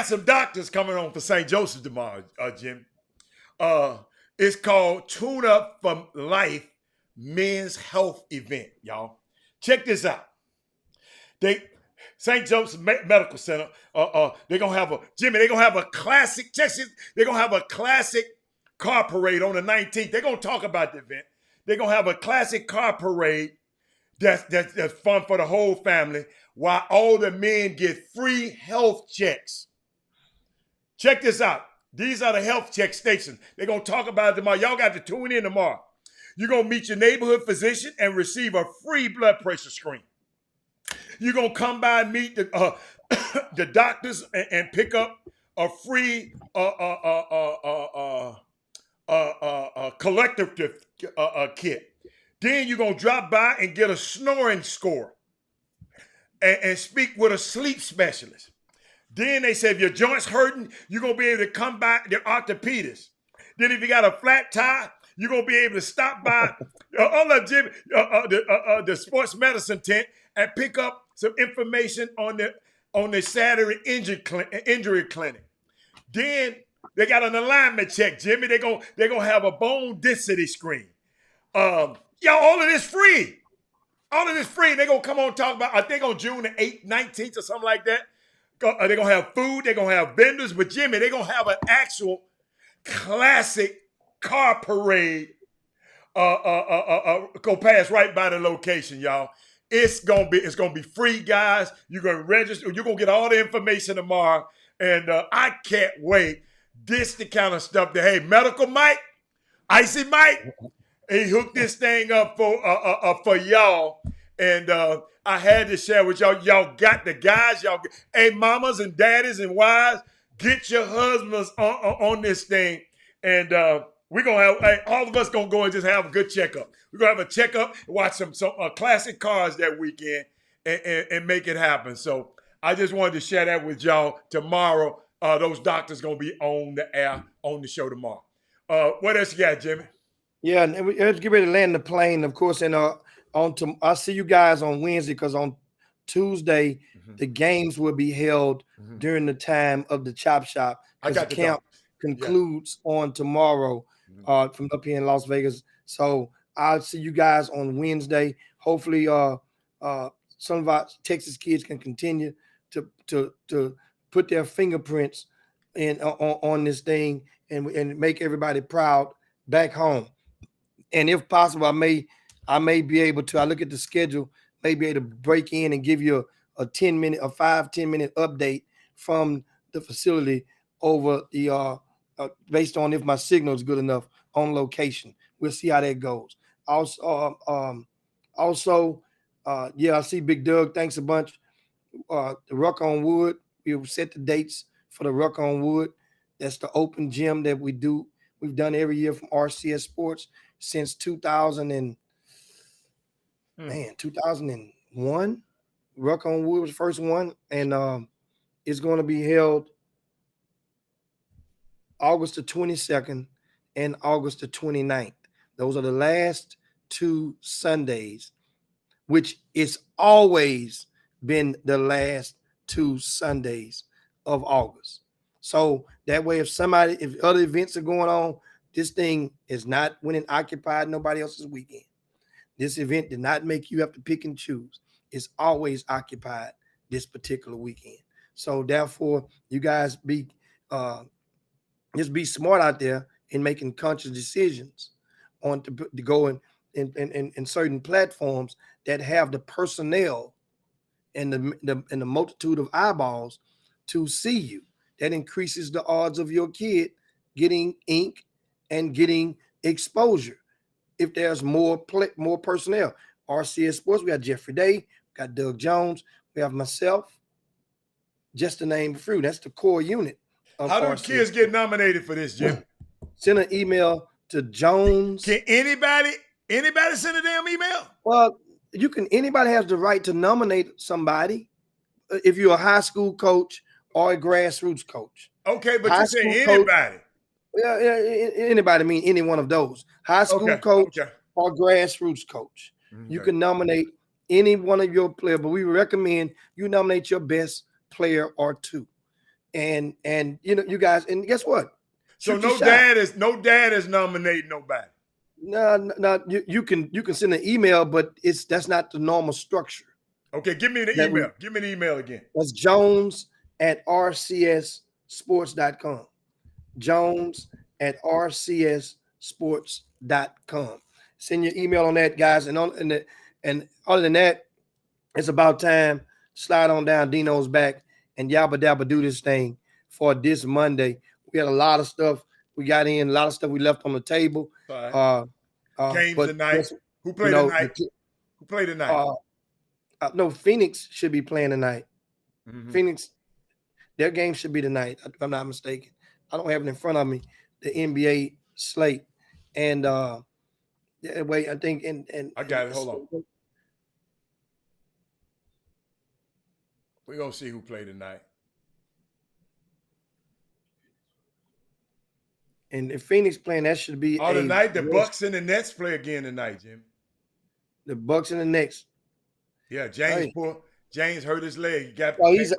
S1: some doctors coming on for St. Joseph tomorrow, Jimmy. It's called Tune Up for Life Men's Health Event, y'all. Check this out. St. Joseph Medical Center, they're gonna have a classic, Texas, they're gonna have a classic car parade on the 19th. They're gonna talk about the event. They're gonna have a classic car parade that's fun for the whole family, while all the men get free health checks. Check this out. These are the health check stations. They're going to talk about it tomorrow. Y'all got to tune in tomorrow. You're going to meet your neighborhood physician and receive a free blood pressure screen. You're going to come by and meet the doctors and pick up a free collective kit. Then you're going to drop by and get a snoring score and speak with a sleep specialist. Then they say if your joint's hurting, you're going to be able to come by the orthopedist. Then if you got a flat tire, you're going to be able to stop by the sports medicine tent and pick up some information on the Saturday injury clinic. Then they got an alignment check, Jimmy. They're gonna have a bone density screen. All of this free. All of this free. They're going to come on and talk about, I think on June the 8th, 19th or something like that. They're going to have food. They're going to have vendors. But, Jimmy, they're going to have an actual classic car parade go pass right by the location, y'all. It's gonna be free, guys. You're going to register. You're going to get all the information tomorrow. And I can't wait. This the kind of stuff that, hey, Medical Mike, Icy Mike, he hooked this thing up for y'all. And I had to share with y'all. Y'all got the guys. Hey, mamas and daddies and wives, get your husbands on this thing. And we're going to have, all of us going to go and just have a good checkup. We're going to have a checkup, watch some classic cars that weekend and make it happen. So I just wanted to share that with y'all. Tomorrow, those doctors going to be on the air, on the show tomorrow. What else you got, Jimmy?
S5: Yeah, and let's get ready to land the plane, of course. And I'll see you guys on Wednesday, because on Tuesday, the games will be held during the time of the Chop Shop. The camp concludes on tomorrow from up here in Las Vegas. So I'll see you guys on Wednesday. Hopefully, some of our Texas kids can continue to put their fingerprints on this thing and make everybody proud back home. And if possible, I may be able to, I look at the schedule, may be able to break in and give you a 10-minute update from the facility over the based on if my signal is good enough on location. We'll see how that goes. Also, I see Big Doug. Thanks a bunch. The Ruck on Wood. We'll set the dates for the Ruck on Wood. That's the open gym that we do. We've done every year from RCS Sports since 2001. Ruck on Wood was the first one, and it's going to be held August the 22nd and August the 29th. Those are the last two Sundays, which it's always been the last two Sundays of August. So that way, if other events are going on, this thing is not winning occupied nobody else's weekend. This event did not make you have to pick and choose. It's always occupied this particular weekend. So therefore, you guys just be smart out there in making conscious decisions on to go in certain platforms that have the personnel and the multitude of eyeballs to see you. That increases the odds of your kid getting ink and getting exposure. If there's more personnel, RCS Sports, we got Jeffrey Day, we got Doug Jones, we have myself, just to name a few. That's the core unit.
S1: How do kids get nominated for this, Jim?
S5: Send an email to Jones.
S1: Can anybody send a damn email?
S5: Well, you can. Anybody has the right to nominate somebody if you're a high school coach or a grassroots coach.
S1: Okay, but
S5: High
S1: you say
S5: school
S1: anybody.
S5: Yeah, anybody mean any one of those. High school coach or grassroots coach.
S1: Okay.
S5: You can nominate any one of your players, but we recommend you nominate your best player or two. And you guys, and guess what?
S1: So no dad is nominating nobody.
S5: No, you can send an email, but that's not the normal structure.
S1: Okay, give me the email. Give me the email again.
S5: That's Jones@rcssports.com. Jones@rcssports.com. Send your email on that, guys. And other than that, it's about time. Slide on down. Dino's back and yabba dabba do this thing for this Monday. We had a lot of stuff we got in, a lot of stuff we left on the table.
S1: Right. Games tonight. Who played tonight? Who played tonight?
S5: No, Phoenix should be playing tonight.
S1: Mm-hmm.
S5: Phoenix, their game should be tonight, if I'm not mistaken. I don't have it in front of me, the NBA slate. And wait, I think and
S1: I got it. Hold on. We're gonna see who played tonight.
S5: And if Phoenix playing, that should be
S1: tonight. The Bucks and the Nets play again tonight, Jim.
S5: The Bucks and the Nets.
S1: Yeah, James hurt his leg. He got
S5: he's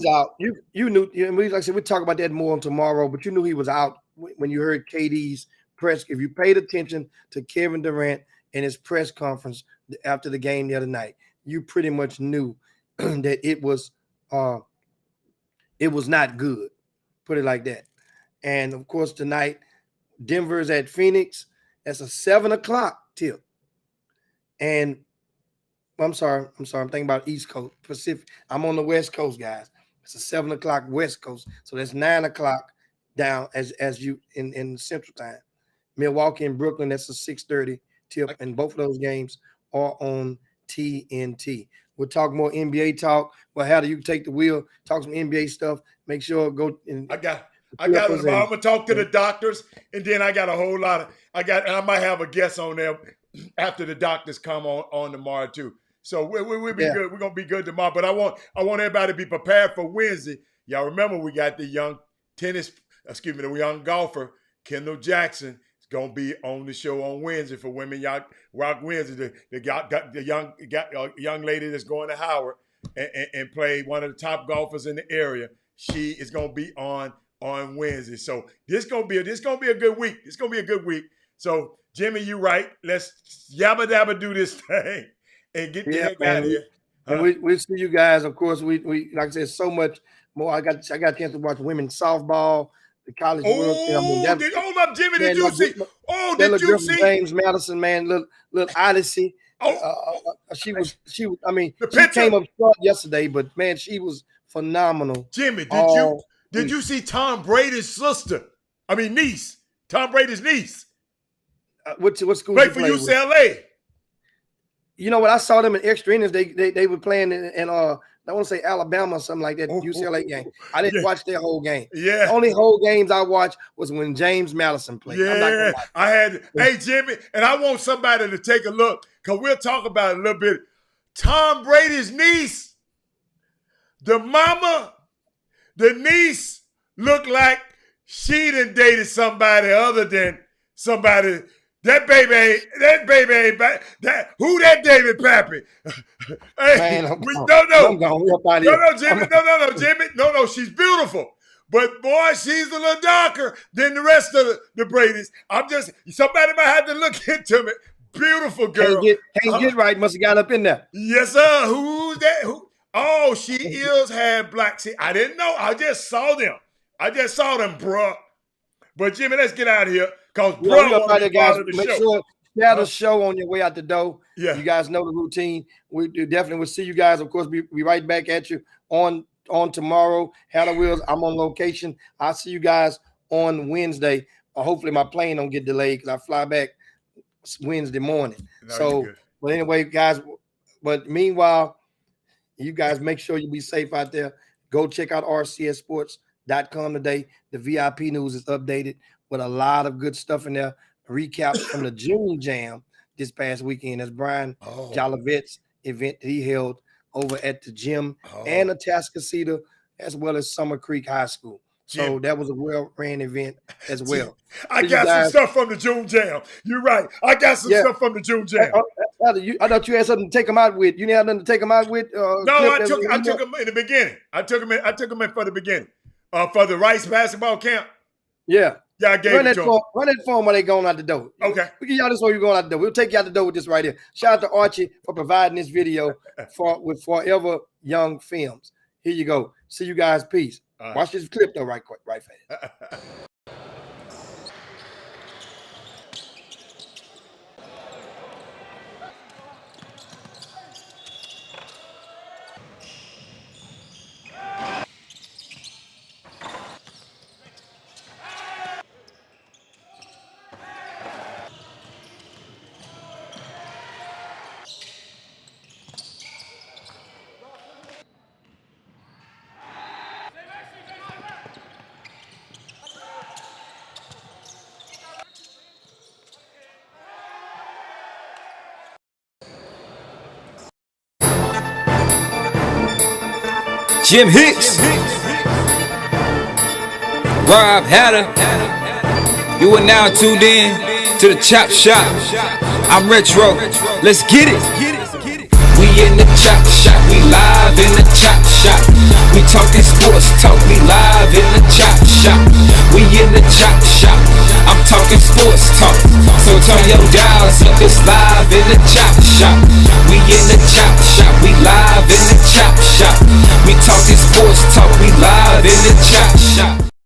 S5: out. You knew, like I said, we'll talk about that more on tomorrow, but you knew he was out when you heard KD's press. If you paid attention to Kevin Durant in his press conference after the game the other night, you pretty much knew that it was not good. Put it like that. And of course, tonight, Denver's at Phoenix. That's a 7:00 tip. And I'm sorry. I'm thinking about East Coast, Pacific. I'm on the West Coast, guys. It's a 7:00 West Coast. So that's 9:00 down as you in Central Time. Milwaukee and Brooklyn, that's a 6:30 tip. And both of those games are on TNT. We'll talk more NBA talk. Well, how do you take the wheel? Talk some NBA stuff. Make sure go and
S1: I got it. I'm gonna talk to the doctors, and then I got a whole lot of I might have a guest on there after the doctors come on tomorrow too. So we'll be good. We're gonna be good tomorrow. But I want everybody to be prepared for Wednesday. Y'all remember we got the young golfer Kendall Jackson is gonna be on the show on Wednesday for Women Rock Wednesday. The young lady that's going to Howard and play one of the top golfers in the area. She is gonna be on Wednesday. So this gonna be a good week. It's gonna be a good week. So Jimmy, you right. Let's yabba dabba do this thing and get the heck out of here.
S5: And we'll see you guys. Of course, we like I said, so much more. I got a chance to watch women's softball, the college world.
S1: Hold up, Jimmy. Did you see? Did you see
S5: James Madison, man? Little Odyssey. She came up short yesterday, but man, she was phenomenal.
S1: Jimmy, did you see Tom Brady's niece? Tom Brady's niece.
S5: What school?
S1: Played for UCLA.
S5: You know what? I saw them in extra innings. They were playing in I want to say Alabama or something like that. UCLA game. I didn't watch their whole game.
S1: Yeah.
S5: The only whole games I watched was when James Madison played.
S1: Yeah. Hey Jimmy, and I want somebody to take a look because we'll talk about it a little bit. Tom Brady's niece, the niece looked like she done dated somebody other than somebody. That baby ain't back. Who that David Pappy? Hey,
S5: Man,
S1: Jimmy. No, she's beautiful. But boy, she's a little darker than the rest of the Bradys. Somebody might have to look into me. Beautiful girl.
S5: Can't get right. Must have got up in there.
S1: Yes, sir. Who's that? Oh, she is half black. See, I didn't know. I just saw them, bruh. But Jimmy, let's get out of here. Because
S5: guys, make sure share the show on your way out the door.
S1: Yeah.
S5: You guys know the routine. We definitely will see you guys. Of course, we right back at you on tomorrow. Howard Wheels, I'm on location. I'll see you guys on Wednesday. Hopefully my plane don't get delayed because I fly back Wednesday morning. But anyway, guys, but meanwhile, you guys make sure you be safe out there. Go check out rcssports.com today. The VIP news is updated with a lot of good stuff in there. recaps from the June Jam this past weekend. That's Brian
S1: Oh.
S5: Jolivet's event that he held over at the gym
S1: Oh.
S5: and Atascocita, as well as Summer Creek High School. So
S1: Jim.
S5: that was a well-ran event as well.
S1: I
S5: So you
S1: got some
S5: guys-
S1: stuff from the June Jam. You're right. I got some
S5: Yeah.
S1: stuff from the June Jam.
S5: I thought you had something to take them out with. You didn't have nothing to take them out with?
S1: No, I took them in the beginning. I took them in for the beginning. For the Rice basketball camp.
S5: Yeah.
S1: Yeah, I gave
S5: Run
S1: it
S5: that
S1: to them.
S5: form, run that form while they going out the door.
S1: Okay.
S5: We give y'all this while you're going out the door. We'll take you out the door with this right here. Shout out to Archie for providing this video with Forever Young Films. Here you go. See you guys. Peace.
S1: All right.
S5: Watch this clip though, right quick, right fast.
S6: Jim Hicks, Rob Hatter, you are now tuned in to the Chop Shop. I'm Retro, let's get it. We in the Chop Shop, we live in the Chop Shop. We talking sports talk, we live in the Chop Shop. We in the Chop Shop, I'm talking sports talk. So turn your dials up, it's live in the Chop Shop. We in the Chop Shop, we live in the Chop Shop. We talking sports talk, we live in the Chop Shop.